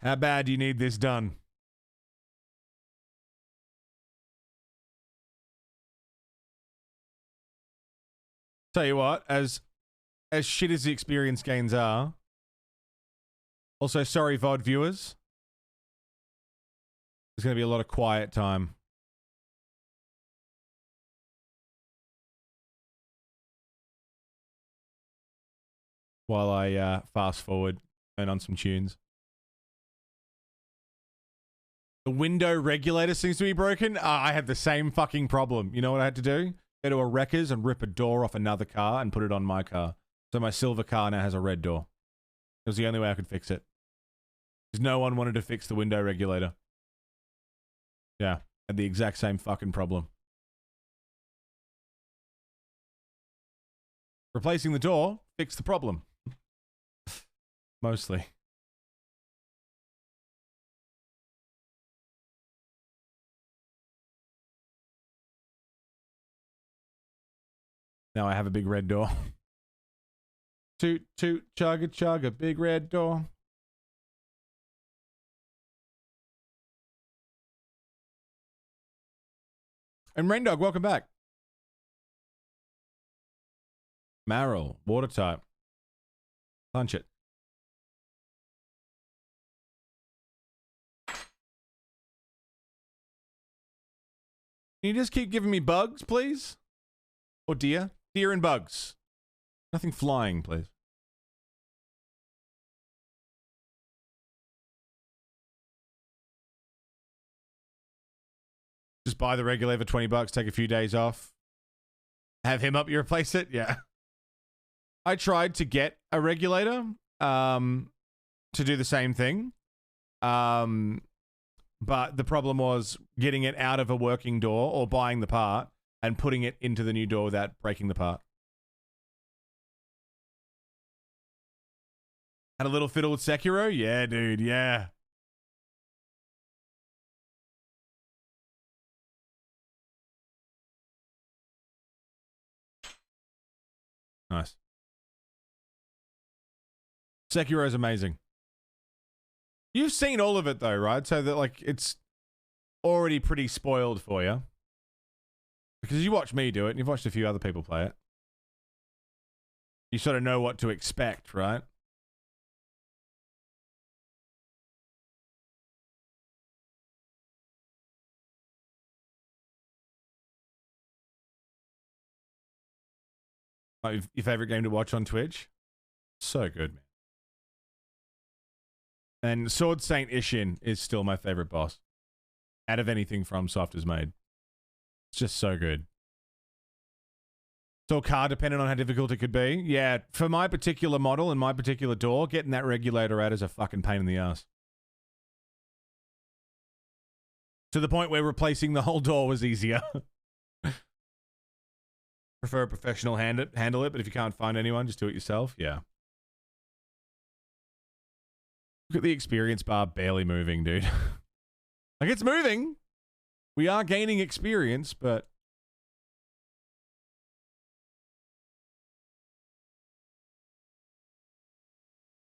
How bad do you need this done? Tell you what, as shit as the experience gains are, also sorry VOD viewers, there's going to be a lot of quiet time. While I fast forward, turn on some tunes. The window regulator seems to be broken. I had the same fucking problem. You know what I had to do? Go to a wreckers and rip a door off another car and put it on my car. So my silver car now has a red door. It was the only way I could fix it. Because no one wanted to fix the window regulator. Yeah, had the exact same fucking problem. Replacing the door fixed the problem. Mostly. Now I have a big red door. Toot, toot, chugga, chugga, big red door. And Raindog, welcome back. Marrow, water type. Punch it. Can you just keep giving me bugs, please? Or deer? Deer and bugs. Nothing flying, please. Just buy the regulator for 20 bucks, take a few days off. Have him up, you replace it? Yeah. I tried to get a regulator to do the same thing. But the problem was getting it out of a working door or buying the part and putting it into the new door without breaking the part. Had a little fiddle with Sekiro? Yeah, dude, yeah. Nice. Sekiro is amazing. You've seen all of it though, right? So that like it's already pretty spoiled for you. Because you watch me do it and you've watched a few other people play it. You sort of know what to expect, right? Like your favorite game to watch on Twitch? So good, man. And Sword Saint Ishin is still my favorite boss. Out of anything FromSoft has made. It's just so good. So car dependent on how difficult it could be. Yeah, for my particular model and my particular door, getting that regulator out is a fucking pain in the ass. To the point where replacing the whole door was easier. Prefer a professional handle it, but if you can't find anyone, just do it yourself. Yeah. Look at the experience bar barely moving, dude. Like, it's moving. We are gaining experience, but...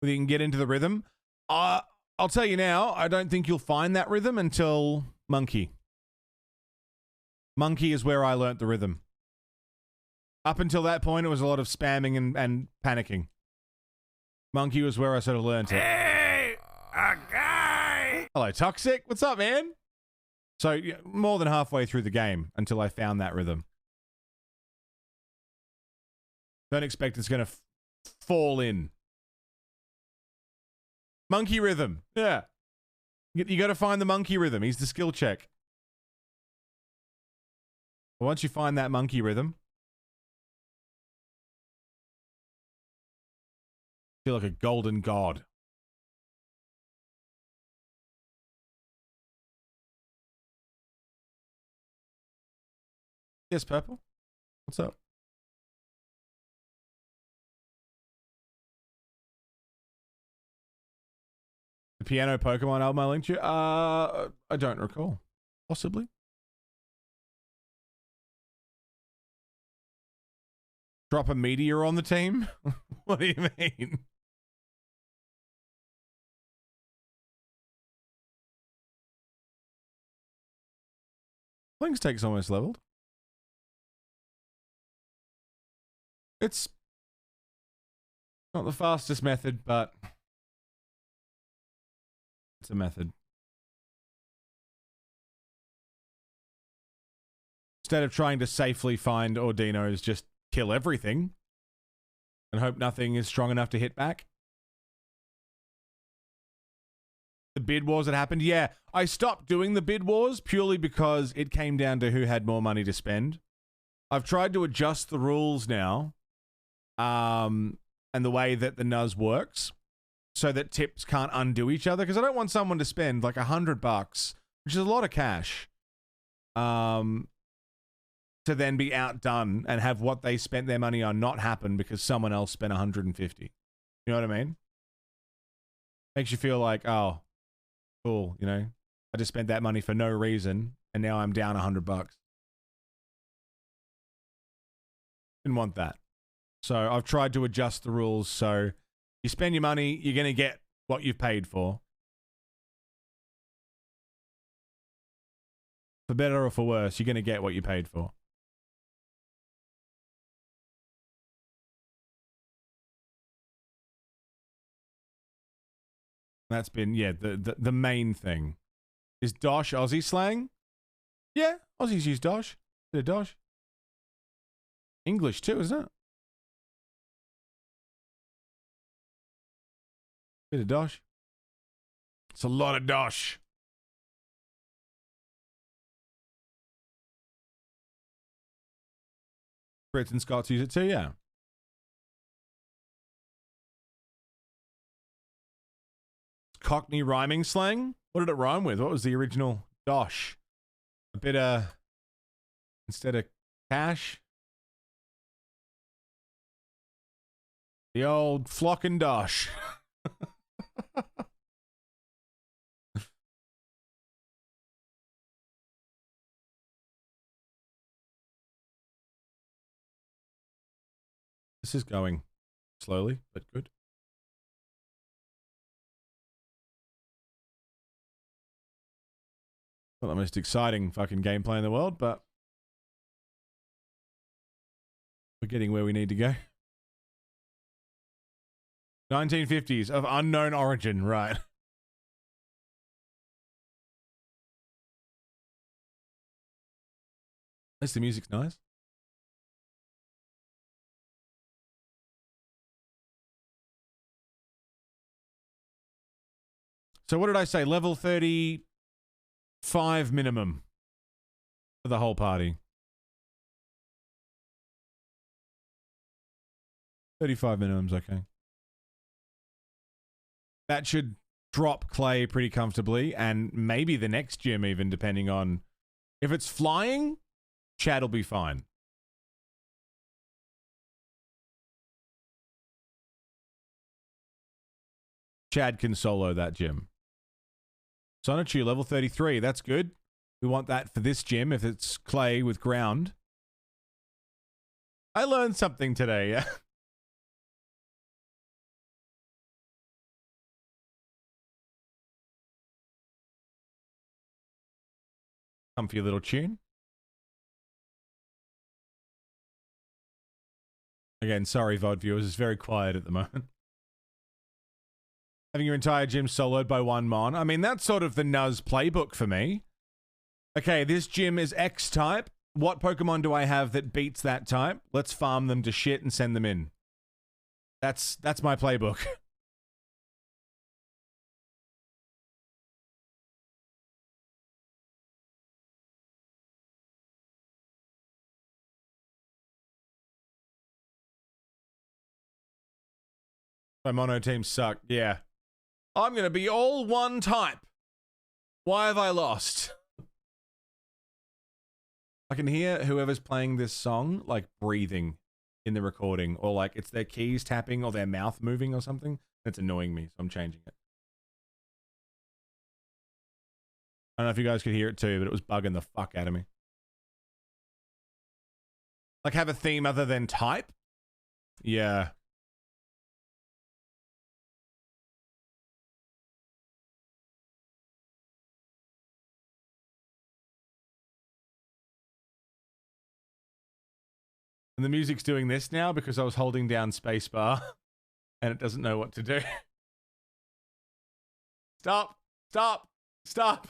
whether you can get into the rhythm. I'll tell you now, I don't think you'll find that rhythm until Monkey. Monkey is where I learnt the rhythm. Up until that point, it was a lot of spamming and panicking. Monkey was where I sort of learnt it. Hey, a guy! Hello, Toxic. What's up, man? So, yeah, more than halfway through the game until I found that rhythm. Don't expect it's going to fall in. Monkey rhythm. Yeah. You got to find the monkey rhythm. He's the skill check. Once you find that monkey rhythm, feel like a golden god. Yes, Purple. What's up? The piano Pokemon album I linked you? I don't recall. Possibly. Drop a meteor on the team? What do you mean? Flings takes almost leveled. It's not the fastest method, but it's a method. Instead of trying to safely find Ordinos, just kill everything and hope nothing is strong enough to hit back. The bid wars that happened, yeah, I stopped doing the bid wars purely because it came down to who had more money to spend. I've tried to adjust the rules now, and the way that the Nuz works, so that tips can't undo each other, because I don't want someone to spend like $100, which is a lot of cash, to then be outdone and have what they spent their money on not happen because someone else spent 150. You know what I mean? Makes you feel like, oh, cool, you know, I just spent that money for no reason and now I'm down $100. Didn't want that. So I've tried to adjust the rules so you spend your money, you're going to get what you've paid for. For better or for worse, you're going to get what you paid for. That's been, yeah, the main thing. Is Dosh Aussie slang? Yeah, Aussies use Dosh. Bit of Dosh. English too, isn't it? Bit of Dosh. It's a lot of Dosh. Brits and Scots use it too, yeah. Cockney rhyming slang? What did it rhyme with? What was the original dosh? A bit of, instead of cash, the old flock and dosh. This is going slowly, but good. Not the most exciting fucking gameplay in the world, but we're getting where we need to go. 1950s of unknown origin, right? At least the music's nice. So what did I say? Level 35 minimum for the whole party. 35 minimum's okay. That should drop Clay pretty comfortably, and maybe the next gym even, depending on... If it's flying, Chad will be fine. Chad can solo that gym. Sonichu, level 33. That's good. We want that for this gym if it's Clay with ground. I learned something today. Comfy little tune. Again, sorry, VOD viewers. It's very quiet at the moment. Having your entire gym soloed by one mon. I mean, that's sort of the Nuz playbook for me. Okay, this gym is X type. What Pokemon do I have that beats that type? Let's farm them to shit and send them in. That's my playbook. My mono teams suck. Yeah. I'm going to be all one type. Why have I lost? I can hear whoever's playing this song, like, breathing in the recording. Or, like, it's their keys tapping or their mouth moving or something. It's annoying me, so I'm changing it. I don't know if you guys could hear it too, but it was bugging the fuck out of me. Like, have a theme other than type? Yeah. And the music's doing this now because I was holding down spacebar and it doesn't know what to do. Stop! Stop! Stop!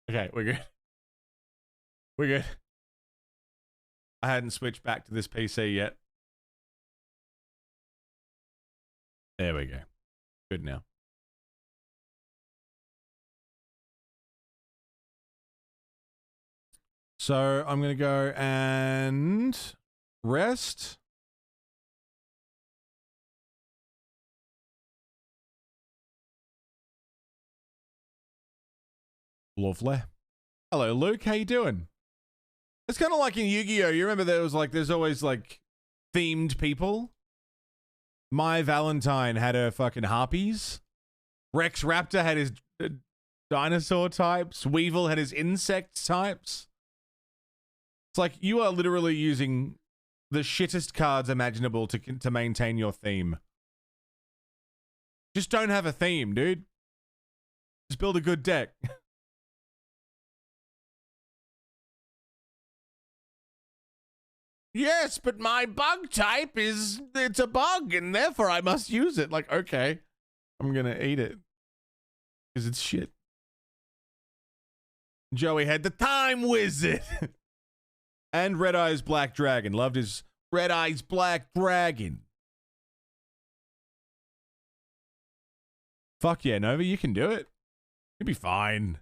Okay, we're good. We're good. I hadn't switched back to this PC yet. There we go. Good now. So I'm going to go and rest. Lovely. Hello, Luke. How you doing? It's kind of like in Yu-Gi-Oh! You remember there was like, there's always like themed people. My Valentine had her fucking harpies. Rex Raptor had his dinosaur types. Weevil had his insect types. It's like you are literally using the shittest cards imaginable to maintain your theme. Just don't have a theme, dude. Just build a good deck. Yes, but my bug type it's a bug and therefore I must use it. Like, okay, I'm gonna eat it because it's shit. Joey had the Time Wizard. And Red Eyes Black Dragon. Loved his Red Eyes Black Dragon. Fuck yeah, Nova, you can do it. You'll be fine.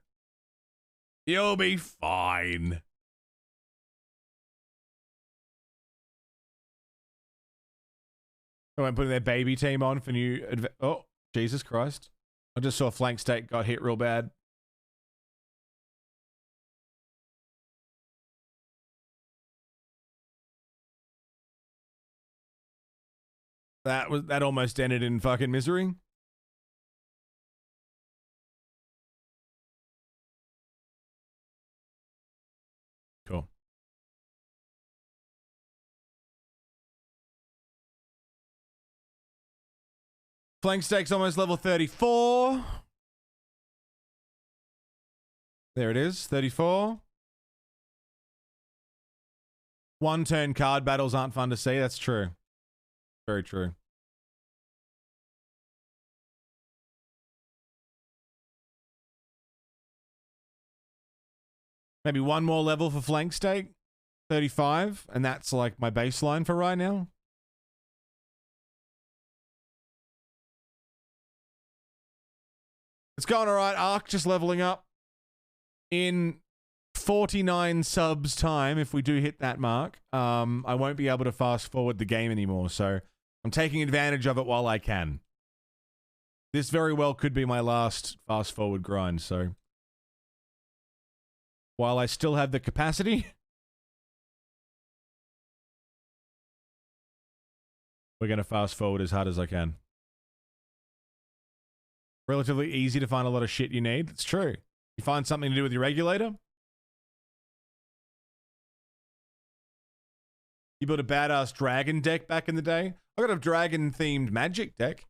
You'll be fine. I went putting their baby team on for new... Oh, Jesus Christ. I just saw Flank State got hit real bad. That almost ended in fucking misery. Cool. Flank Stake's almost level 34. There it is, 34. One-turn card battles aren't fun to see. That's true. Very true. Maybe one more level for Flank Stake. 35. And that's like my baseline for right now. It's going all right. Arc just leveling up. In 49 subs time, if we do hit that mark, I won't be able to fast forward the game anymore. So I'm taking advantage of it while I can. This very well could be my last fast forward grind. So while I still have the capacity, we're going to fast forward as hard as I can. Relatively easy to find a lot of shit you need. It's true. You find something to do with your regulator. You built a badass dragon deck back in the day. I got a dragon-themed magic deck.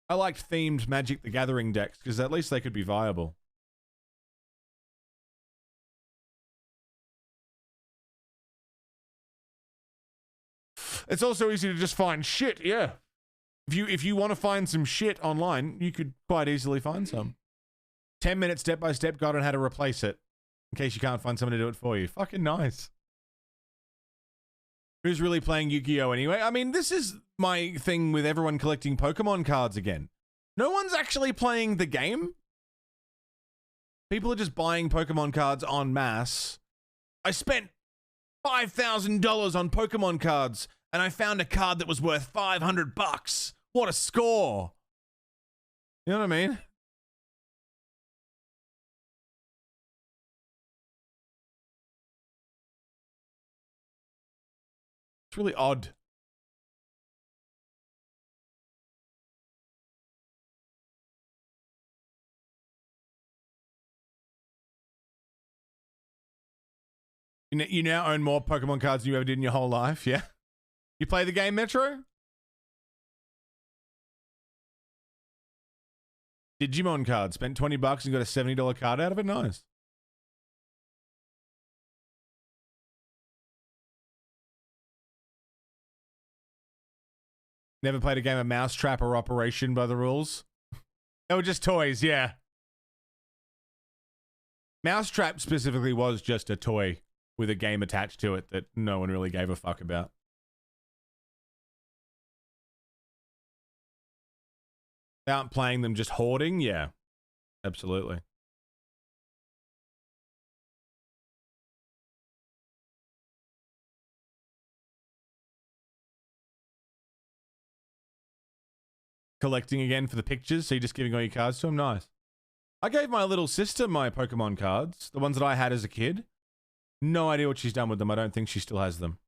I liked themed Magic the Gathering decks because at least they could be viable. It's also easy to just find shit, yeah. If you want to find some shit online, you could quite easily find some. 10-minute step-by-step guide on how to replace it. In case you can't find someone to do it for you. Fucking nice. Who's really playing Yu-Gi-Oh anyway? I mean, this is my thing with everyone collecting Pokemon cards again. No one's actually playing the game. People are just buying Pokemon cards en masse. I spent $5,000 on Pokemon cards, and I found a card that was worth $500. What a score! You know what I mean? It's really odd. You now own more Pokemon cards than you ever did in your whole life, yeah? You play the game, Metro? Digimon card. Spent $20 and got a $70 card out of it. Nice. Never played a game of Mousetrap or Operation by the rules? They were just toys, yeah. Mousetrap specifically was just a toy with a game attached to it that no one really gave a fuck about. They aren't playing them, just hoarding? Yeah, absolutely. Collecting again for the pictures, so you're just giving all your cards to them? Nice. I gave my little sister my Pokemon cards, the ones that I had as a kid. No idea what she's done with them. I don't think she still has them,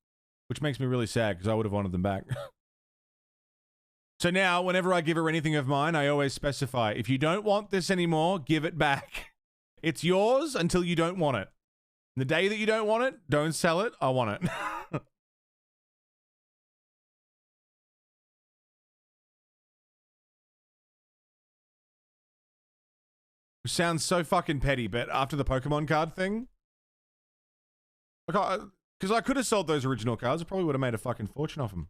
which makes me really sad because I would have wanted them back. So now, whenever I give her anything of mine, I always specify, if you don't want this anymore, give it back. It's yours until you don't want it. The day that you don't want it, don't sell it. I want it. Which sounds so fucking petty, but after the Pokemon card thing, like, because I could have sold those original cards, I probably would have made a fucking fortune off them.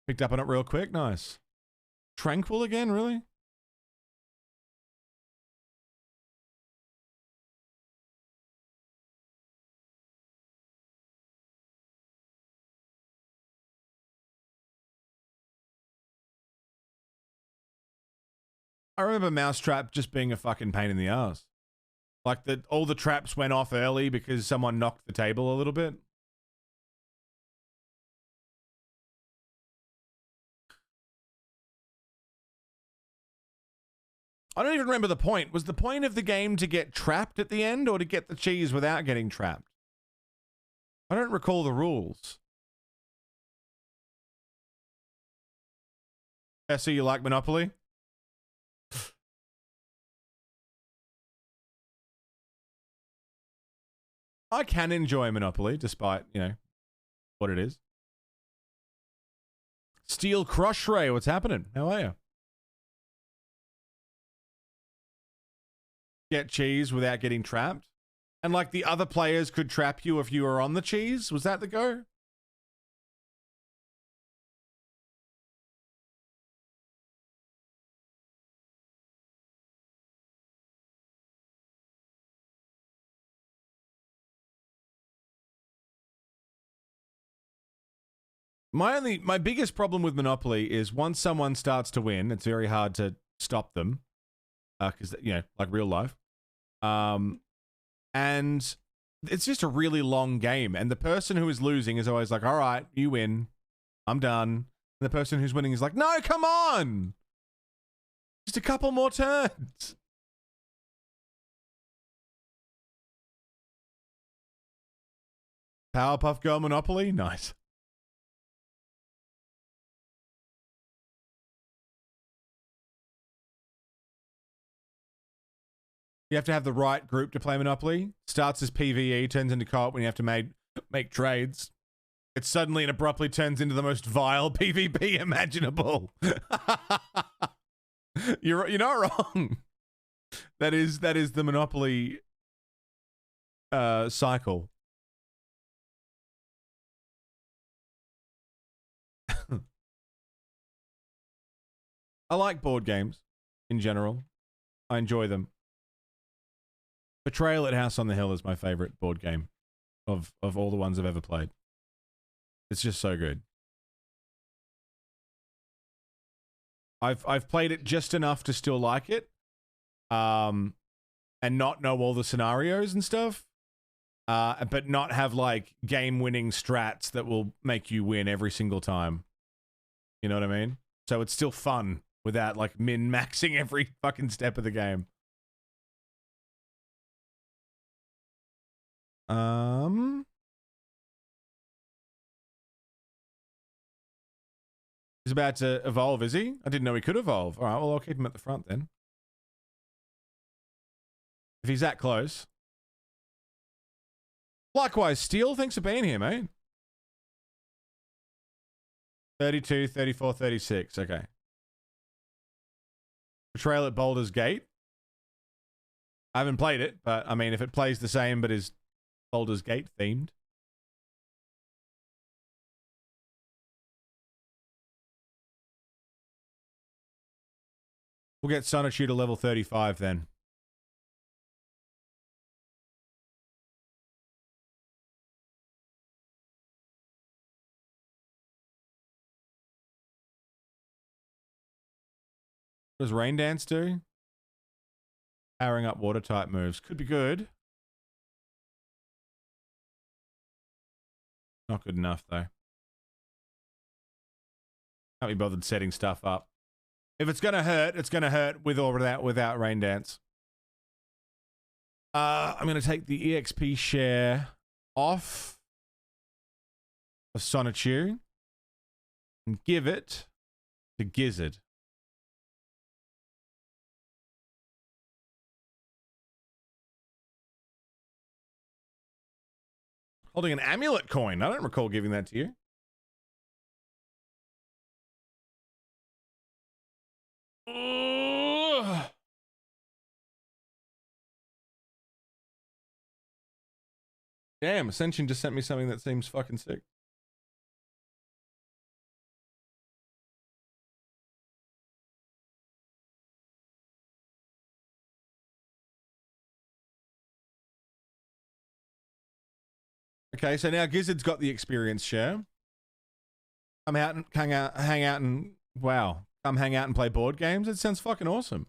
Picked up on it real quick. Nice. Tranquil again, really? I remember Mousetrap just being a fucking pain in the ass. Like, all the traps went off early because someone knocked the table a little bit. I don't even remember the point. Was the point of the game to get trapped at the end or to get the cheese without getting trapped? I don't recall the rules. Essie, you like Monopoly? I can enjoy Monopoly despite, you know, what it is. Steel Crush Ray, what's happening? How are you? Get cheese without getting trapped? And like the other players could trap you if you were on the cheese? Was that the go? My biggest problem with Monopoly is once someone starts to win, it's very hard to stop them. Because, you know, like real life. And it's just a really long game. And the person who is losing is always like, all right, you win. I'm done. And the person who's winning is like, no, come on. Just a couple more turns. Powerpuff Girl Monopoly? Nice. You have to have the right group to play Monopoly. Starts as PvE, turns into co-op when you have to make trades. It suddenly and abruptly turns into the most vile PvP imaginable. You're not wrong. That is the Monopoly cycle. I like board games in general. I enjoy them. Betrayal at House on the Hill is my favorite board game of all the ones I've ever played. It's just so good. I've played it just enough to still like it, and not know all the scenarios and stuff, but not have like game-winning strats that will make you win every single time. You know what I mean? So it's still fun without like min-maxing every fucking step of the game. He's about to evolve, is he? I didn't know he could evolve. All right, well, I'll keep him at the front then. If he's that close. Likewise, Steel, thanks for being here, mate. 32, 34, 36. Okay. Betrayal at Baldur's Gate. I haven't played it, but I mean, if it plays the same but is Baldur's Gate themed. We'll get Sonichu to level 35 then. What does Rain Dance do? Powering up water type moves. Could be good. Not good enough though. Can't be bothered setting stuff up. If it's gonna hurt, it's gonna hurt with or without Rain Dance. I'm gonna take the EXP share off of Sonichu and give it to Gizzard. Holding an amulet coin. I don't recall giving that to you. Damn, Ascension just sent me something that seems fucking sick. Okay, so now Gizzard's got the experience share. Come out and hang out and wow. Come hang out and play board games. It sounds fucking awesome.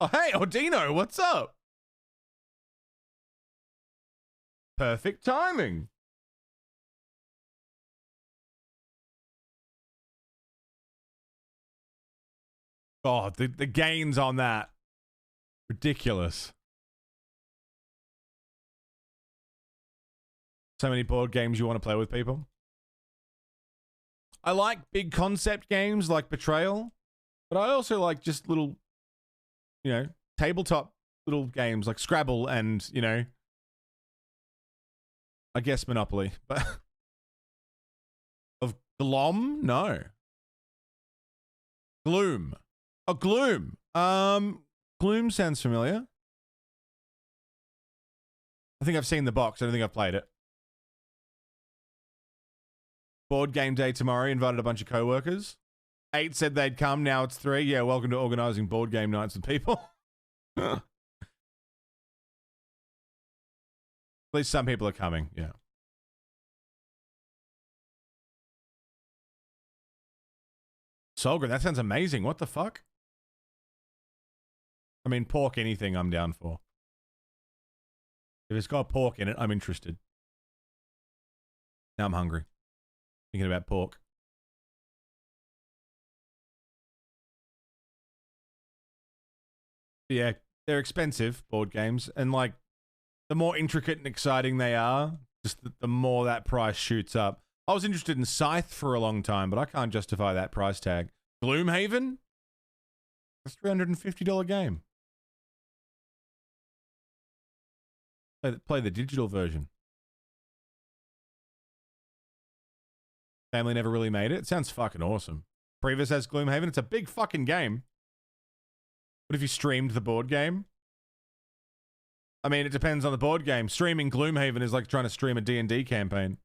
Oh, hey, Ordino, what's up? Perfect timing. God, the gains on that. Ridiculous. So many board games you want to play with people. I like big concept games like Betrayal, but I also like just little, you know, tabletop little games like Scrabble and, you know, I guess Monopoly. But of Glom? No. Gloom. Oh, Gloom. Gloom sounds familiar. I think I've seen the box. I don't think I've played it. Board game day tomorrow. Invited a bunch of co-workers. 8 said they'd come. Now it's 3. Yeah, welcome to organizing board game nights with people. At least some people are coming. Yeah. Solgren, that sounds amazing. What the fuck? I mean, pork anything I'm down for. If it's got pork in it, I'm interested. Now I'm hungry. Thinking about pork. Yeah, they're expensive, board games. And, like, the more intricate and exciting they are, just the more that price shoots up. I was interested in Scythe for a long time, but I can't justify that price tag. Gloomhaven? It's a $350 game. Play the digital version. Family never really made it. It sounds fucking awesome. Previs has Gloomhaven. It's a big fucking game. What if you streamed the board game? I mean, it depends on the board game. Streaming Gloomhaven is like trying to stream a D&D campaign.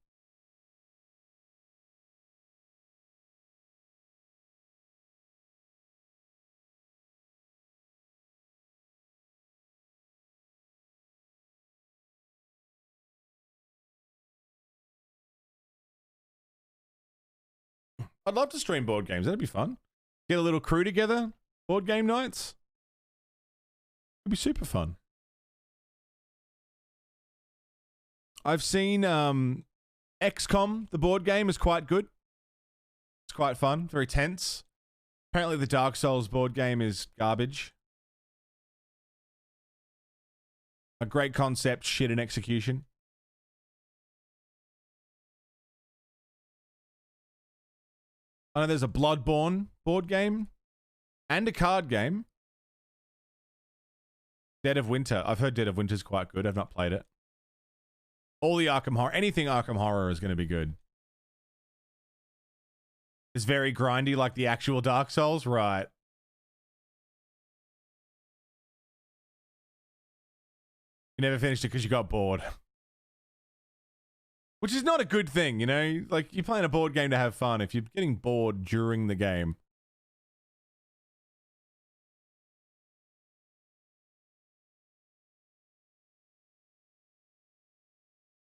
I'd love to stream board games. That'd be fun. Get a little crew together. Board game nights. It'd be super fun. I've seen XCOM, the board game, is quite good. It's quite fun, very tense. Apparently the Dark Souls board game is garbage. A great concept, shit in execution. I know there's a Bloodborne board game and a card game. Dead of Winter. I've heard Dead of Winter's quite good. I've not played it. All the Arkham Horror. Anything Arkham Horror is going to be good. It's very grindy like the actual Dark Souls. Right. You never finished it because you got bored. Which is not a good thing, you know? Like, you're playing a board game to have fun. If you're getting bored during the game.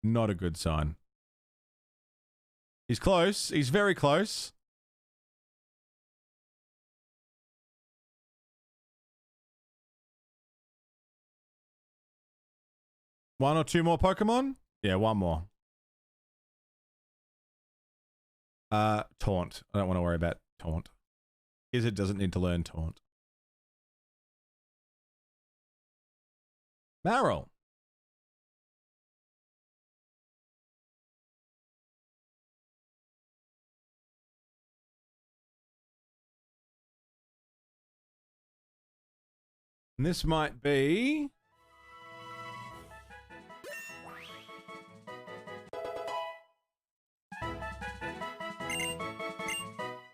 Not a good sign. He's close. He's very close. One or two more Pokemon? Yeah, one more. Taunt. I don't want to worry about Taunt. Gizzard doesn't need to learn Taunt. Marill. And this might be...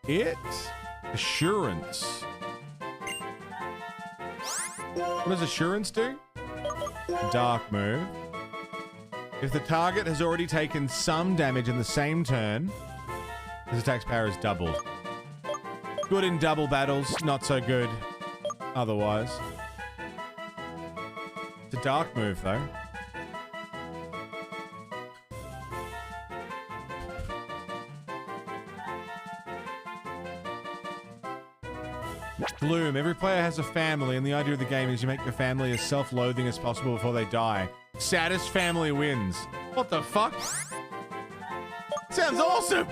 it. Assurance. What does Assurance do? Dark move. If the target has already taken some damage in the same turn, his attack's power is doubled. Good in double battles, not so good otherwise. It's a dark move, though. Gloom. Every player has a family, and the idea of the game is you make your family as self-loathing as possible before they die. Saddest family wins. What the fuck? Sounds awesome!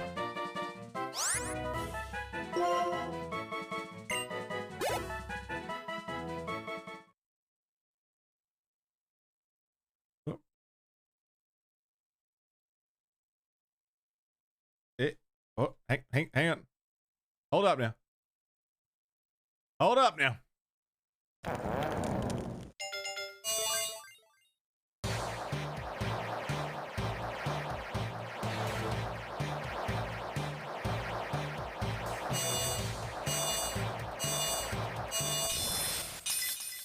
Oh, hang on. Hold up now. Hold up now.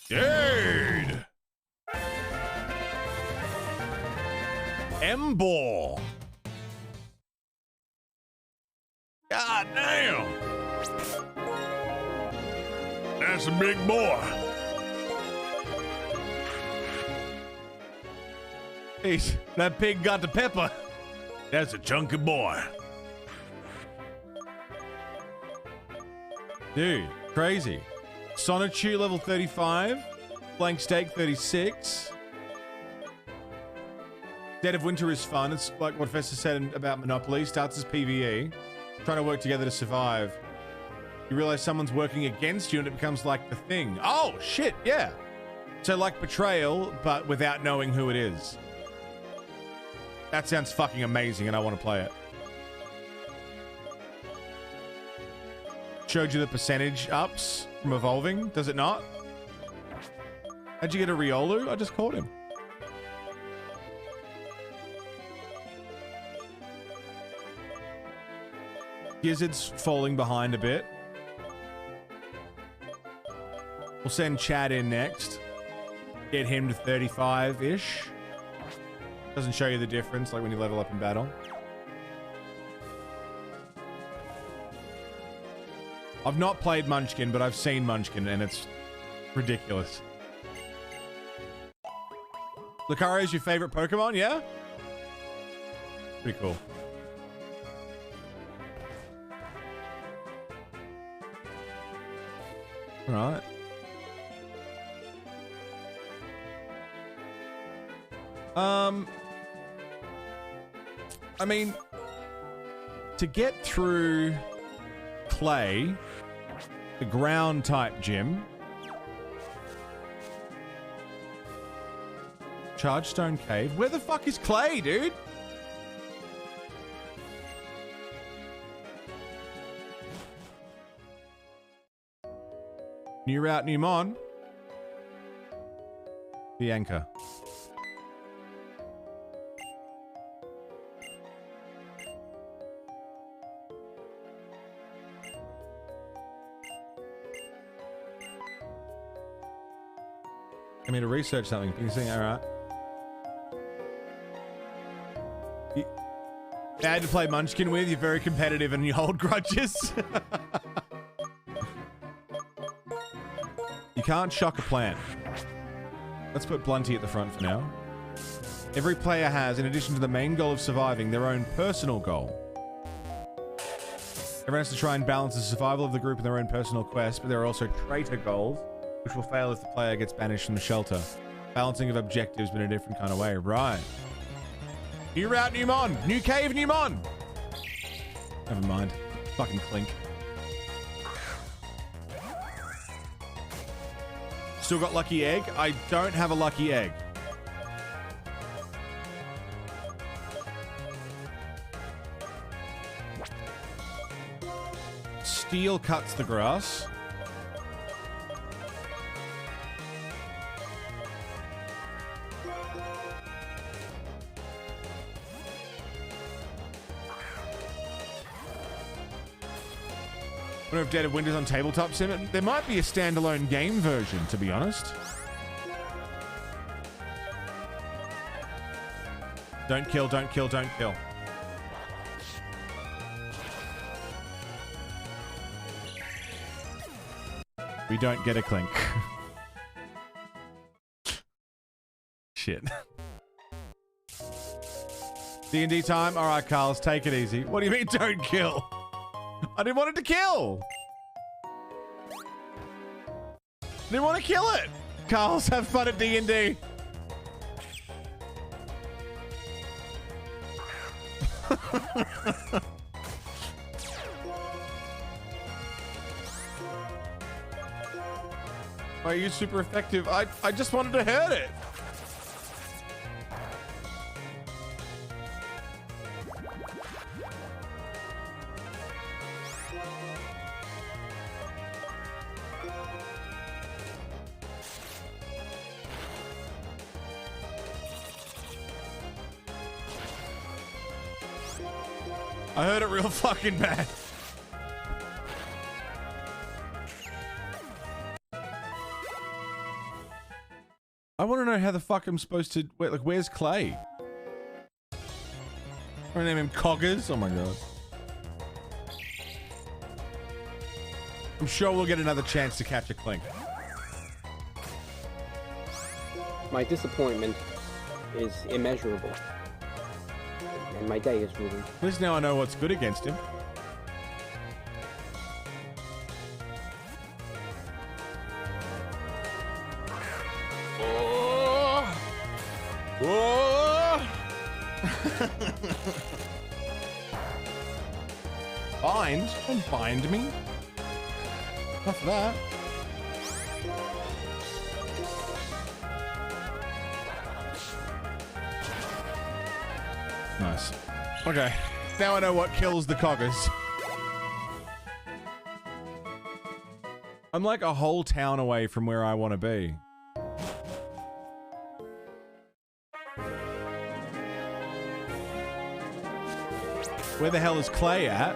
Dude. M-Ball. God damn. That's a big boy. That pig got the pepper. That's a chunky boy. Dude, crazy. Sonichu level 35. Blank Steak 36. Dead of Winter is fun. It's like what Fester said about Monopoly. Starts as PvE. Trying to work together to survive. You realize someone's working against you and it becomes like the thing. Oh, shit, yeah. So like Betrayal, but without knowing who it is. That sounds fucking amazing and I want to play it. Showed you the percentage ups from evolving, does it not? How'd you get a Riolu? I just caught him. Gizzard's falling behind a bit. We'll send Chad in next. Get him to 35-ish. Doesn't show you the difference, like when you level up in battle. I've not played Munchkin, but I've seen Munchkin, and it's ridiculous. Lucario's your favorite Pokemon, yeah? Pretty cool. All right. I mean, to get through clay, the ground type gym, Chargestone Cave. Where the fuck is clay, dude? New route, new mon. The anchor. I mean, to research something. You see, all right. I had to play Munchkin with. You're very competitive and you hold grudges. You can't shock a plant. Let's put Blunty at the front for now. Every player has, in addition to the main goal of surviving, their own personal goal. Everyone has to try and balance the survival of the group and their own personal quest, but there are also traitor goals, which will fail if the player gets banished from the shelter. Balancing of objectives, but in a different kind of way. Right. New route, new mon. New cave, new mon. Never mind. Fucking Clink. Still got lucky egg? I don't have a lucky egg. Steel cuts the grass. I wonder if Dead of Winter's on Tabletop Sim. There might be a standalone game version, to be honest. Don't kill, don't kill, don't kill. We don't get a Clink. Shit. D&D time? Alright, Carls, take it easy. What do you mean, don't kill? I didn't want it to kill. Didn't want to kill it. Carls, have fun at D&D. Why are you super effective? I just wanted to hurt it. I heard it real fucking bad. I want to know how the fuck I'm supposed to... Wait, like, where's Clay? I'm gonna name him Coggers. Oh my god. I'm sure we'll get another chance to catch a Clink. My disappointment is immeasurable. And my day is ruined. At least now I know what's good against him. Oh! Oh! Bind? Don't bind me. Not for that. Nice. Okay. Now I know what kills the Coggers. I'm like a whole town away from where I want to be. Where the hell is Clay at?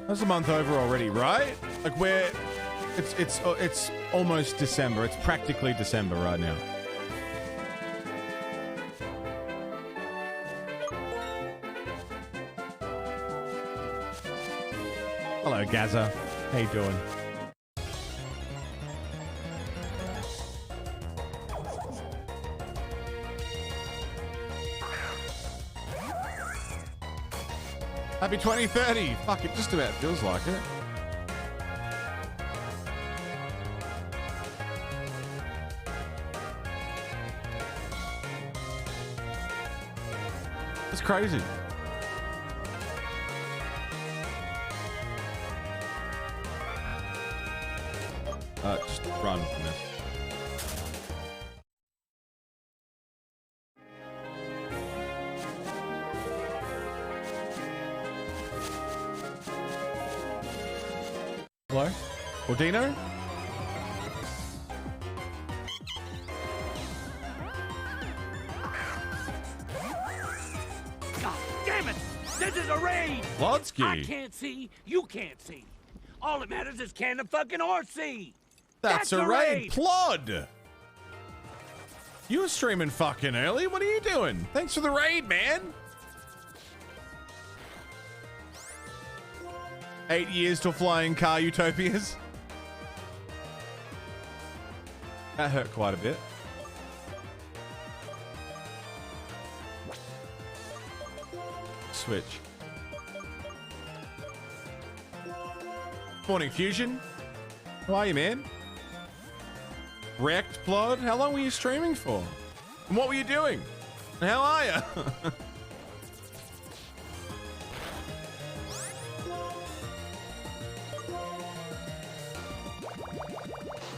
That's a month over already, right? Like where it's almost December. It's practically December right now. Hello, Gaza. How you doing? Happy 2030. Fuck, it just about feels like it. It's crazy. Just run from this. Hello? Ordino? God damn it! This is a raid! Lodsky. I can't see, you can't see. All that matters is can the fucking horse see? That's a raid. Plod! You were streaming fucking early. What are you doing? Thanks for the raid, man. 8 years till flying car utopias. That hurt quite a bit. Switch. Morning, Fusion. How are you, man? Wrecked, Plod? How long were you streaming for? And what were you doing? And how are you?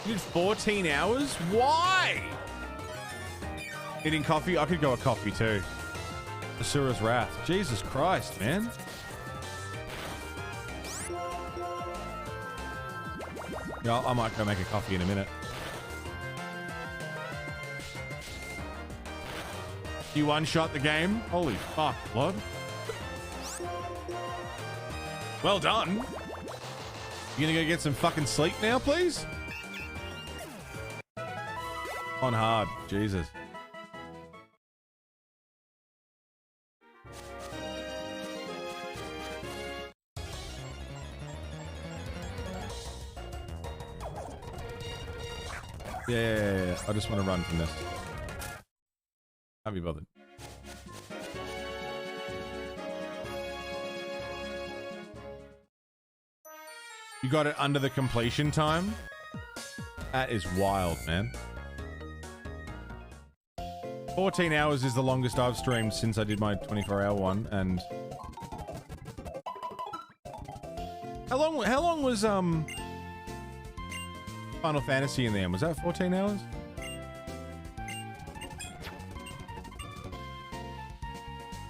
You did 14 hours? Why? Eating coffee? I could go a coffee too. Asura's Wrath. Jesus Christ, man. Yeah, I might go make a coffee in a minute. You one-shot the game? Holy fuck, Blood. Well done. You gonna go get some fucking sleep now, please? On hard. Jesus. Yeah. I just want to run from this. Can't be bothered. You got it under the completion time? That is wild, man. 14 hours is the longest I've streamed since I did my 24-hour one, and how long was Final Fantasy in the end? Was that 14 hours?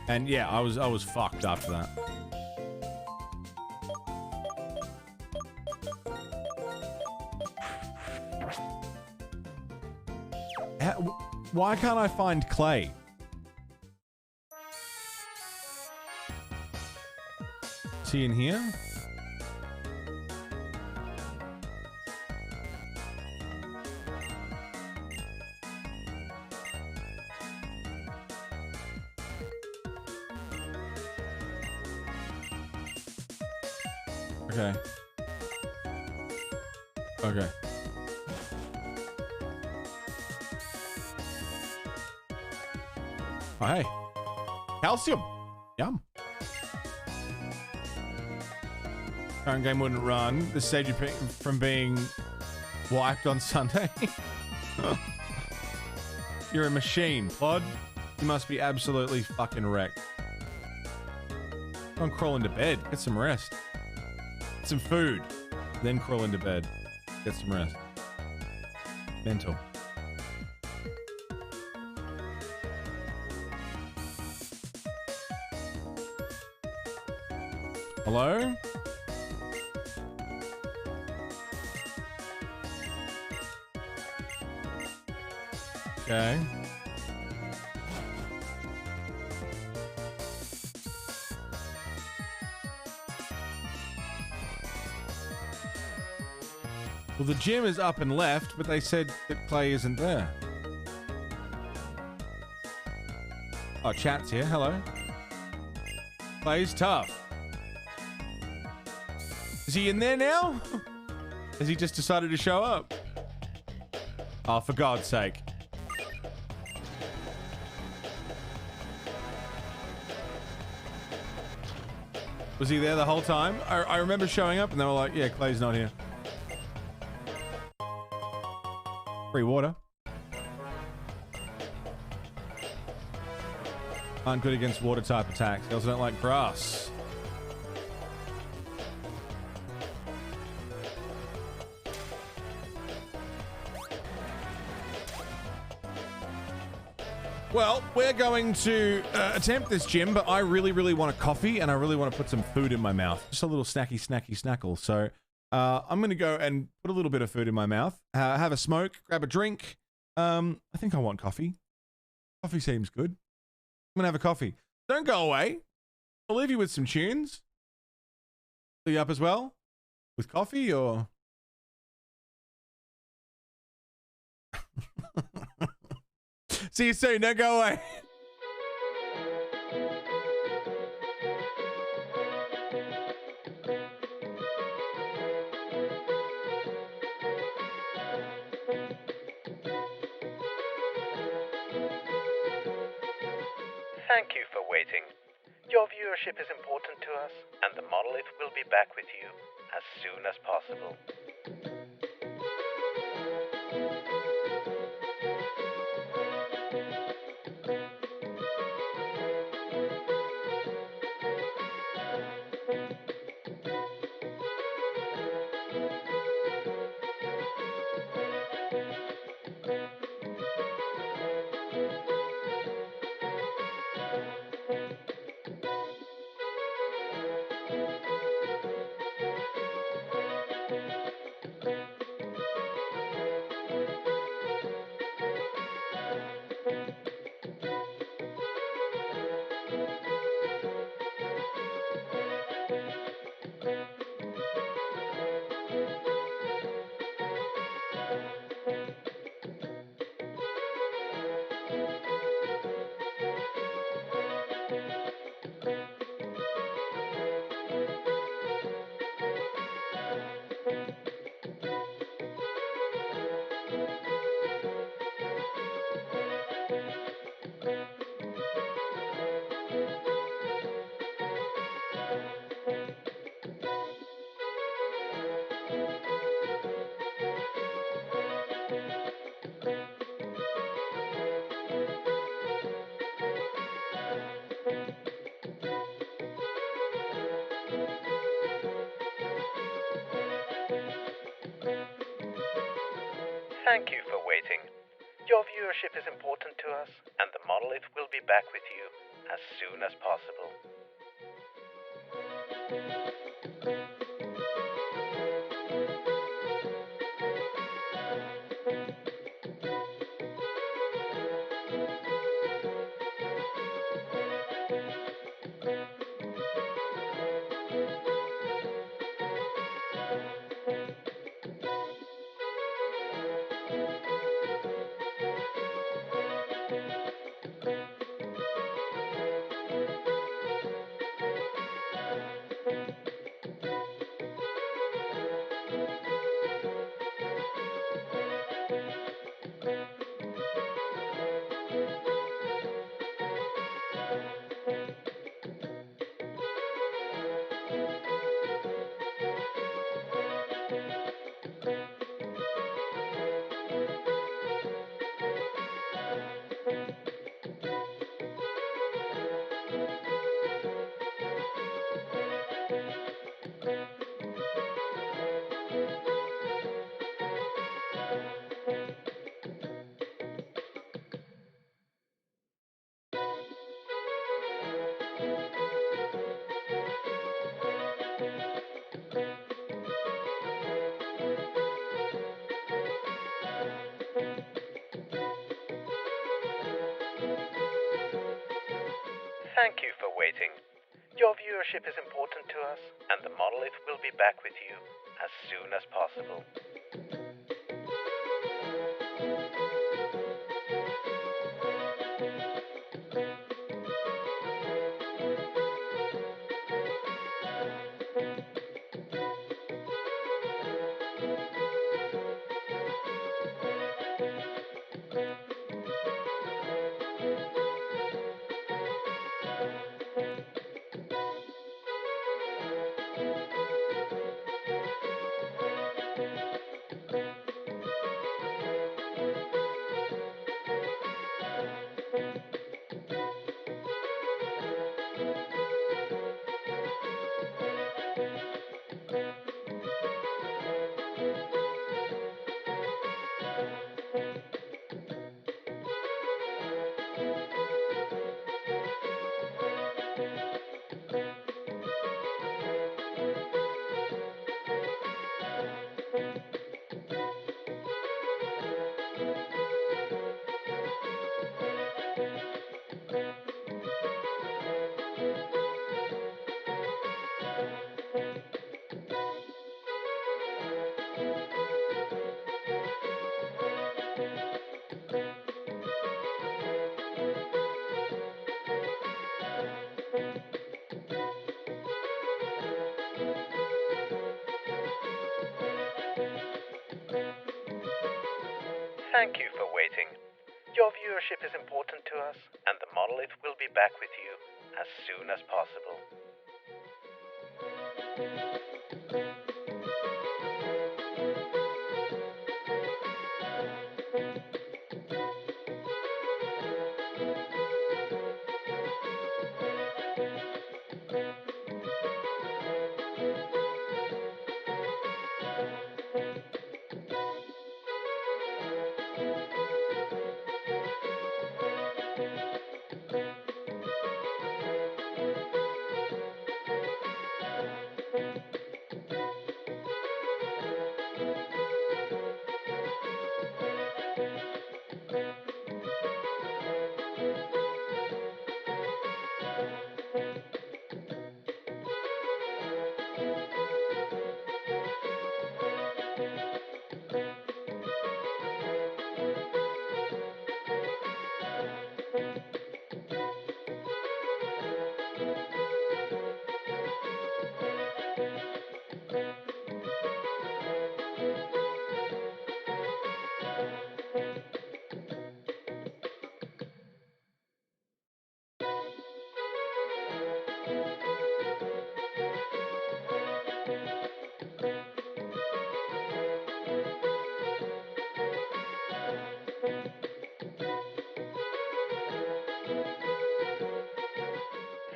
And yeah, I was fucked after that. Why can't I find clay? Is he in here? Okay. Okay. Oh, hey. Calcium. Yum. Current game wouldn't run. This saved you from being wiped on Sunday. You're a machine, Plod. You must be absolutely fucking wrecked. Don't crawl into bed. Get some rest. Get some food. Then crawl into bed. Get some rest. Mental. Hello? Okay. Well, the gym is up and left, but they said that Clay isn't there. Oh, chat's here. Hello. Clay's tough. Is he in there now? Has he just decided to show up? Oh, for God's sake. Was he there the whole time? I remember showing up and they were like, yeah, Clay's not here. Free water. Aren't good against water type attacks. They also don't like grass. Well, we're going to attempt this, Jim, but I really, really want a coffee and I really want to put some food in my mouth. Just a little snacky snackle. So I'm going to go and put a little bit of food in my mouth, have a smoke, grab a drink. I think I want coffee. Coffee seems good. I'm going to have a coffee. Don't go away. I'll leave you with some tunes. Are you up as well? With coffee or... See you soon. Don't go away. Thank you for waiting. Your viewership is important to us, and the Monolith will be back with you as soon as possible. Thank you for waiting. Your viewership is important to us, and the Monolith will be back with you as soon as possible. Thank you for waiting. Your viewership is important to us, and the Monolith will be back with you as soon as possible. Thank you for waiting. Your viewership is important to us, and the Monolith will be back with you as soon as possible.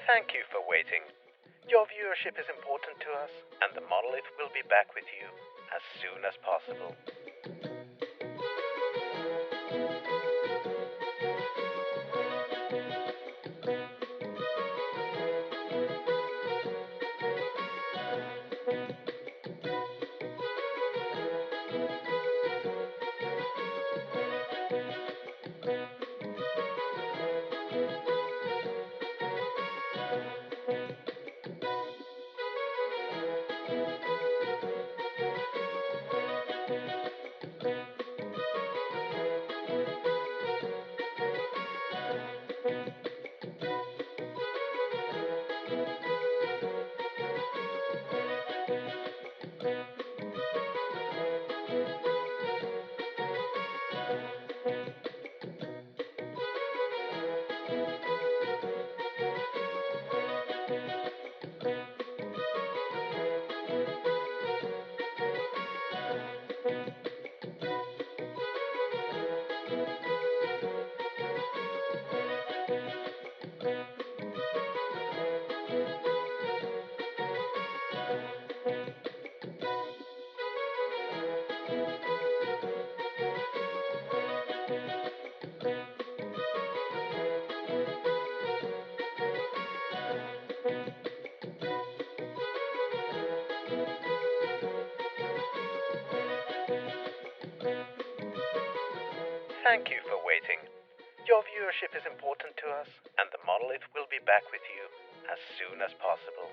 Thank you for waiting. Your viewership is important to us, and the Monolith will be back with you as soon as possible. Thank you for waiting. Your viewership is important to us, and the Monolith will be back with you as soon as possible.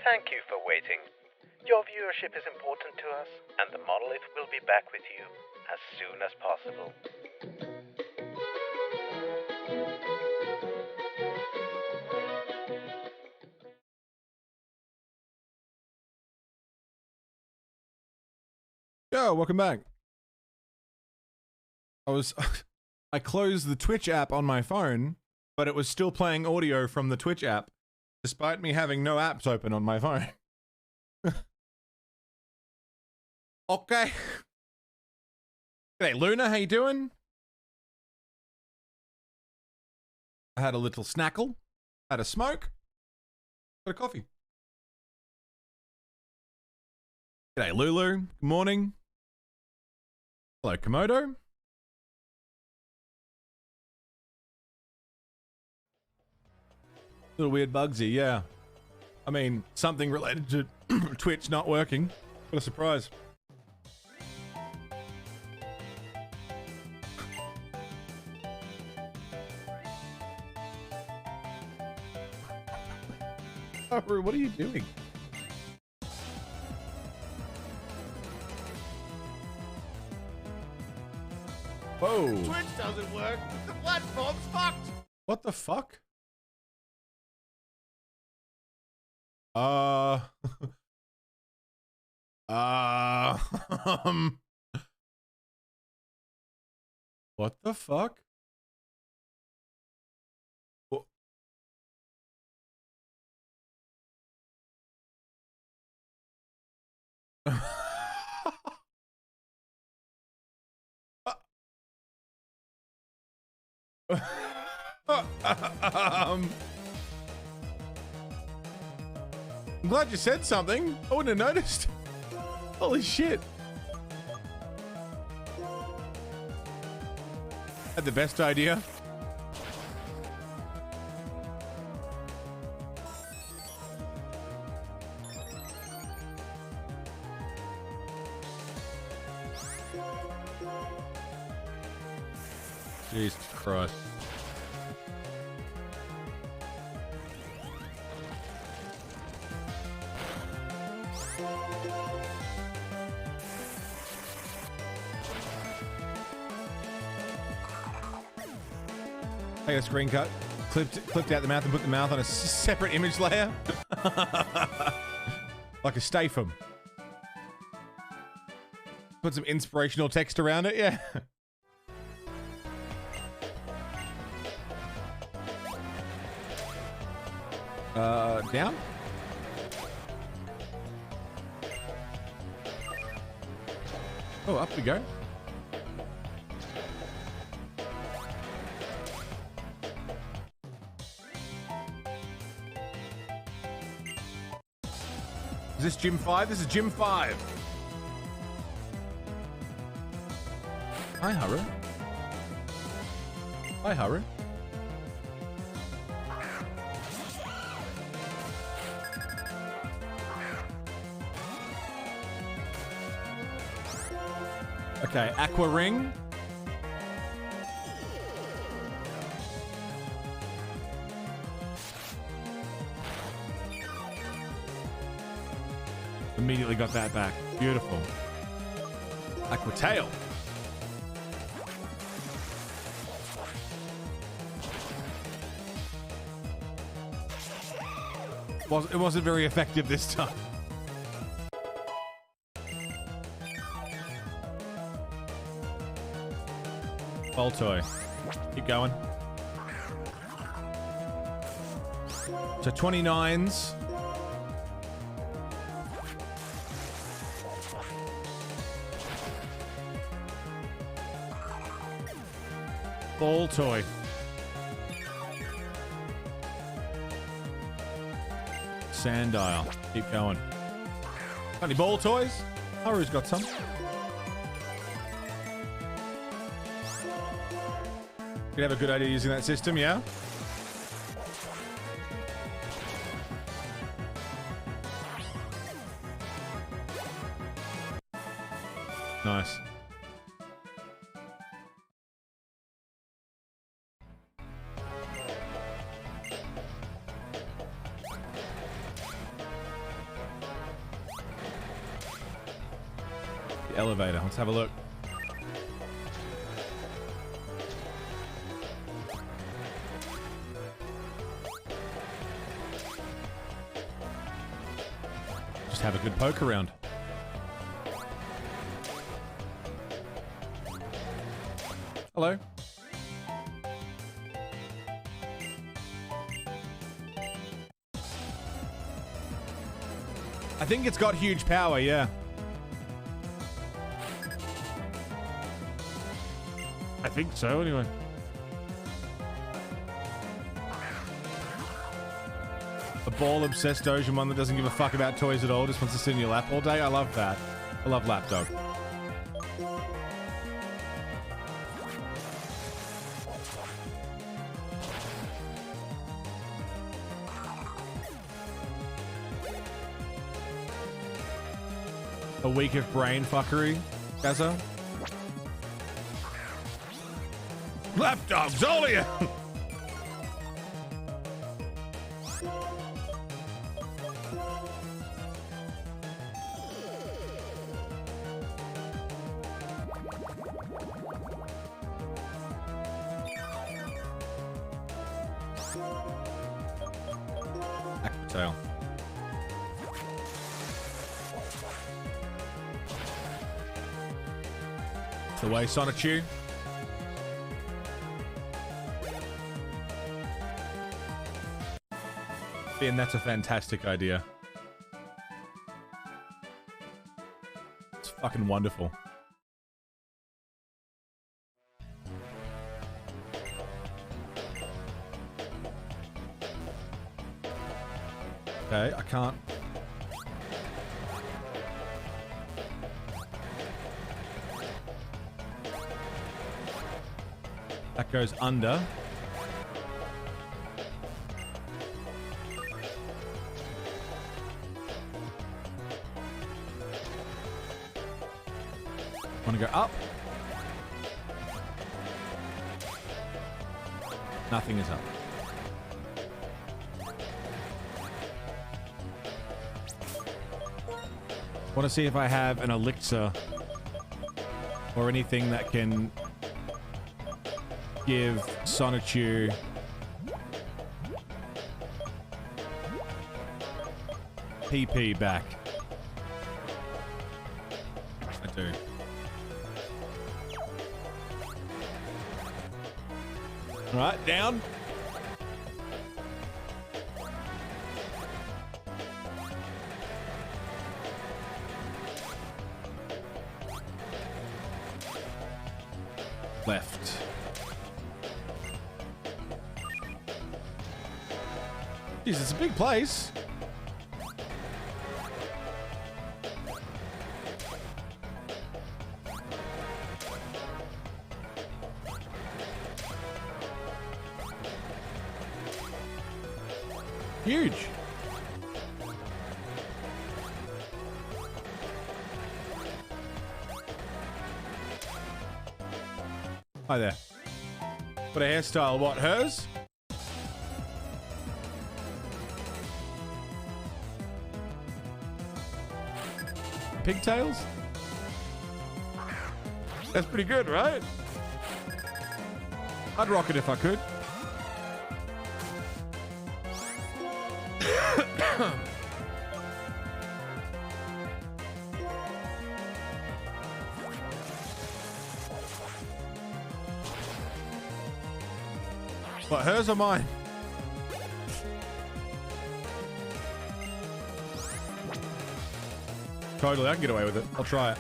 Thank you for waiting. Your viewership is important to us, and the Monolith will be back with you as soon as possible. Yo, welcome back. I closed the Twitch app on my phone, but it was still playing audio from the Twitch app, despite me having no apps open on my phone. Okay. G'day, Luna, how you doing? I had a little snackle, had a smoke, got a coffee. G'day, Lulu, good morning. Hello, Komodo. Little weird Bugsy, yeah. I mean, something related to Twitch not working. What a surprise. Haru, what are you doing? Whoa. Twitch doesn't work. The platform's fucked. What the fuck? What the fuck? I'm glad you said something. I wouldn't have noticed. Holy shit. Had the best idea. Jesus Christ. Take a screen cut, clipped out the mouth and put the mouth on a separate image layer. Like a Statham. Put some inspirational text around it, yeah. Down? Oh, up we go. Is this Gym 5? This is Gym 5. Hi, Haru. Hi, Haru. Okay, Aqua Ring. Immediately got that back. Beautiful. Aqua Tail. It wasn't very effective this time. Voltoy. Keep going. So 29s. Ball toy. Sandile. Keep going. Got any ball toys? Haru's got some. You'd have a good idea using that system, yeah? Nice. The elevator. Let's have a look. Just have a good poke around. Hello. I think it's got huge power, yeah. I think so, anyway. A ball-obsessed Dogemon that doesn't give a fuck about toys at all, just wants to sit in your lap all day. I love that. I love lapdog. A week of brain fuckery, Gaza. Lapdogs, all of you! Tail. The way Sonichu. Ben, that's a fantastic idea. It's fucking wonderful. Okay, I can't. That goes under. Want to go up? Nothing is up. Want to see if I have an elixir or anything that can give Sonichu PP back. I do. All right, down. Left. Jeez, it's a big place. Huge. Hi there. What a hairstyle. What, hers? Pigtails? That's pretty good, right? I'd rock it if I could. What, hers or mine? Totally, I can get away with it. I'll try it.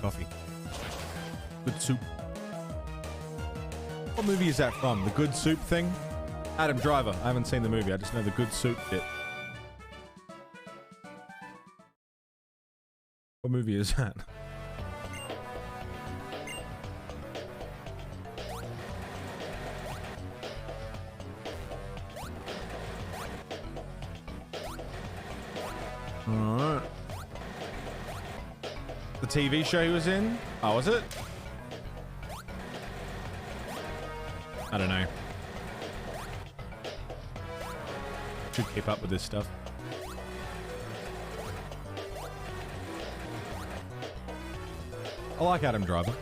Coffee. Good soup. What movie is that from? The Good Soup thing? Adam Driver. I haven't seen the movie. I just know the Good Soup bit. What movie is that? Alright. The TV show he was in? Oh, was it? I don't know. Should keep up with this stuff. I like Adam Driver.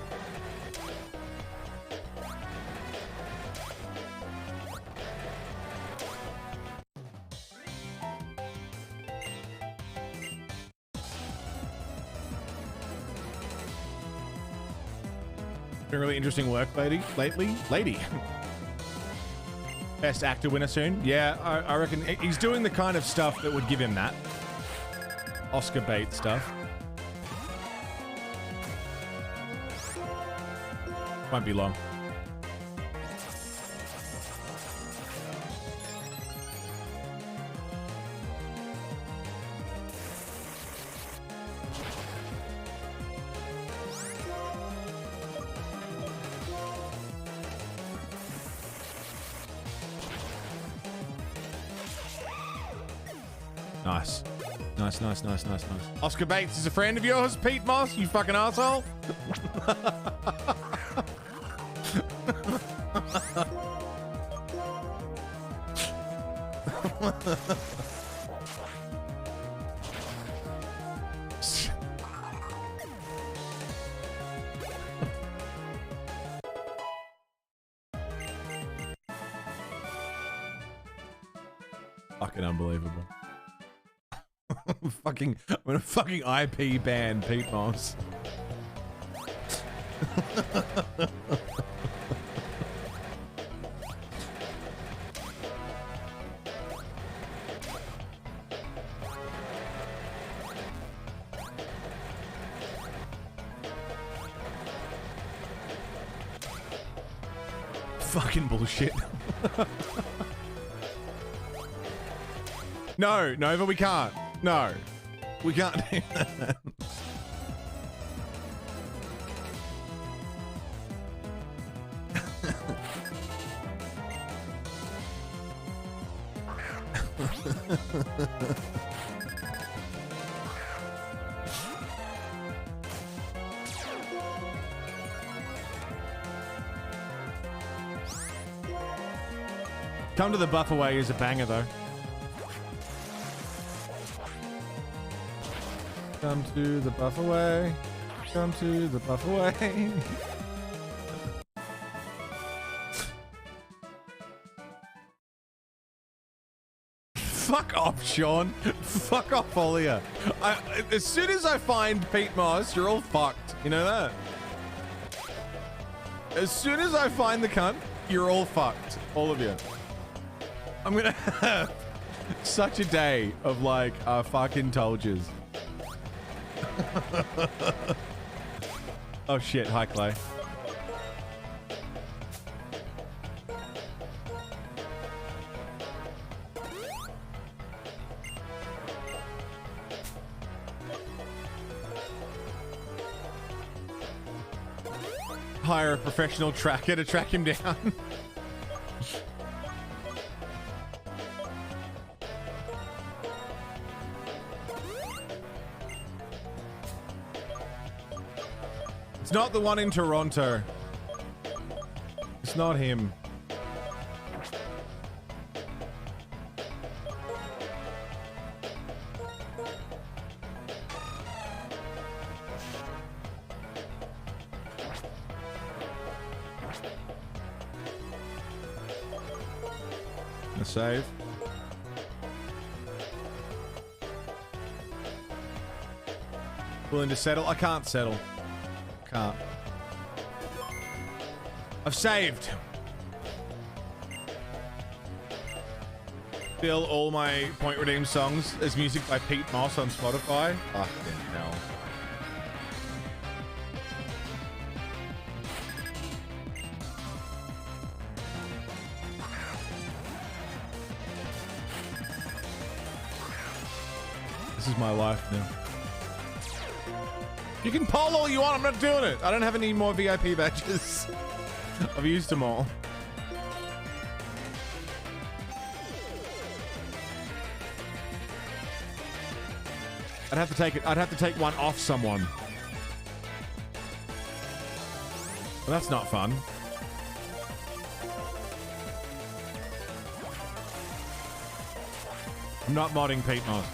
Been really interesting work lately. Best actor winner soon. Yeah, I reckon he's doing the kind of stuff that would give him that. Oscar bait stuff. Won't be long. Nice. Nice. Oscar Bates is a friend of yours, Pete Moss, you fucking asshole. Fucking unbelievable. I'm gonna fucking IP ban Pete Moss. Fucking bullshit. No, Nova, we can't. No, we can't do that. Come to the Buff Away is a banger, though. Come to the Buff Away. Come to the Buff Away. Fuck off, Sean. Fuck off, Folia. As soon as I find Pete Moss, you're all fucked. You know that? As soon as I find the cunt, you're all fucked. All of you. I'm gonna have such a day of like, I fucking told yous. Oh shit, hi Clay. Hire a professional tracker to track him down. It's not the one in Toronto. It's not him. A save. Willing to settle? I can't settle. Can't. I've saved. Still all my point redeem songs as music by Pete Moss on Spotify. Fucking hell. This is my life now. You can poll all you want, I'm not doing it. I don't have any more VIP badges. I've used them all. I'd have to take one off someone. Well, that's not fun. I'm not modding Pete Moss.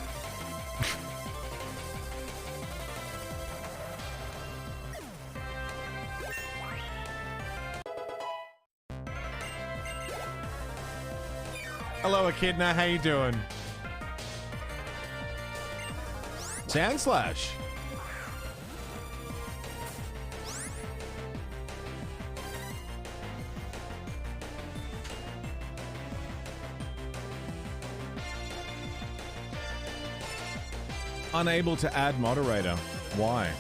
Hello, Echidna. How you doing? Sandslash. Unable to add moderator. Why?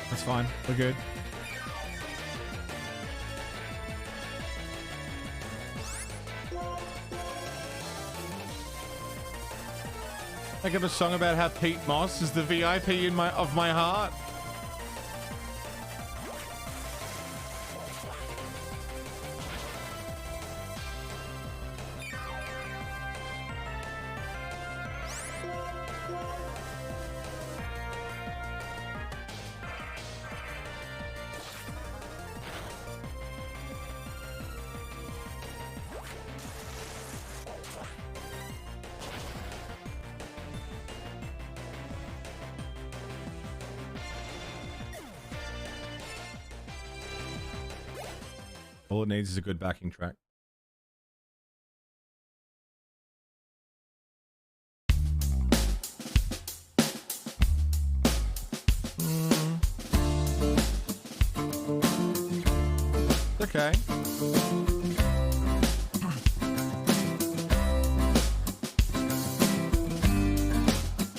That's fine. We're good. I got a song about how Pete Moss is the VIP of my heart. All it needs is a good backing track. Okay.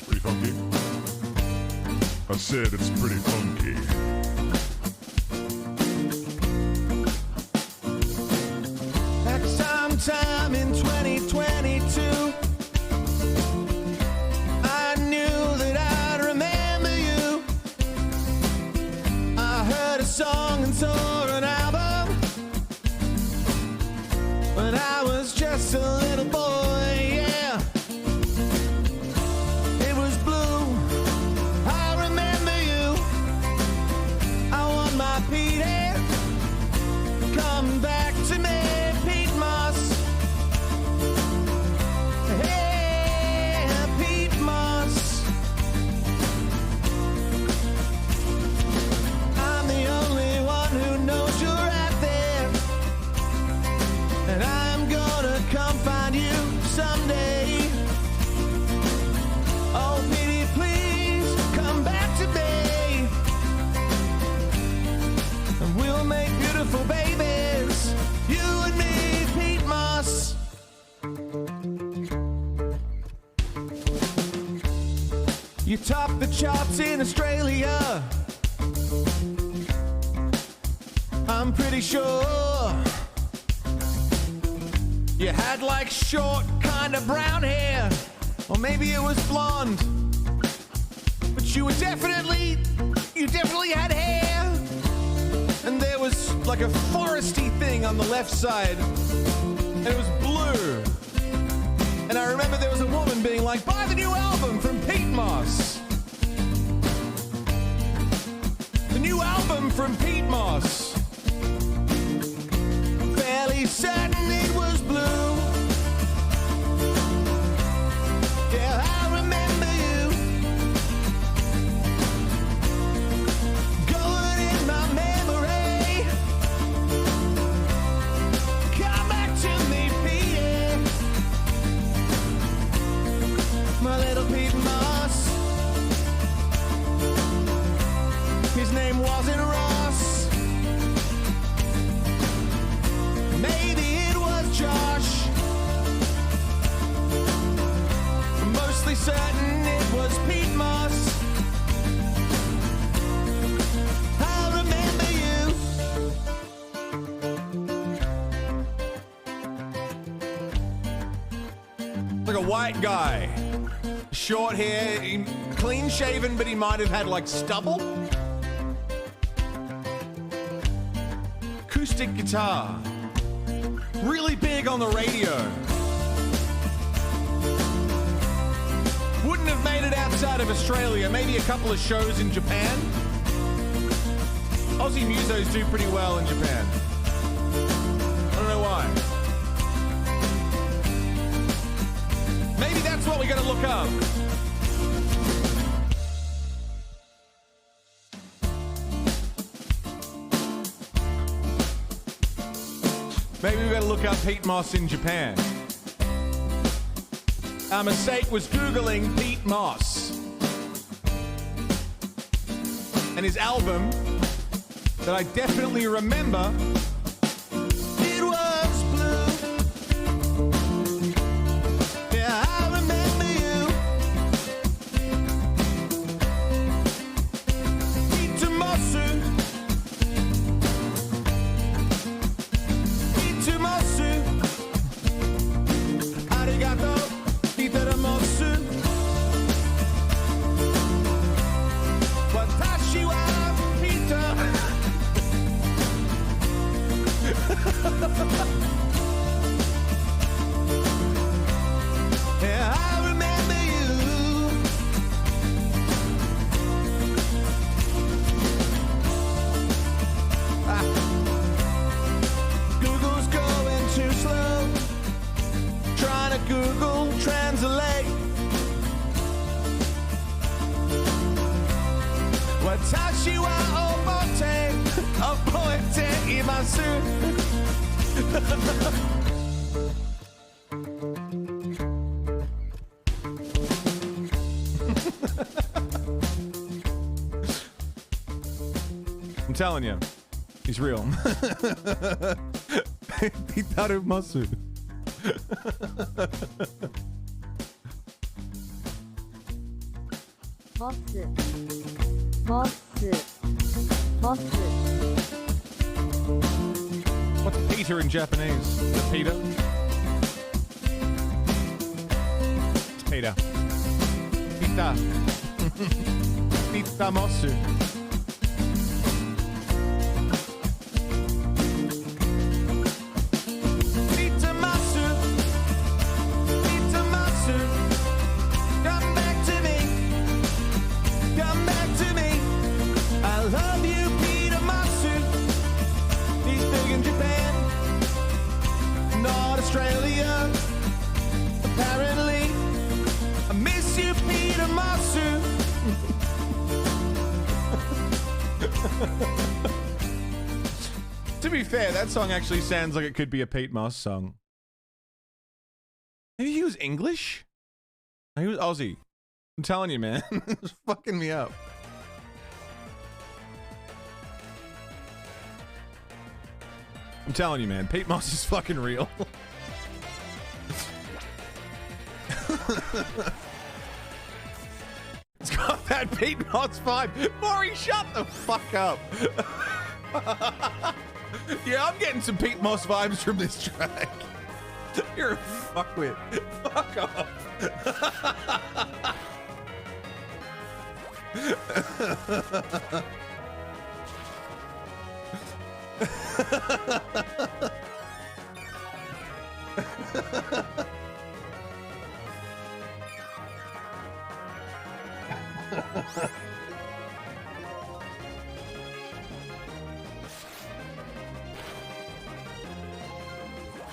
Pretty funky. I said it's pretty funky. Sometime in 2022, I knew that I'd remember you. I heard a song and saw an album when I was just a little boy, yeah. It was blue, I remember you. I want my Peter, come back to me. Babies, you and me, Pete Moss. You topped the charts in Australia. I'm pretty sure you had like short kind of brown hair, or maybe it was blonde, but you definitely had hair. And there was like a foresty thing on the left side, and it was blue. And I remember there was a woman being like, buy the new album from Pete Moss. The new album from Pete Moss. Fairly certain it was blue. Yeah, I remember you. Going in my memory. Come back to me, Peter. My little Pete Moss. His name wasn't Ross. Maybe it was Josh. Mostly certain it was Pete Moss. I remember you. Like a white guy. Short hair, clean shaven, but he might have had like stubble. acoustic guitar. Really big on the radio. Wouldn't have made it outside of Australia. Maybe a couple of shows in Japan. Aussie musos do pretty well in Japan. I don't know why. Maybe that's what we gotta look up. Maybe we gotta look up Pete Moss in Japan. Our mistake was Googling Pete Moss. And his album that I definitely remember, it was blue. Yeah, I remember you. Pete Moss. Pete Moss. Arigato. Pete Moss. Watashi wa Peter. Yeah, I remember you. Google's going too slow. Trying to Google Translate. Watashi wa obote, obote imasu. I'm telling you, he's real. Pitaru Masu. What's Peter in Japanese? Is it Peter? It's Peter. Pita. Pita Mosu. Pita Mosu. Pita Mosu. Come back to me. Come back to me. I love you, Peter Masu. He's big in Japan, not Australia. Apparently, I miss you, Peter Masu. To be fair, that song actually sounds like it could be a Pete Moss song. Maybe he was English? No, he was Aussie. I'm telling you, man. It's fucking me up. I'm telling you, man. Pete Moss is fucking real. It's got that Pete Moss vibe. Maury, shut the fuck up. Yeah, I'm getting some Pete Moss vibes from this track. You're a fuckwit. Fuck off.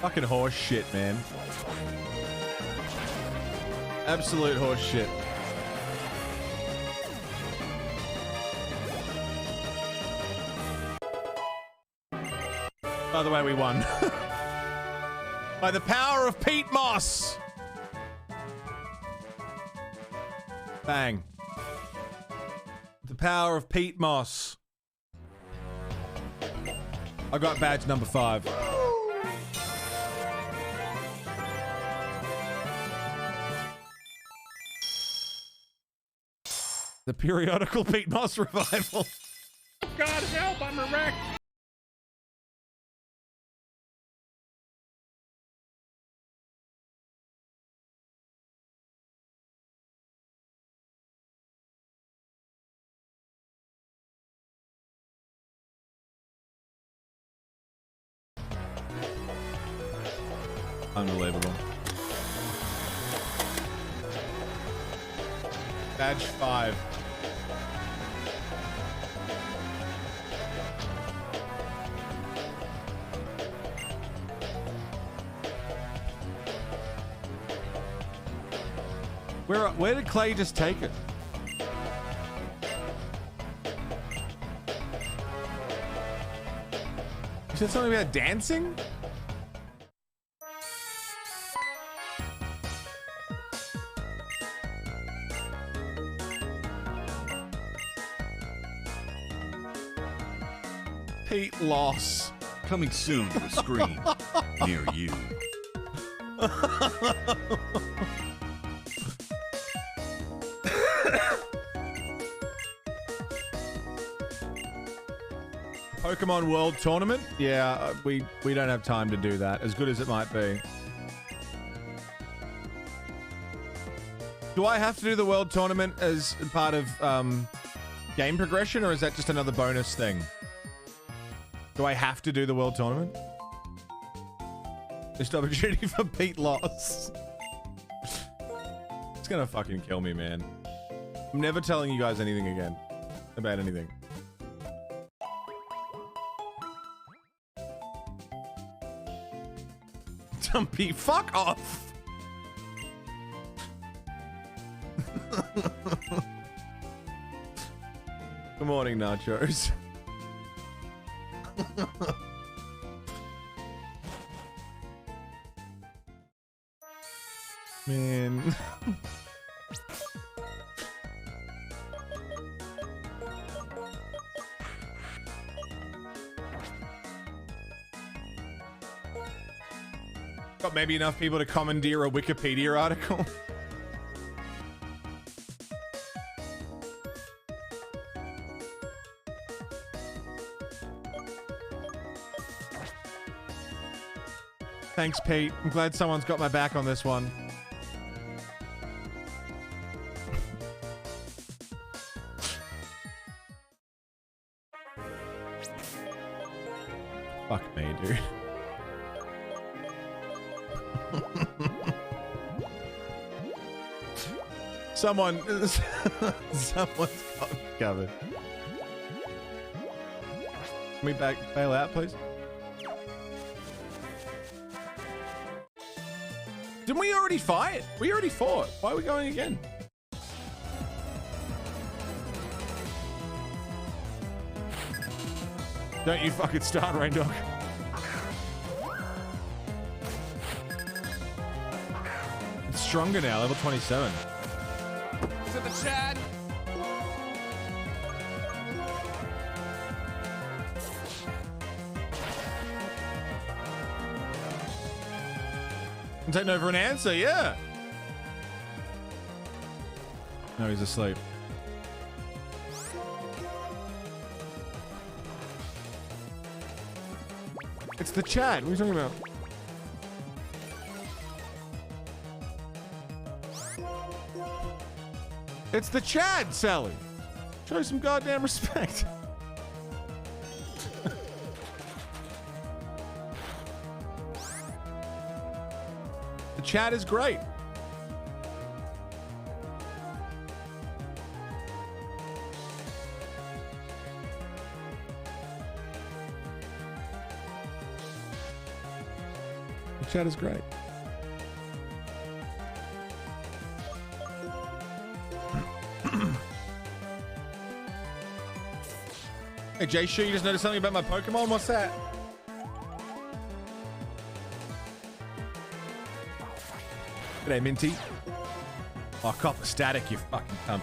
Fucking horse shit, man. Absolute horse shit. By the way, we won. By the power of Pete Moss. Bang. The power of Pete Moss. I got badge number 5. The periodical Pete Moss revival. God help, I'm erect. Unbelievable. Badge 5. Where did Clay just take it? You said something about dancing? Pete loss. Coming soon to a screen near you. Pokemon World Tournament? Yeah, we don't have time to do that, as good as it might be. Do I have to do the World Tournament as part of game progression, or is that just another bonus thing? Do I have to do the World Tournament? Just opportunity for Pete loss. It's gonna fucking kill me, man. I'm never telling you guys anything again about anything. Dumpy, fuck off! Good morning, Nachos. Man. Got maybe enough people to commandeer a Wikipedia article. Thanks, Pete. I'm glad someone's got my back on this one. Fuck me, dude. Someone's got me covered. Can we bail out, please? Didn't we already fight? We already fought. Why are we going again? Don't you fucking start, Rain Dog. It's stronger now, level 27. To the chat. I'm taking over an answer, yeah. No, he's asleep. It's the chat. What are you talking about? It's the Chad, Sally. Show some goddamn respect. The chat is great. The chat is great. Hey, Jay Shu, you just noticed something about my Pokemon? What's that? G'day, Minty. Oh, copper static, you fucking cunt.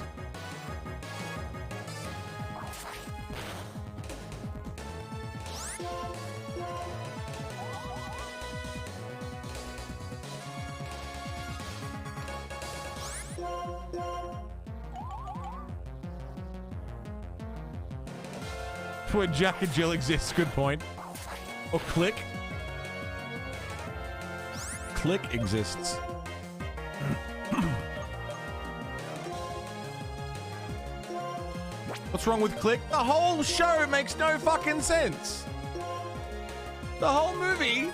Where Jack and Jill exists, good point. Or Click. Click exists. What's wrong with Click? The whole show makes no fucking sense. The whole movie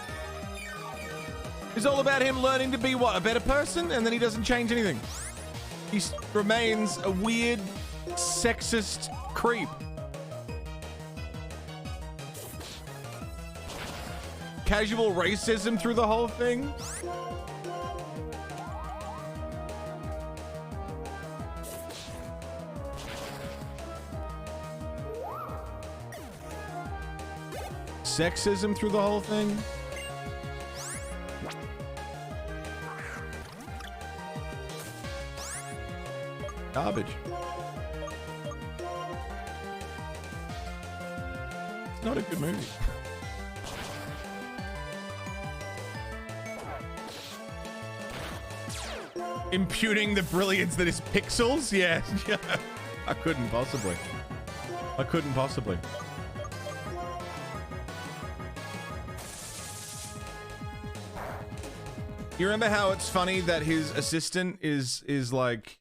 It's all about him learning to be what? A better person? And then he doesn't change anything. He remains a weird, sexist creep. Casual racism through the whole thing. Sexism through the whole thing. Garbage. It's not a good movie. Imputing the brilliance that is pixels? Yeah. I couldn't possibly. I couldn't possibly. You remember how it's funny that his assistant is like,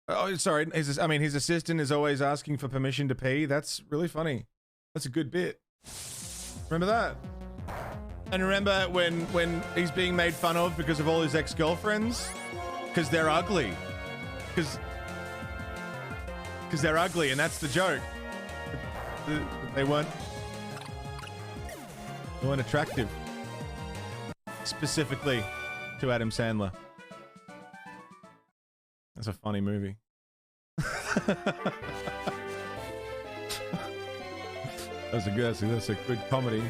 oh, sorry, his assistant is always asking for permission to pee? That's really funny. That's a good bit. Remember that? And remember when he's being made fun of because of all his ex-girlfriends? Because they're ugly. Because they're ugly, and that's the joke. They weren't attractive. Specifically to Adam Sandler. That's a funny movie. That's a good comedy.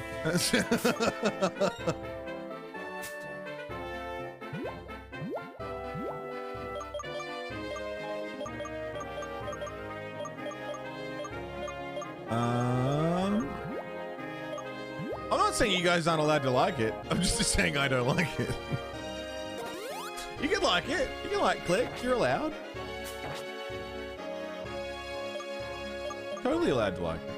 I'm not saying you guys aren't allowed to like it. I'm just saying I don't like it. You can like it. You can like Click. You're allowed. Totally allowed to like it.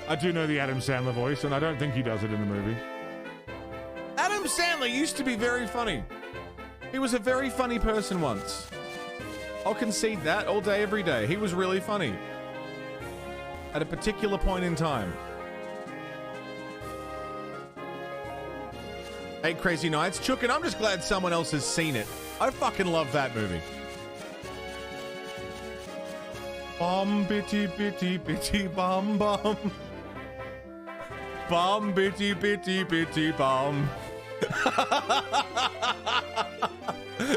I do know the Adam Sandler voice, and I don't think he does it in the movie. Adam Sandler used to be very funny. He was a very funny person once. I'll concede that all day, every day. He was really funny. At a particular point in time. 8 Crazy Nights. Chook, and I'm just glad someone else has seen it. I fucking love that movie. Bum bitty bitty bitty bum bum. Bum bitty bitty bitty bum.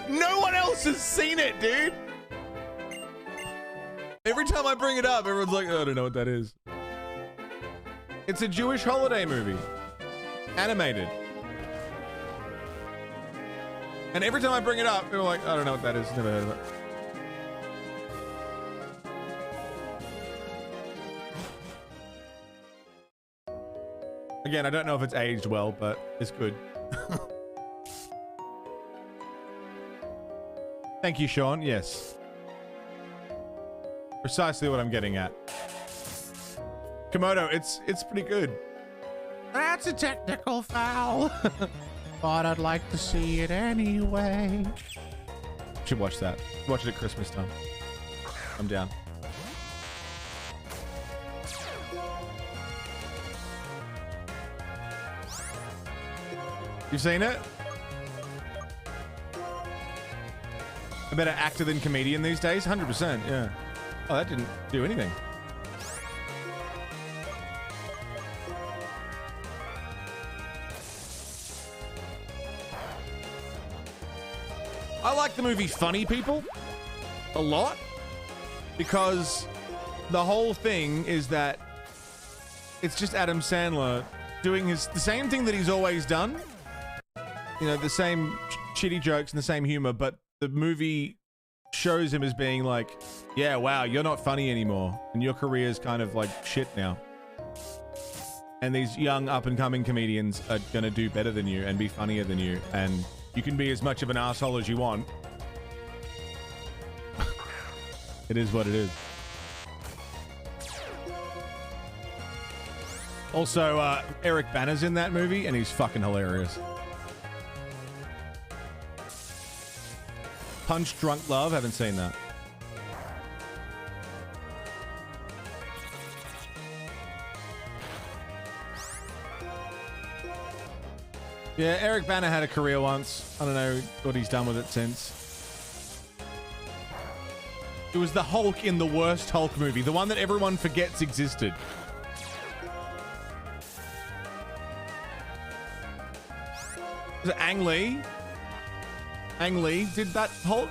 No one else has seen it, dude. Every time I bring it up, everyone's like, oh, I don't know what that is. It's a Jewish holiday movie. Animated. And every time I bring it up, they're like, I don't know what that is. Never heard of it. Again, I don't know if it's aged well, but it's good. Thank you, Sean. Yes. Precisely what I'm getting at. Komodo, it's pretty good. That's a technical foul. But I'd like to see it anyway. Should watch that. Watch it at Christmas time. I'm down. You've seen it? A better actor than comedian these days? 100%, yeah. Oh, that didn't do anything. I like the movie Funny People a lot because the whole thing is that it's just Adam Sandler doing the same thing that he's always done. You know, the same shitty jokes and the same humor, but the movie shows him as being like, yeah, wow, you're not funny anymore. And your career is kind of like shit now. And these young up-and-coming comedians are going to do better than you and be funnier than you. And you can be as much of an asshole as you want. It is what it is. Also, Eric Bana's in that movie, and he's fucking hilarious. Punch Drunk Love, haven't seen that. Yeah, Eric Bana had a career once. I don't know what he's done with it since. It was the Hulk in the worst Hulk movie, the one that everyone forgets existed. Was it Ang Lee? Ang Lee did that Hulk?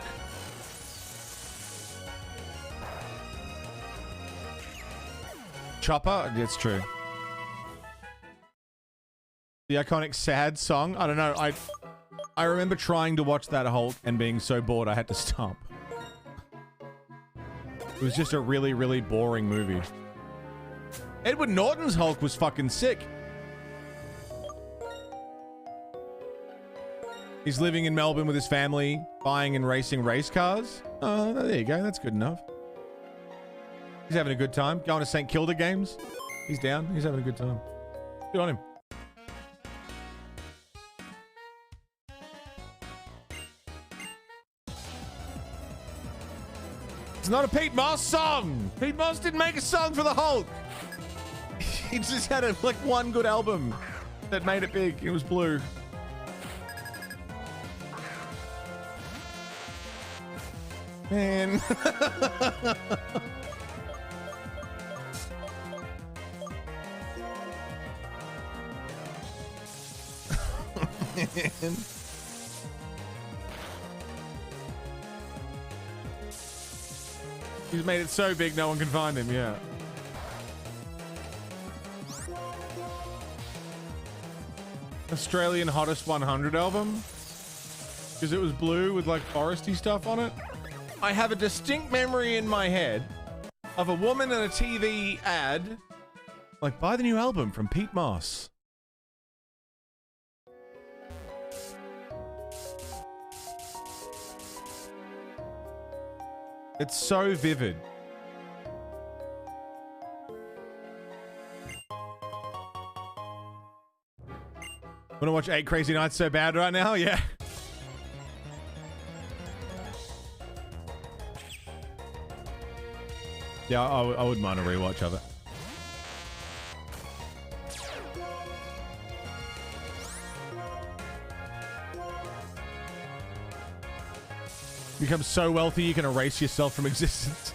Chopper? It's true. The iconic sad song? I don't know. I remember trying to watch that Hulk and being so bored I had to stop. It was just a really, really boring movie. Edward Norton's Hulk was fucking sick. He's living in Melbourne with his family, buying and racing race cars. Oh, there you go. That's good enough. He's having a good time. Going to St. Kilda games. He's down. He's having a good time. Good on him. It's not a Pete Moss song. Pete Moss didn't make a song for the Hulk. He just had like one good album that made it big. It was Blue. Man. Man. He's made it so big no one can find him, yeah. Australian Hottest 100 album? Because it was blue with like foresty stuff on it? I have a distinct memory in my head of a woman in a TV ad like, buy the new album from Pete Moss. It's so vivid. Wanna watch 8 Crazy Nights so bad right now? Yeah. Yeah, I wouldn't mind a rewatch of it. Become so wealthy you can erase yourself from existence.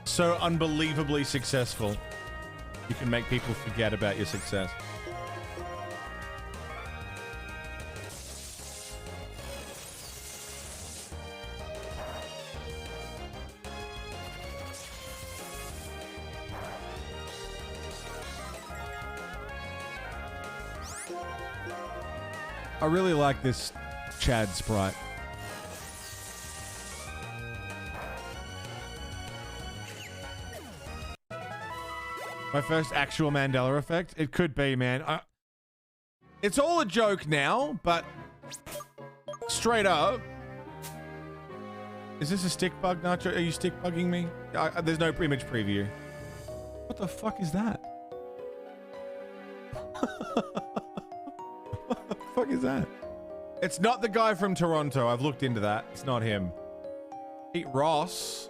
So unbelievably successful, you can make people forget about your success. I really like this Chad sprite. My first actual Mandela effect? It could be, man. It's all a joke now, but straight up. Is this a stick bug, Nacho? Are you stick bugging me? There's no image preview. What the fuck is that? What the fuck is that? It's not the guy from Toronto. I've looked into that. It's not him. Pete Ross.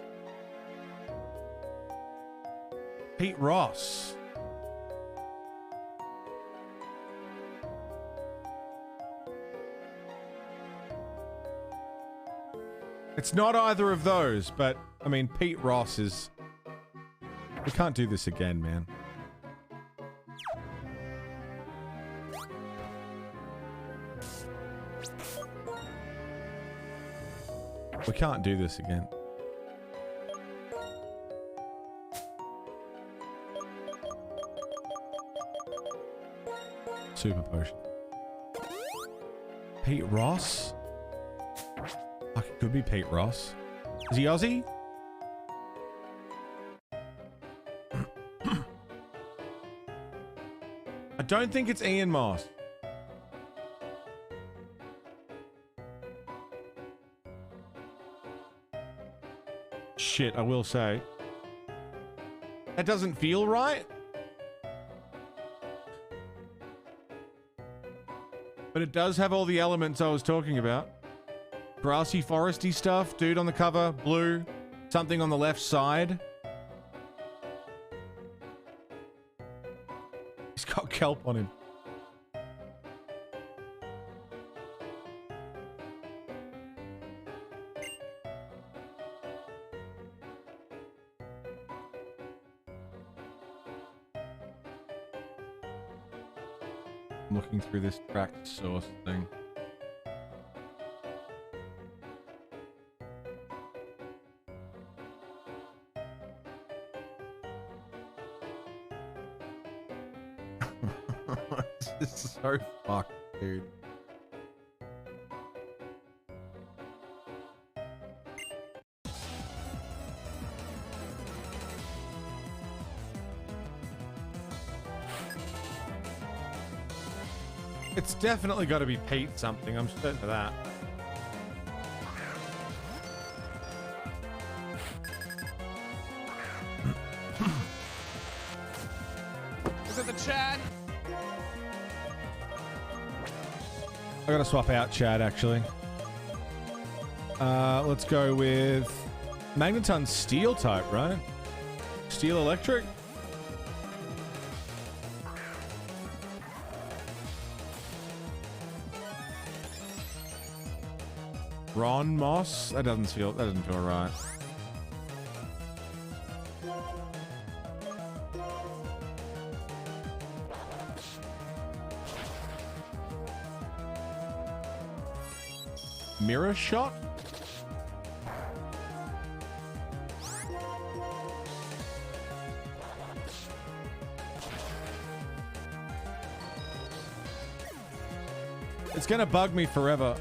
Pete Ross. It's not either of those, but I mean, Pete Ross is... We can't do this again, man. We can't do this again. Super potion. Pete Ross? Fuck, it could be Pete Ross. Is he Aussie? I don't think it's Ian Moss. Shit, I will say. That doesn't feel right. But it does have all the elements I was talking about. Grassy, foresty stuff. Dude on the cover. Blue. Something on the left side. He's got kelp on him. I'm looking through this tracked source thing. This is so fucked, dude. It's definitely got to be Pete something. I'm certain of that. Is it the Chad? I gotta swap out Chad, actually. Let's go with Magneton Steel type, right? Steel Electric? Ron Moss? That doesn't feel right. Mirror Shot? It's gonna bug me forever.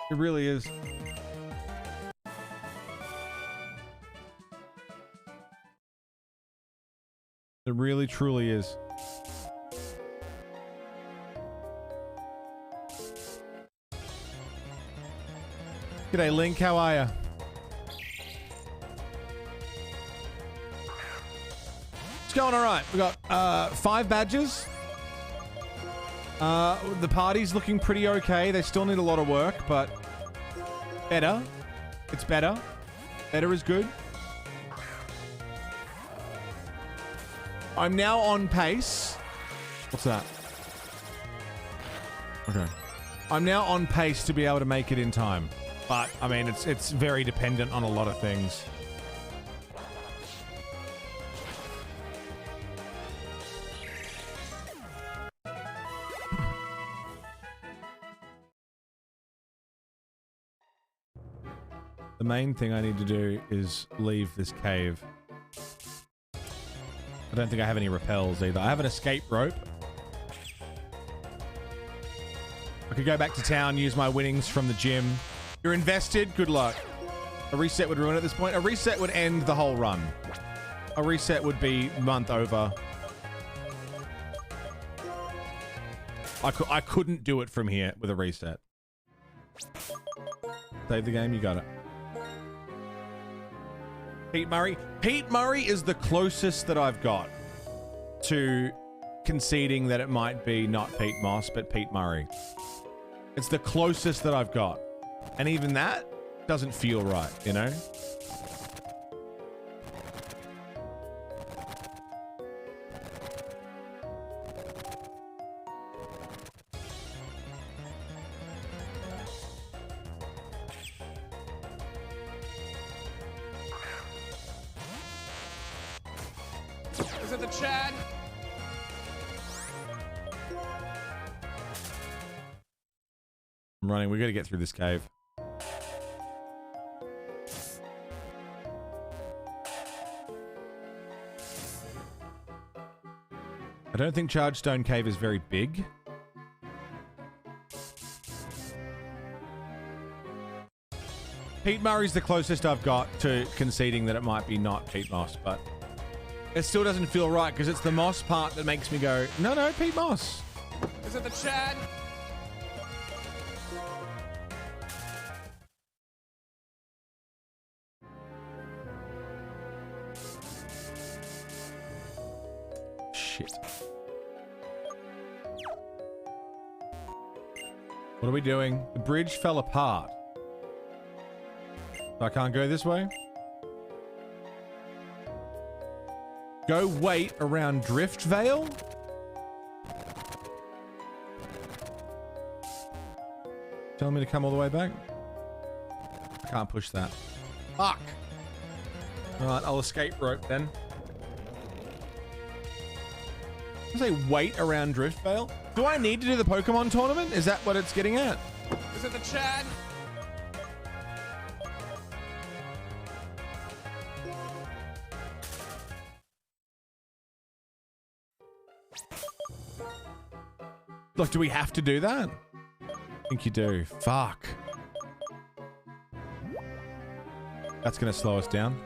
It really is. It really, truly is. G'day, Link. How are ya? It's going all right. We got 5 badges. The party's looking pretty okay. They still need a lot of work, but better. It's better. Better is good. I'm now on pace. What's that? Okay. I'm now on pace to be able to make it in time. But, I mean, it's very dependent on a lot of things. The main thing I need to do is leave this cave. I don't think I have any rappels either. I have an escape rope. I could go back to town, use my winnings from the gym. You're invested? Good luck. A reset would ruin it at this point. A reset would end the whole run. A reset would be month over. I couldn't do it from here with a reset. Save the game, you got it. Pete Murray. Pete Murray is the closest that I've got to conceding that it might be not Pete Moss, but Pete Murray. It's the closest that I've got. And even that doesn't feel right, you know? Is it the Chad? I'm running. We got to get through this cave. I don't think Chargestone Cave is very big. Pete Murray's the closest I've got to conceding that it might be not Pete Moss, but it still doesn't feel right because it's the Moss part that makes me go, no, Pete Moss. Is it the Chad? Shit. What are we doing? The bridge fell apart. I can't go this way. Go wait around Drift Vale? Telling me to come all the way back? I can't push that. Fuck! Alright, I'll escape rope then. I say wait around Driftvale? Do I need to do the Pokemon tournament? Is that what it's getting at? Is it the Chad? Look, do we have to do that? I think you do. Fuck. That's gonna slow us down.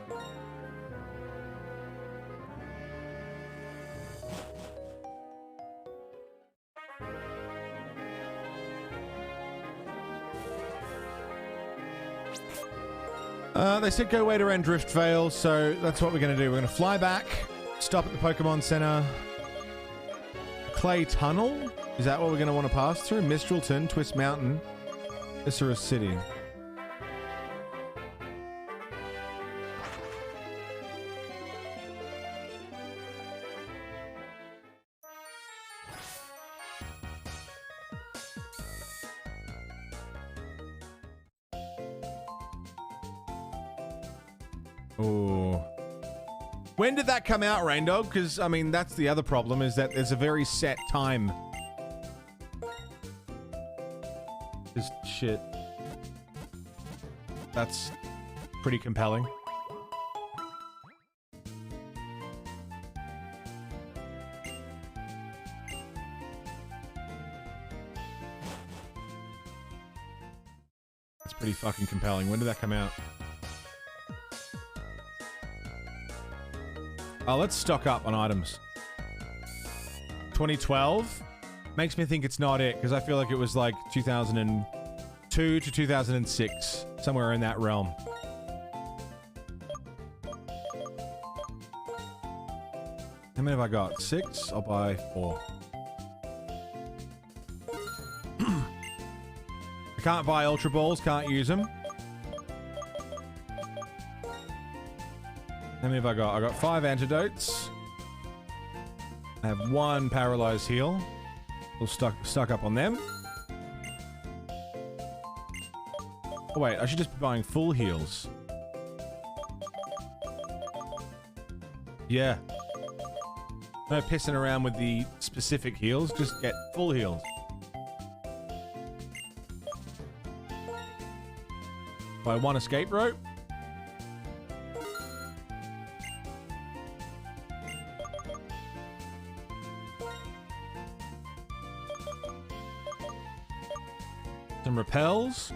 They said go wait around Driftvale, so that's what we're going to do. We're going to fly back, stop at the Pokemon Center. Clay Tunnel? Is that what we're going to want to pass through? Mistralton, Twist Mountain, Issaros City. Oh. When did that come out, Raindog? Because, I mean, that's the other problem, is that there's a very set time. Just shit. That's pretty compelling. That's pretty fucking compelling. When did that come out? Oh, let's stock up on items. 2012? Makes me think it's not it, because I feel like it was like 2002 to 2006. Somewhere in that realm. How many have I got? 6? I'll buy 4. I can't buy Ultra Balls, can't use them. How many have I got? I got 5 antidotes. I have 1 paralyzed heal. We'll stuck up on them. Oh wait, I should just be buying full heals. Yeah. No pissing around with the specific heals, just get full heals. Buy 1 escape rope. Some repels.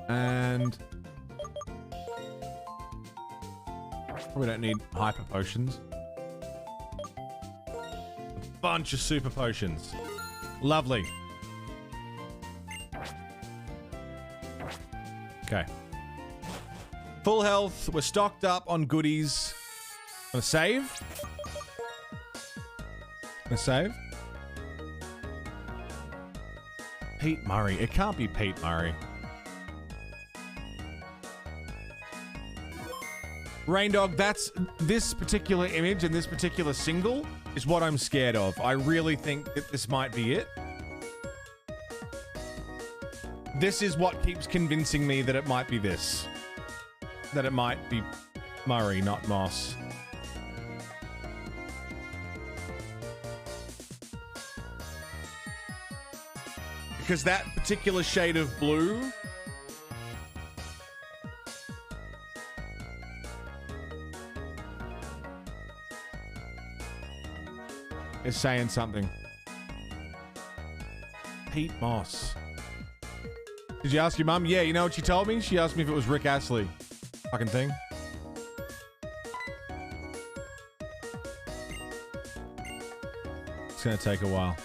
And we don't need hyper potions. A bunch of super potions. Lovely. Okay. Full health. We're stocked up on goodies. Gonna save. Gonna save. Pete Murray. It can't be Pete Murray. Raindog, that's this particular image and this particular single is what I'm scared of. I really think that this might be it. This is what keeps convincing me that it might be this. That it might be Murray, not Moss. Because that particular shade of blue is saying something. Pete Moss. Did you ask your mum? Yeah, you know what she told me? She asked me if it was Rick Astley. Fucking thing. It's gonna take a while.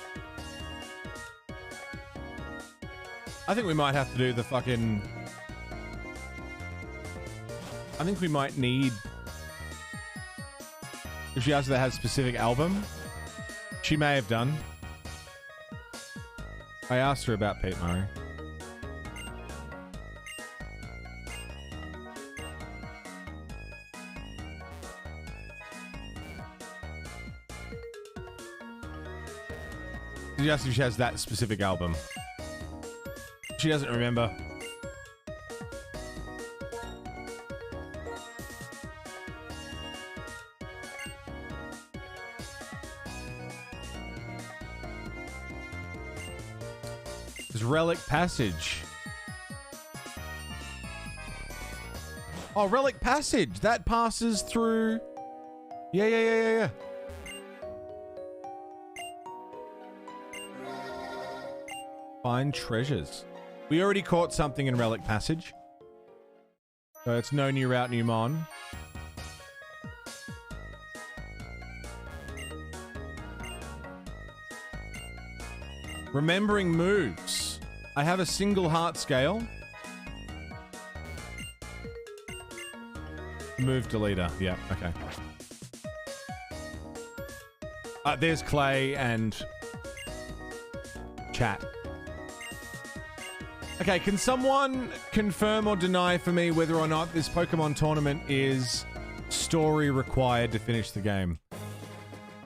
I think we might have to do the fucking... I think we might need... If she asked if they had a specific album, she may have done. I asked her about Pete Murray. She asked if she has that specific album. She doesn't remember. There's Relic Passage. Oh, Relic Passage. That passes through... Yeah. Find treasures. We already caught something in Relic Passage. So it's no new route, new mon. Remembering moves. I have a single heart scale. Move deleter. Yeah, okay. There's Clay and chat. Okay, can someone confirm or deny for me whether or not this Pokemon tournament is story required to finish the game?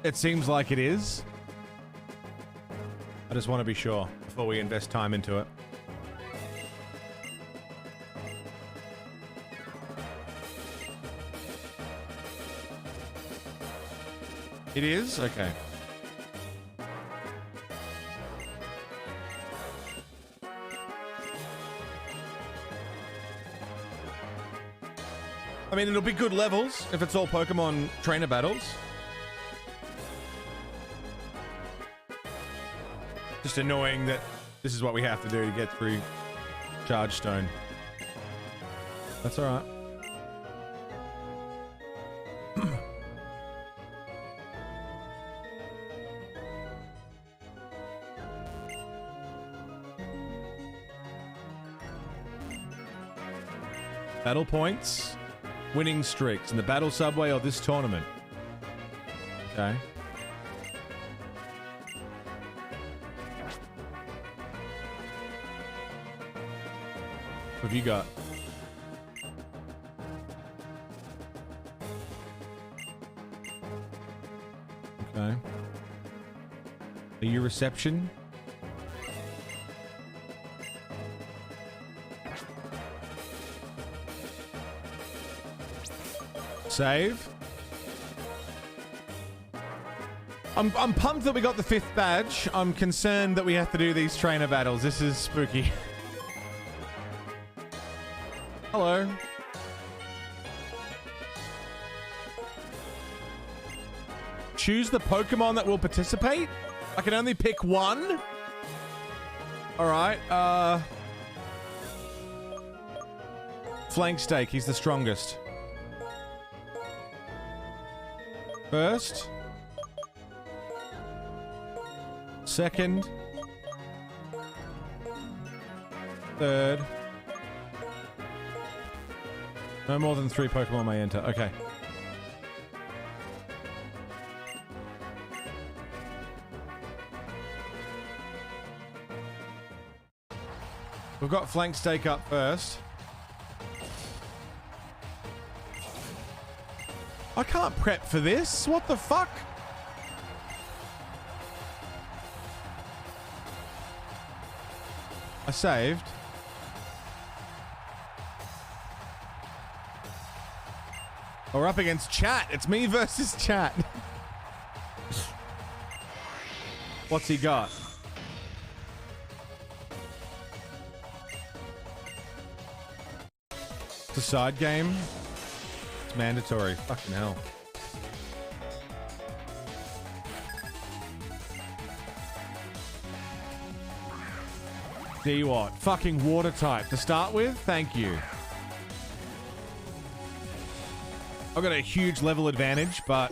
It seems like it is. I just want to be sure before we invest time into it. It is? Okay. I mean, it'll be good levels if it's all Pokemon trainer battles. Just annoying that this is what we have to do to get through Charge Stone. That's alright. Battle points, winning streaks in the battle subway or this tournament. Okay. What have you got? Okay. Are you reception? Save. I'm pumped that we got the 5th badge. I'm concerned that we have to do these trainer battles. This is spooky. Hello. Choose the Pokemon that will participate? I can only pick one? Alright, Flank Steak, he's the strongest. First. Second. Third. No more than 3 Pokemon may enter. Okay. We've got Flank Steak up first. I can't prep for this. What the fuck? I saved. We're up against chat. It's me versus chat. What's he got? It's a side game. It's mandatory. Fucking hell. D what? Fucking water type to start with? Thank you. I've got a huge level advantage, but...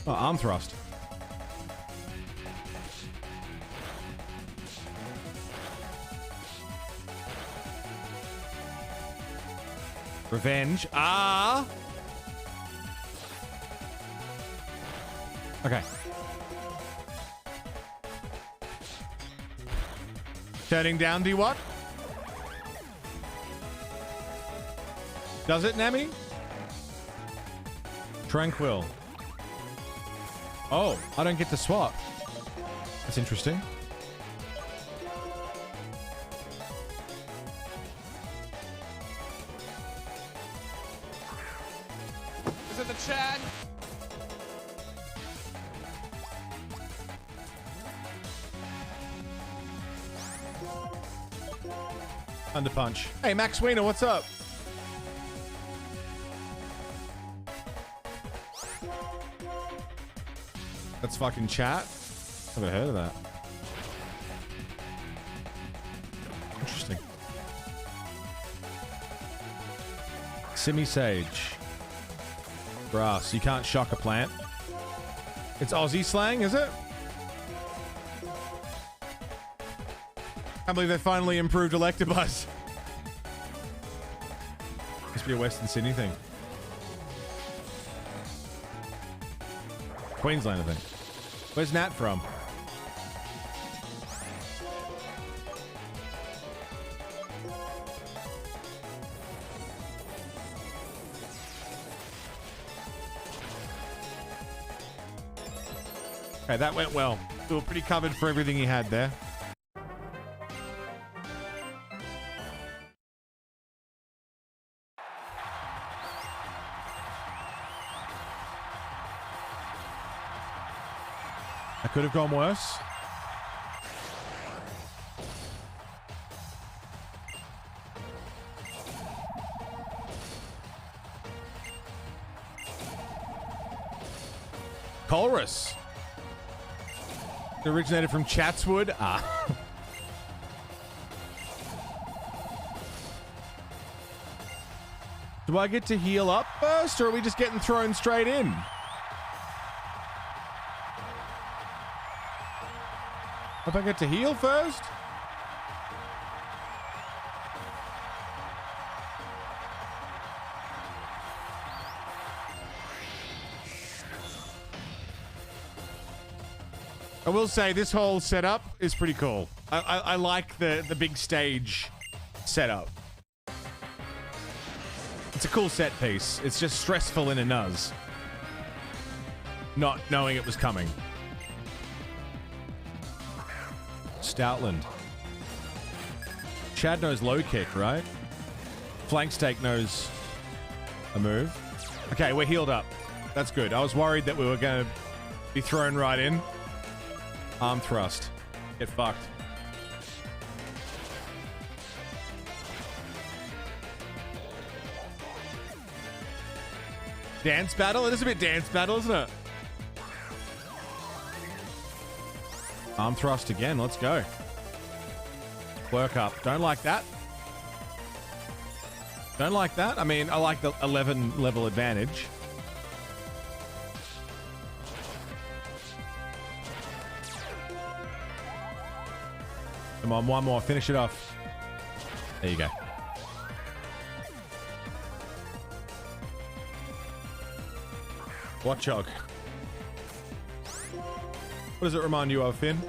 Oh, arm thrust. Revenge. Ah! Okay. Turning down, do what? Does it, Nami? Tranquil. Oh, I don't get to swap. That's interesting. Is it the Chad? Under punch. Hey, Max Wiener, what's up? That's fucking chat. Haven't heard of that. Interesting. Simi Sage. Grass. You can't shock a plant. It's Aussie slang, is it? Can't believe they finally improved Electabuzz. Must be a Western Sydney thing. Queensland, I think. Where's Nat from? Okay, that went well. We were pretty covered for everything he had there. I could have gone worse. Colress. It originated from Chatswood. Ah. Do I get to heal up first, or are we just getting thrown straight in? If I get to heal first? I will say this whole setup is pretty cool. I like the big stage setup. It's a cool set piece. It's just stressful in a nuzz. Not knowing it was coming. Stoutland. Chad knows low kick, right? Flank Steak knows a move. Okay, we're healed up. That's good. I was worried that we were going to be thrown right in. Arm thrust. Get fucked. Dance battle? It is a bit dance battle, isn't it? Arm thrust again. Let's go. Work up. Don't like that. Don't like that. I mean, I like the 11 level advantage. Come on, one more. Finish it off. There you go. Watchog. What does it remind you of, Finn?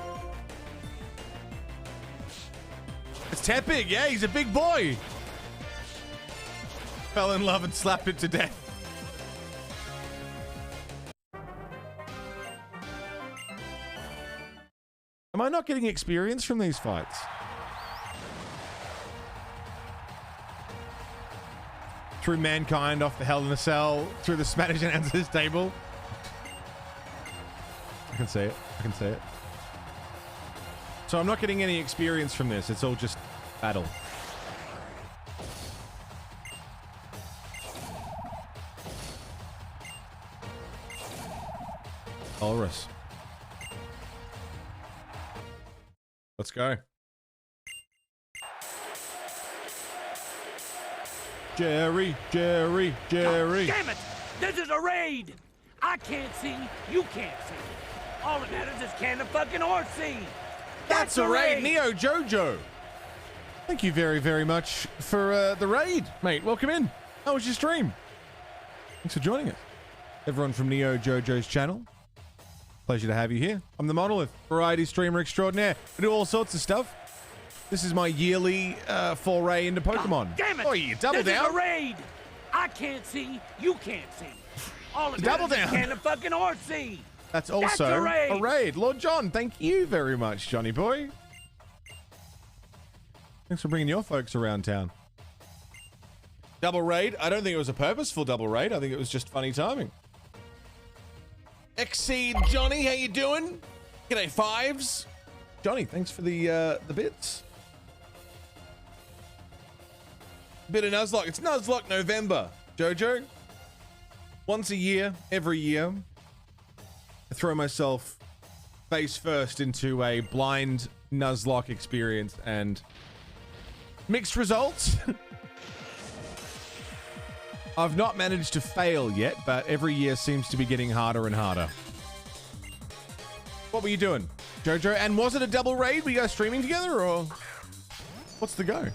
It's Tepig, yeah, he's a big boy. Fell in love and slapped it to death. Am I not getting experience from these fights? Through Mankind, off the Hell in a Cell, through the Spanish announcers table. I can see it. I can see it. So I'm not getting any experience from this. It's all just battle. Ulrus. Let's go. Jerry, Jerry, Jerry. God damn it! This is a raid! I can't see, you can't see. All that matters is can the fucking horse see? That's a raid, Neo Jojo. Thank you very, very much for the raid, mate. Welcome in. How was your stream? Thanks for joining us. Everyone from Neo Jojo's channel. Pleasure to have you here. I'm TheMonolith, variety streamer extraordinaire. I do all sorts of stuff. This is my yearly foray into Pokemon. God damn it! Oh, you double this down. Is a raid! I can't see, you can't see. All that Double matters is down. can the fucking horse see? That's also That's a raid. Lord John, thank you very much, Johnny boy. Thanks for bringing your folks around town. Double raid. I don't think it was a purposeful double raid. I think it was just funny timing. Exceed Johnny, how you doing? G'day fives. Johnny, thanks for the bits. Bit of Nuzlocke. It's Nuzlocke November, Jojo. Once a year, every year, I throw myself face first into a blind Nuzlocke experience and mixed results. I've not managed to fail yet, but every year seems to be getting harder and harder. What were you doing, Jojo? And was it a double raid? Were you guys streaming together, or what's the go?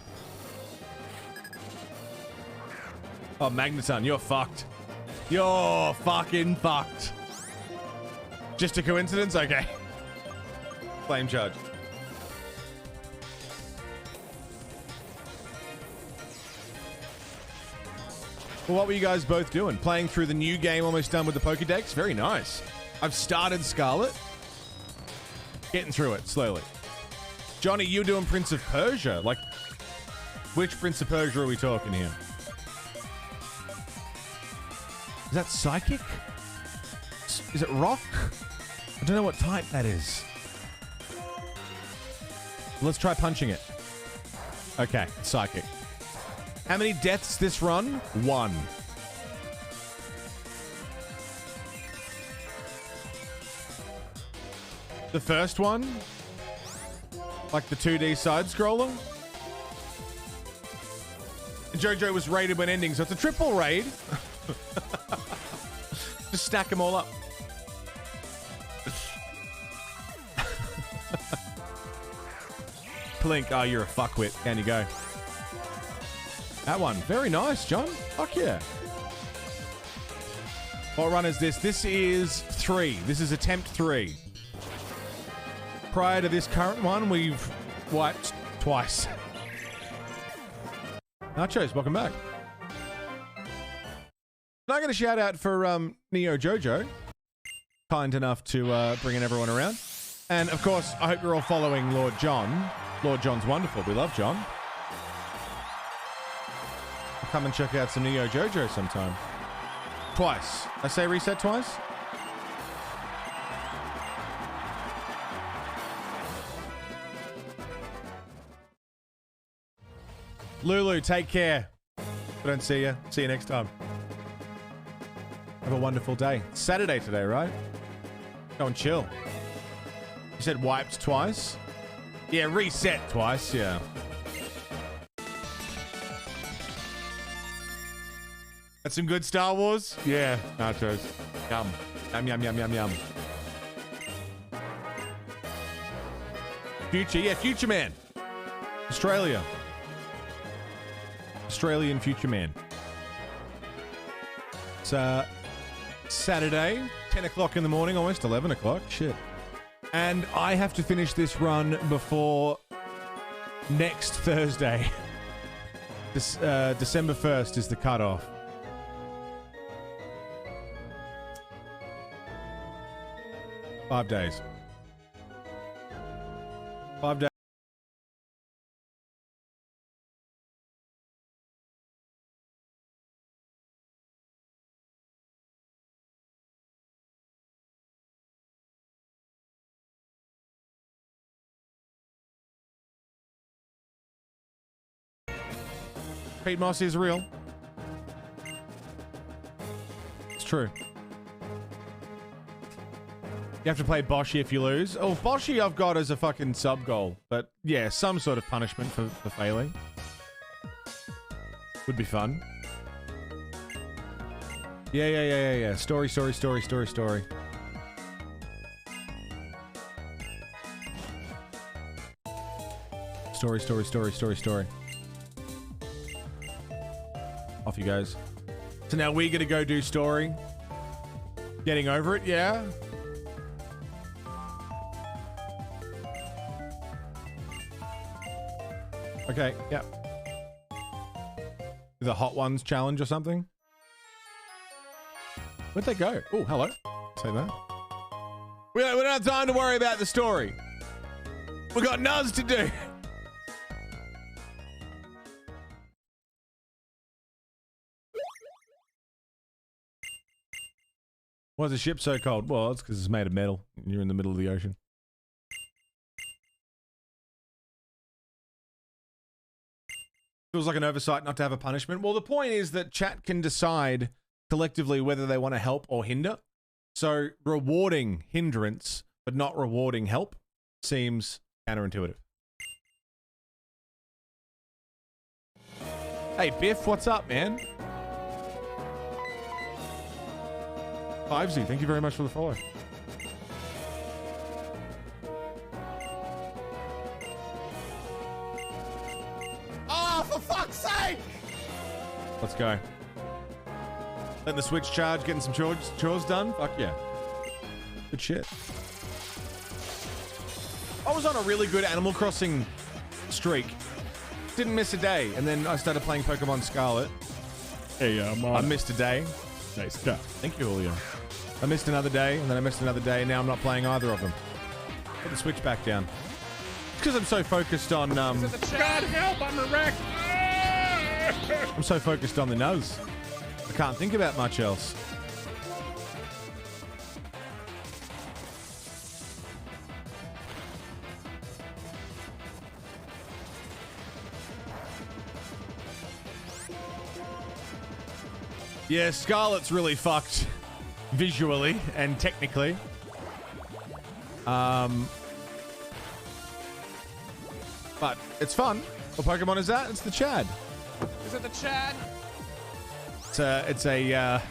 Oh, Magneton, you're fucked. You're fucking fucked. Just a coincidence? Okay. Flame charge. Well, what were you guys both doing? Playing through the new game, almost done with the Pokédex? Very nice. I've started Scarlet. Getting through it, slowly. Johnny, you're doing Prince of Persia. Like, which Prince of Persia are we talking here? Is that Psychic? Is it Rock? I don't know what type that is. Let's try punching it. Okay, Psychic. How many deaths this run? 1. The first one? Like the 2D side-scroller? Jojo was raided when ending, so it's a triple raid. Just stack them all up. Plink, oh, you're a fuckwit. Can you go? That one. Very nice, John. Fuck yeah. What run is this? This is 3. This is attempt 3. Prior to this current one, we've wiped twice. Nachos, welcome back. I got a shout out for Neo Jojo. Kind enough to bringing everyone around. And of course, I hope you're all following Lord John. Lord John's wonderful. We love John. Come and check out some Neo Jojo sometime. Twice. I say reset twice? Lulu, take care. If I don't see you, see you next time. Have a wonderful day. It's Saturday today, right? Go and chill. You said wiped twice? Yeah, reset twice, yeah. That's some good Star Wars? Yeah, nachos. Yum. Yum, yum, yum, yum, yum. Future, yeah, Future Man. Australia. Australian Future Man. It's Saturday, 10 o'clock in the morning, almost 11 o'clock. Shit. And I have to finish this run before next Thursday. This December 1st is the cutoff. Five days. 5 days. Pete Moss is real. It's true. You have to play Boshy if you lose. Oh, Boshy I've got as a fucking sub goal. But yeah, some sort of punishment for failing. Would be fun. Yeah. Story. Story. Off you guys. So now we're gonna go do story. Getting over it, yeah. Okay, yep. The Hot Ones challenge or something? Where'd they go? Oh, hello. Say that. We don't have time to worry about the story. We got Nuz to do. Why is the ship so cold? Well, it's because it's made of metal and you're in the middle of the ocean. Feels like an oversight not to have a punishment. Well, the point is that chat can decide collectively whether they want to help or hinder. So rewarding hindrance but not rewarding help seems counterintuitive. Hey, Biff, what's up, man? 5Z, thank you very much for the follow. Oh, for fuck's sake! Let's go. Letting the Switch charge, getting some chores done. Fuck yeah. Good shit. I was on a really good Animal Crossing streak. Didn't miss a day. And then I started playing Pokemon Scarlet. Hey, I missed a day. Nice stuff. Thank you, Julio. I missed another day, and then I missed another day, and now I'm not playing either of them. Put the Switch back down. It's because I'm so focused on, God help, I'm a wreck! I'm so focused on the nose. I can't think about much else. Yeah, Scarlet's really fucked visually and technically. But it's fun. What Pokemon is that? It's the Chad. Is it the Chad? It's a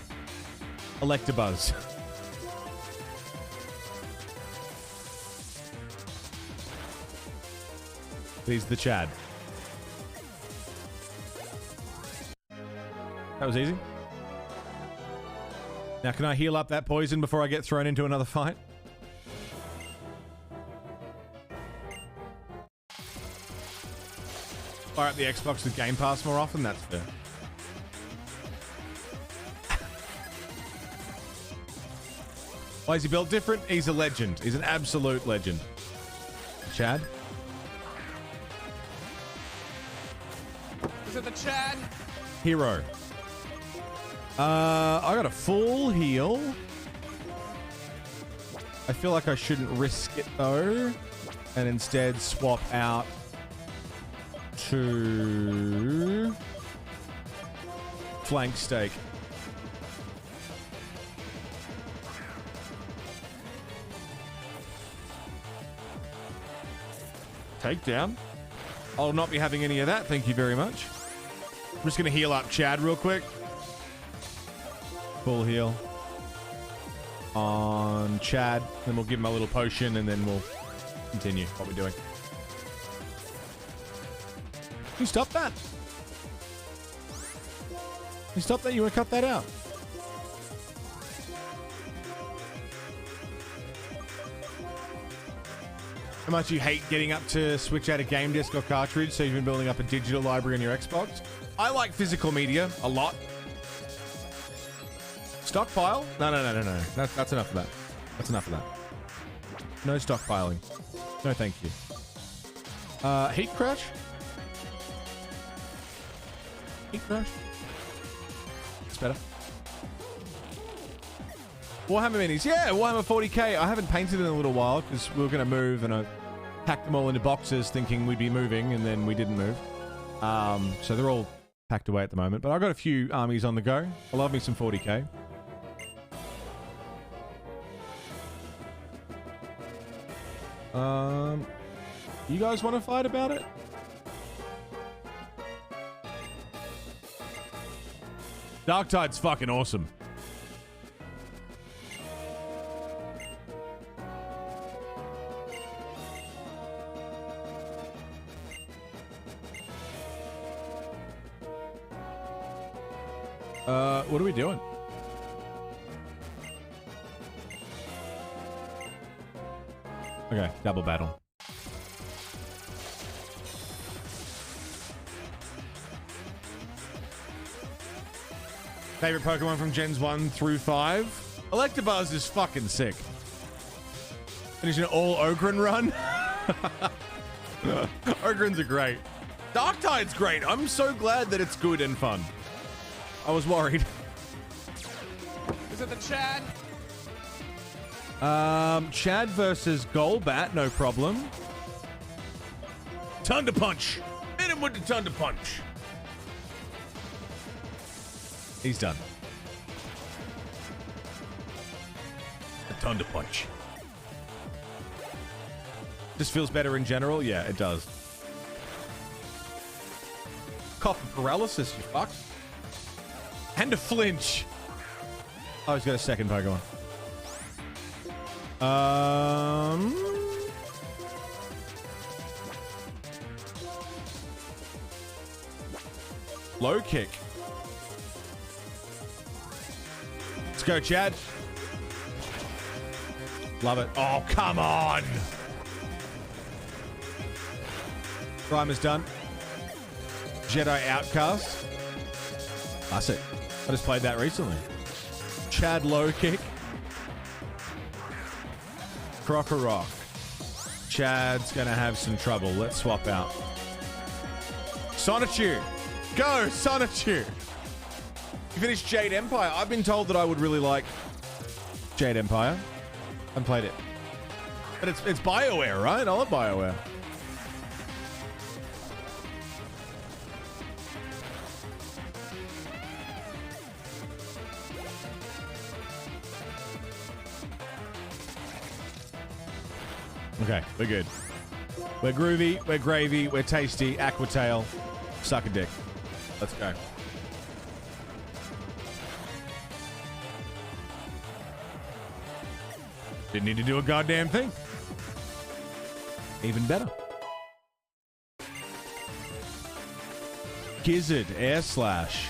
Electabuzz. He's the Chad. That was easy. Now, can I heal up that poison before I get thrown into another fight? Fire up the Xbox with Game Pass more often? That's fair. Why is he built different? He's a legend. He's an absolute legend. Chad? Is it the Chad? Hero. I got a full heal. I feel like I shouldn't risk it though, and instead swap out to flank steak. Takedown. I'll not be having any of that, thank you very much. I'm just going to heal up Chad real quick. Full heal on Chad. Then we'll give him a little potion and then we'll continue what we're doing. You stop that. You stop that. You want to cut that out. How much you hate getting up to switch out a game disc or cartridge, so you've been building up a digital library on your Xbox. I like physical media a lot. Stockpile? No. That's enough of that. That's enough of that. No stockpiling. No, thank you. Heat crash? Heat crash? It's better. Warhammer minis. Yeah, Warhammer 40k. I haven't painted in a little while because we were going to move and I packed them all into boxes thinking we'd be moving and then we didn't move. So they're all packed away at the moment. But I've got a few armies on the go. I love me some 40k. You guys want to fight about it? Darktide's fucking awesome. What are we doing? Okay, double battle. Favorite Pokemon from Gens 1 through 5? Electabuzz is fucking sick. Finish an all Ogren run. Ogrens are great. Darktide's great. I'm so glad that it's good and fun. I was worried. Is it the Chad? Chad versus Golbat, no problem. Thunder Punch. Hit him with the Thunder Punch. He's done. The Thunder Punch. Just feels better in general? Yeah, it does. Cough and paralysis, you fuck. And a flinch. Oh, he's got a second Pokemon. Low kick. Let's go, Chad. Love it. Oh, come on. Grimer's done. Jedi Outcast. Classic. I just played that recently. Chad low kick. Crocorock. Chad's gonna have some trouble. Let's swap out. Sonichu. Go, Sonichu. You finished Jade Empire. I've been told that I would really like Jade Empire. I haven't played it. But it's BioWare, right? I love BioWare. Okay, we're good. We're groovy, we're gravy, we're tasty, Aquatail, suck a dick. Let's go. Didn't need to do a goddamn thing. Even better. Gizzard, Air Slash.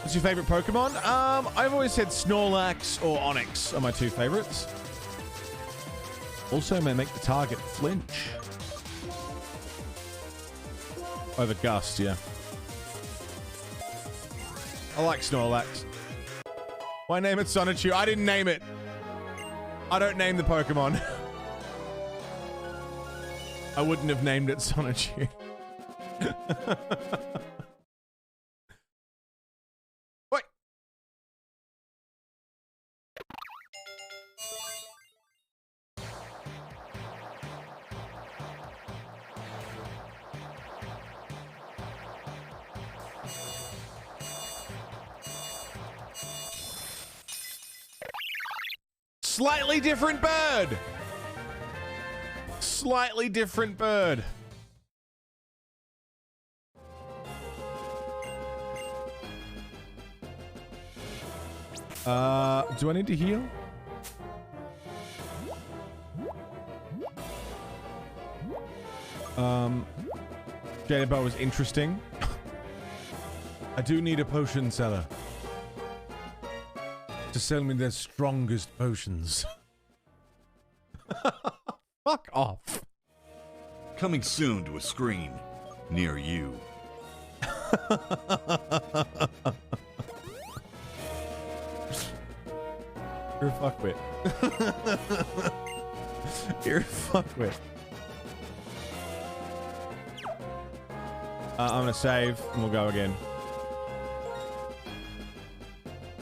What's your favorite Pokemon? I've always said Snorlax or Onix are my two favorites. Also may make the target flinch. Over Gust, yeah. I like Snorlax. Why name it Sonichu? I didn't name it. I don't name the Pokemon. I wouldn't have named it Sonichu. Wait. Slightly different bird. Slightly different bird. Do I need to heal? Jade Empire was interesting. I do need a potion seller to sell me their strongest potions. Fuck off. Coming soon to a screen near you. You're a fuckwit. You're a fuckwit. I'm gonna save and we'll go again.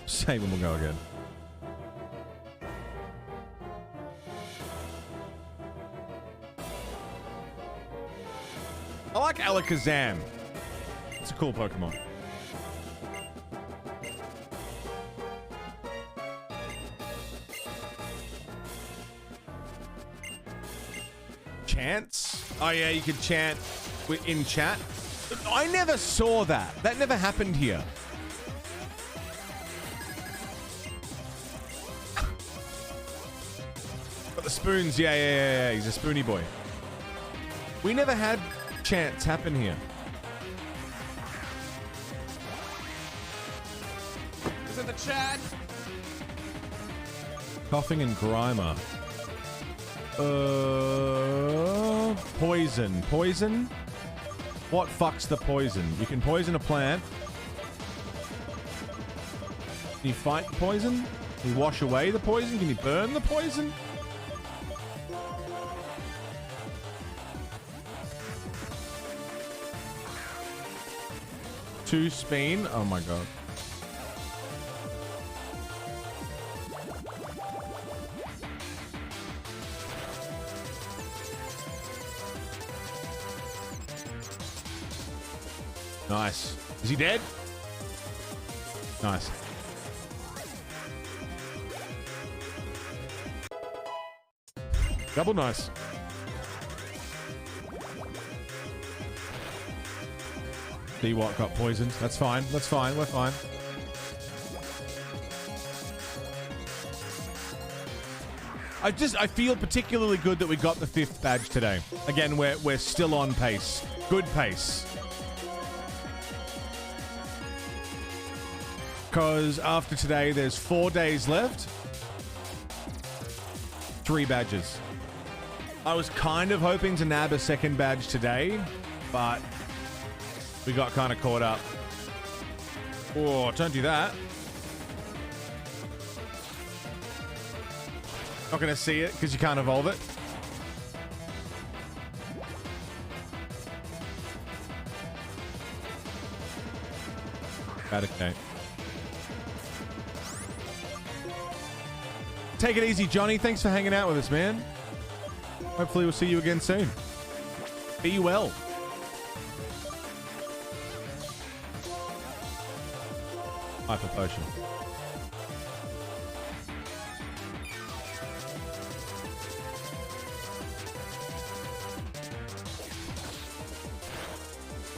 Save and we'll go again. I like Alakazam. It's a cool Pokemon. Chants? Oh yeah, you could chant in chat. I never saw that. That never happened here. Got the spoons. Yeah. He's a spoony boy. We never had chants happen here. Is it the Chad? Coughing and Grimer. Poison. Poison? What fucks the poison? You can poison a plant. Can you fight the poison? Can you wash away the poison? Can you burn the poison? 2 spin. Oh my god. Nice. Is he dead? Nice. Double nice. D-Watt got poisoned. That's fine. That's fine. We're fine. I feel particularly good that we got the 5th badge today. Again, we're still on pace. Good pace. Because after today, there's 4 days left. 3 badges. I was kind of hoping to nab a 2nd badge today, but we got kind of caught up. Oh, don't do that. Not going to see it because you can't evolve it. Bad okay. Take it easy, Johnny. Thanks for hanging out with us, man. Hopefully we'll see you again soon. Be well. Hyper potion.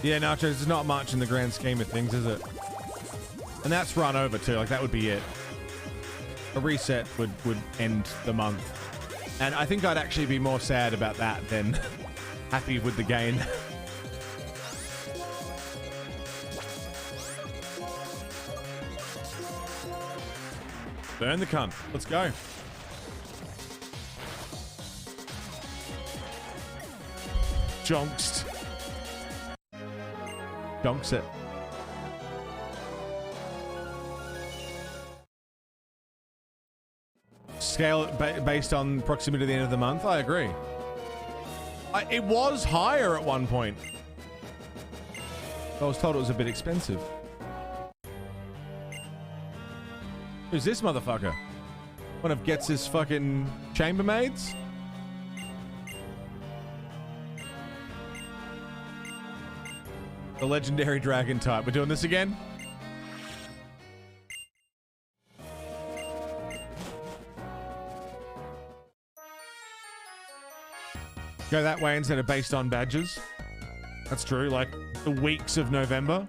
Yeah, Nachos, there's not much in the grand scheme of things, is it? And that's run over too, like that would be it. A reset would end the month. And I think I'd actually be more sad about that than happy with the gain. Burn the cunt. Let's go. Jonksed. Donks it. Scale it based on proximity to the end of the month. I agree. It was higher at one point. I was told it was a bit expensive. Who's this motherfucker? One of Getz's fucking chambermaids? The legendary dragon type. We're doing this again? Go that way instead of based on badges. That's true, like the weeks of November.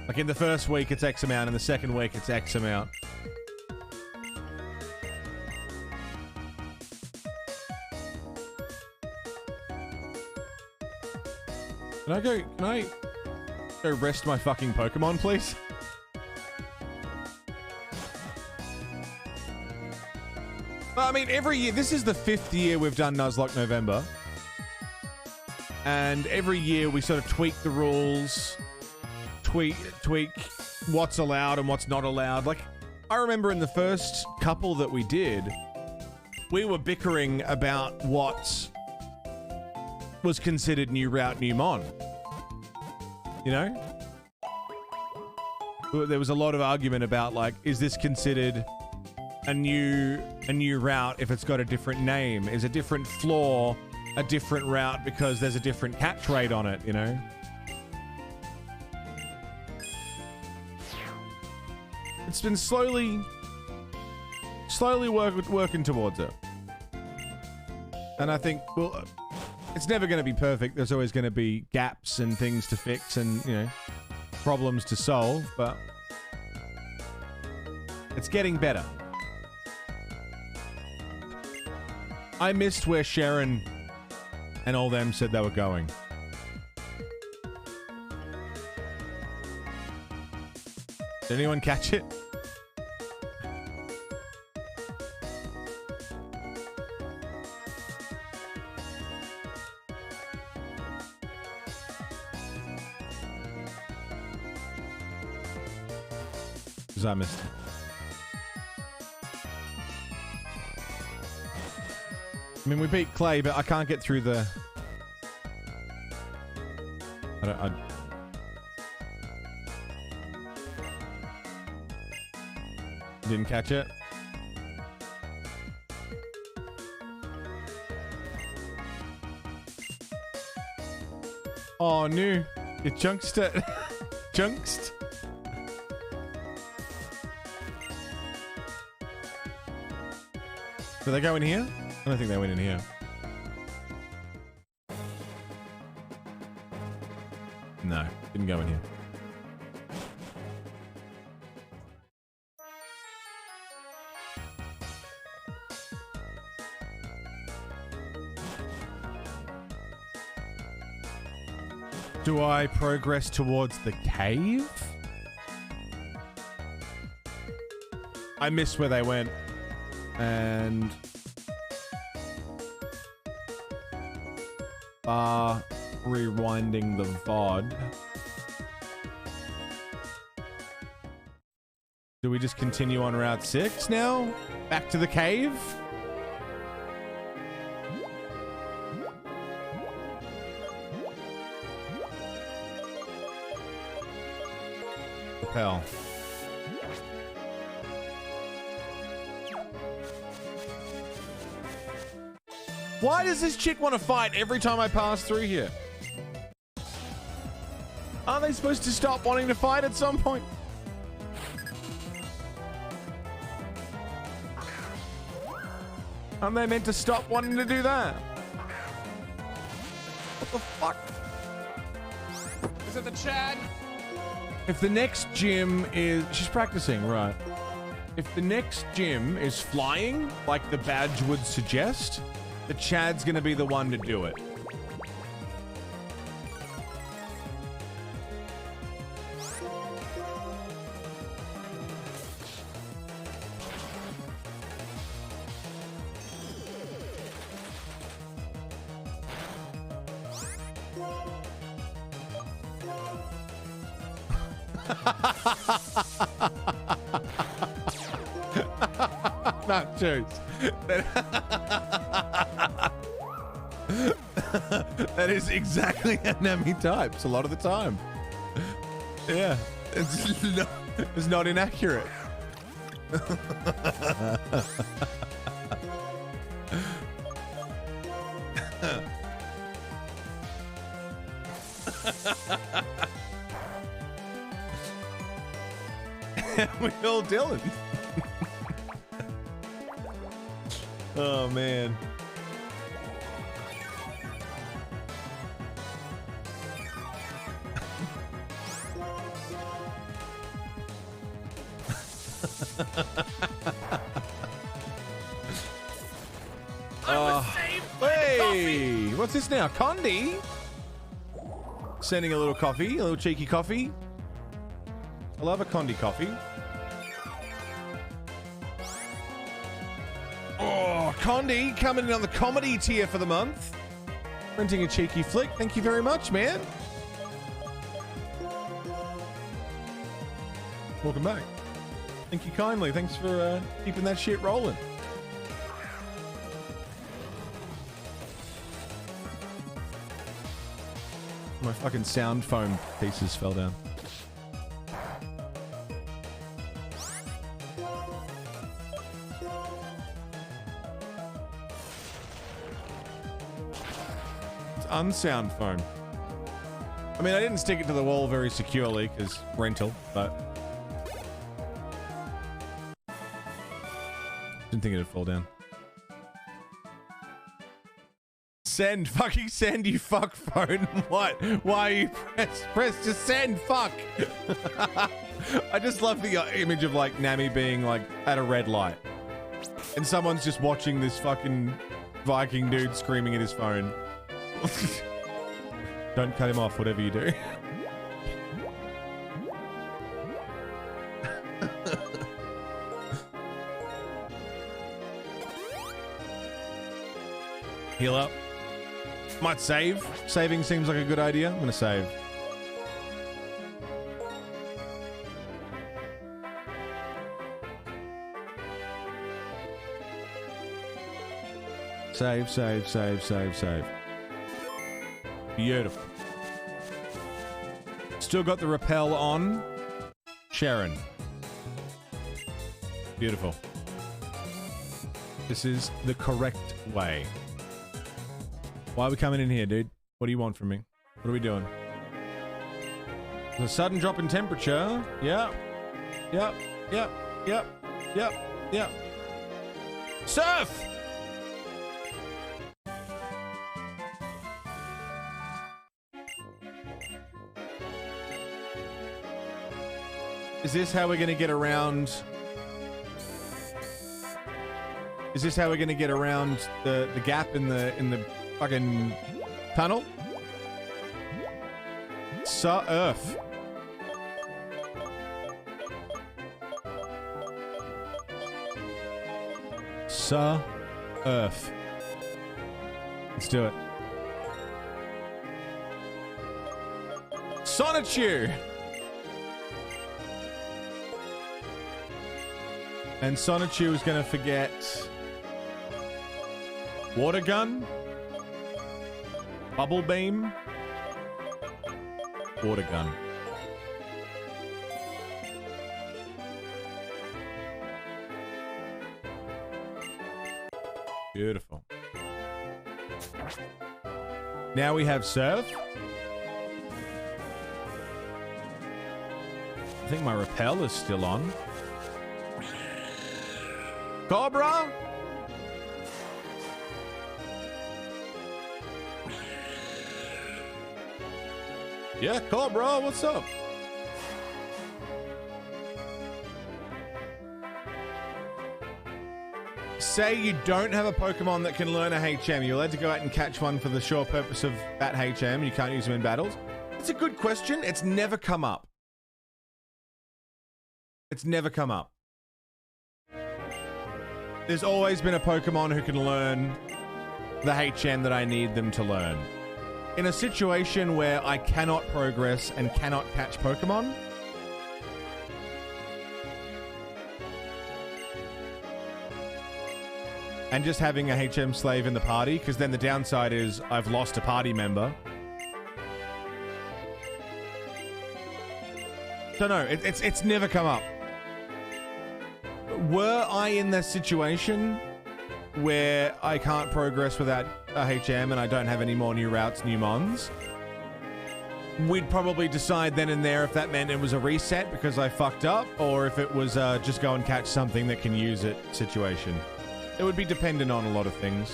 Like in the first week it's X amount, in the second week it's X amount. Can I go rest my fucking Pokemon, please? I mean, every year, this is the 5th year we've done Nuzlocke November. And every year we sort of tweak the rules, tweak what's allowed and what's not allowed. Like, I remember in the first couple that we did, we were bickering about what was considered new route, new mon. You know? There was a lot of argument about, like, is this considered a new route if it's got a different name? Is a different floor a different route because there's a different catch rate on it, you know? It's been slowly working towards it. And I think, well, it's never going to be perfect. There's always going to be gaps and things to fix and, you know, problems to solve, but it's getting better. I missed where Sharon and all them said they were going. Did anyone catch it? Because I missed it. I mean, we beat Clay, but I can't get through the I didn't catch it. Oh no, you chunked it. Chunked. Did they go in here? I don't think they went in here. No, didn't go in here. Do I progress towards the cave? I missed where they went. And... rewinding the VOD. Do we just continue on Route 6 now? Back to the cave? Repel. Why does this chick want to fight every time I pass through here? Aren't they supposed to stop wanting to fight at some point? Aren't they meant to stop wanting to do that? What the fuck? Is it the Chad? If the next gym is... She's practicing, right. If the next gym is flying, like the badge would suggest, the Chad's gonna be the one to do it. Nachos. That is exactly how Nami types a lot of the time. Yeah, it's not inaccurate. We all Dylan. Oh man. Hey, what's this now? Condi? Sending a little coffee, a little cheeky coffee. I love a Condi coffee. Oh, Condi coming in on the comedy tier for the month. Renting a cheeky flick. Thank you very much, man. Welcome back. Thank you kindly. Thanks for keeping that shit rolling. My fucking sound foam pieces fell down. It's unsound foam. I mean, I didn't stick it to the wall very securely because rental, but didn't think it'd fall down. Send, fucking send, you fuck phone. What? Why are you press just send, fuck. I just love the image of like Nami being like at a red light and someone's just watching this fucking Viking dude screaming at his phone. Don't cut him off, whatever you do. Heal up. Might save. Saving seems like a good idea. I'm gonna save. Save, save, save, save, save. Beautiful. still got the rappel on. Sharon. Beautiful. This is the correct way. Why are we coming in here, dude? What do you want from me? What are we doing? There's a sudden drop in temperature. Yeah. Yep. Yep. Yep. Yep. Yep. Surf! Is this how we're gonna get around? Is this how we're gonna get around the gap in the fucking tunnel? Surf. Surf. Let's do it. Sonichu! And Sonichu is gonna forget water gun, bubble beam, water gun. Beautiful. Now we have surf. I think my rappel is still on. Cobra? Yeah, Cobra, what's up? Say you don't have a Pokemon that can learn a HM. You're allowed to go out and catch one for the sure purpose of that HM. You can't use them in battles. It's a good question. It's never come up. It's never come up. There's always been a Pokemon who can learn the HM that I need them to learn. In a situation where I cannot progress and cannot catch Pokemon, and just having a HM slave in the party, because then the downside is I've lost a party member. Don't know. It's never come up. Were I in this situation where I can't progress without a HM and I don't have any more new routes, new mons, we'd probably decide then and there if that meant it was a reset because I fucked up, or if it was just go and catch something that can use it situation. It would be dependent on a lot of things.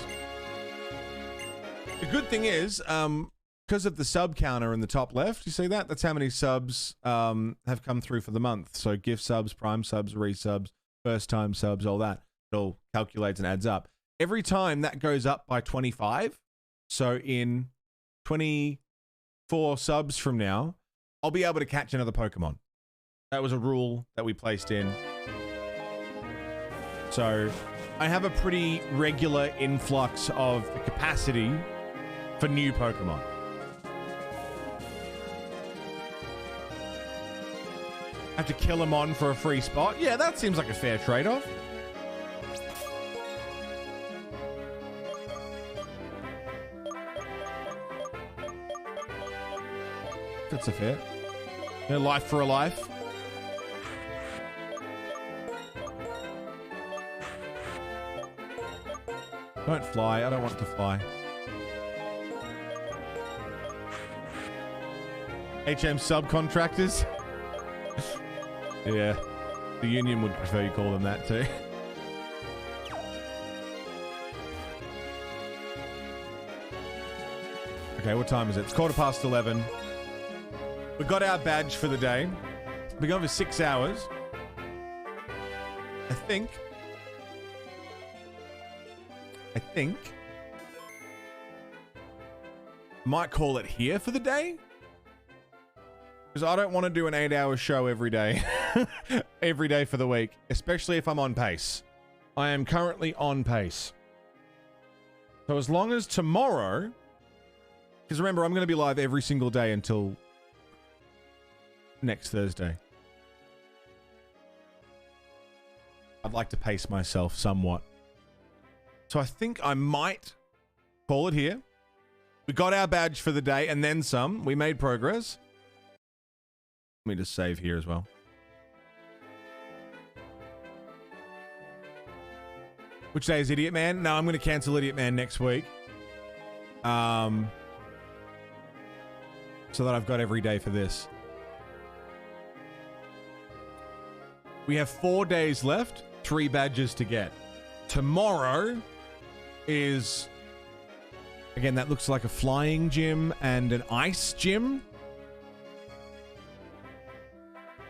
The good thing is, because of the sub counter in the top left, you see that? That's how many subs have come through for the month. So gift subs, prime subs, resubs, first time subs, all that. It all calculates and adds up. Every time that goes up by 25, so in 24 subs from now, I'll be able to catch another Pokemon. That was a rule that we placed in. So I have a pretty regular influx of the capacity for new Pokemon. Have to kill them on for a free spot? Yeah, that seems like a fair trade-off. That's a fair. No life for a life. Don't fly. I don't want to fly. HM subcontractors? Yeah. The union would prefer you call them that too. Okay, what time is it? It's 11:15. We got our badge for the day. We're going for 6 hours. I think might call it here for the day. Because I don't want to do an 8-hour show every day. Every day for the week. Especially if I'm on pace. I am currently on pace. So as long as tomorrow... Because remember, I'm going to be live every single day until next Thursday. I'd like to pace myself somewhat. So I think I might call it here. We got our badge for the day and then some. We made progress. Let me just save here as well. Which day is Idiot Man? No, I'm going to cancel Idiot Man next week. So that I've got every day for this. We have 4 days left, 3 badges to get. Tomorrow is, again, that looks like a flying gym and an ice gym.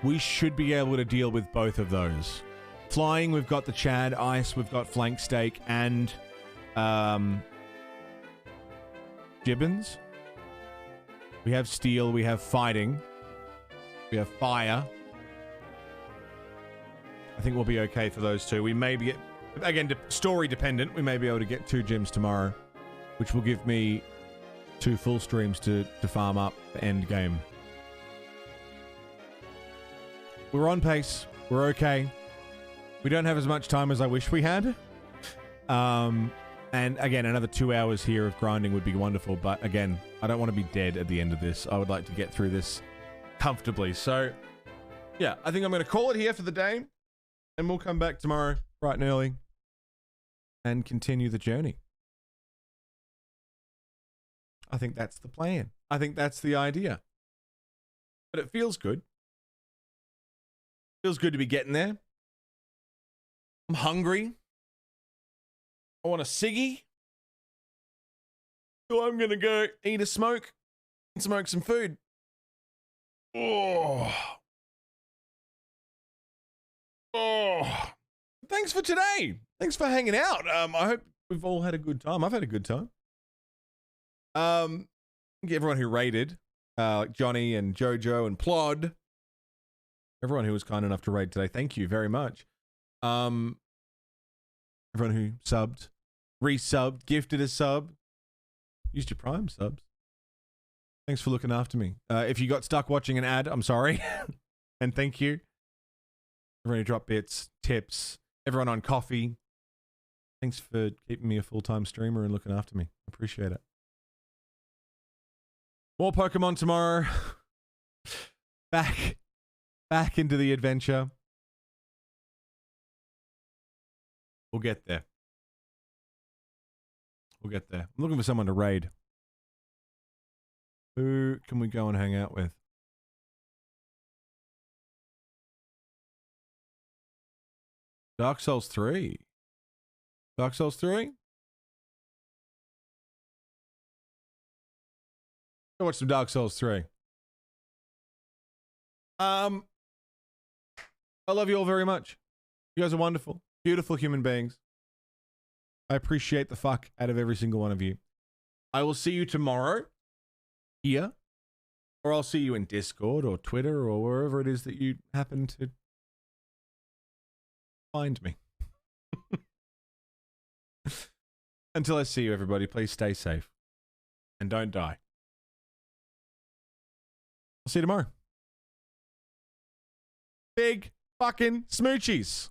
We should be able to deal with both of those. Flying, we've got the Chad. Ice, we've got Flank Steak and Gibbons. We have Steel, we have Fighting. We have Fire. I think we'll be okay for those two. We may be, again, story dependent. We may be able to get 2 gyms tomorrow, which will give me 2 full streams to farm up the end game. We're on pace. We're okay. We don't have as much time as I wish we had. And again, another 2 hours here of grinding would be wonderful. But again, I don't want to be dead at the end of this. I would like to get through this comfortably. So, yeah, I think I'm going to call it here for the day. And we'll come back tomorrow bright and early and continue the journey. I think that's the plan. I think that's the idea. But it feels good. Feels good to be getting there. I'm hungry. I want a ciggy. So I'm going to go eat a smoke and smoke some food. Oh. Oh. Thanks for today. Thanks for hanging out. I hope we've all had a good time. I've had a good time. Thank you everyone who raided, like Johnny and Jojo and Plod. Everyone who was kind enough to raid today. Thank you very much. Everyone who subbed, resubbed, gifted a sub, used your Prime subs. Thanks for looking after me. If you got stuck watching an ad, I'm sorry. And thank you. Everyone who dropped bits, tips, everyone on coffee. Thanks for keeping me a full-time streamer and looking after me. Appreciate it. More Pokemon tomorrow. Back into the adventure. We'll get there. We'll get there. I'm looking for someone to raid. Who can we go and hang out with? Dark Souls 3. Dark Souls 3? Go watch some Dark Souls 3. I love you all very much. You guys are wonderful. Beautiful human beings. I appreciate the fuck out of every single one of you. I will see you tomorrow here, or I'll see you in Discord or Twitter or wherever it is that you happen to find me. Until I see you, everybody, please stay safe and don't die. I'll see you tomorrow. Big fucking smoochies.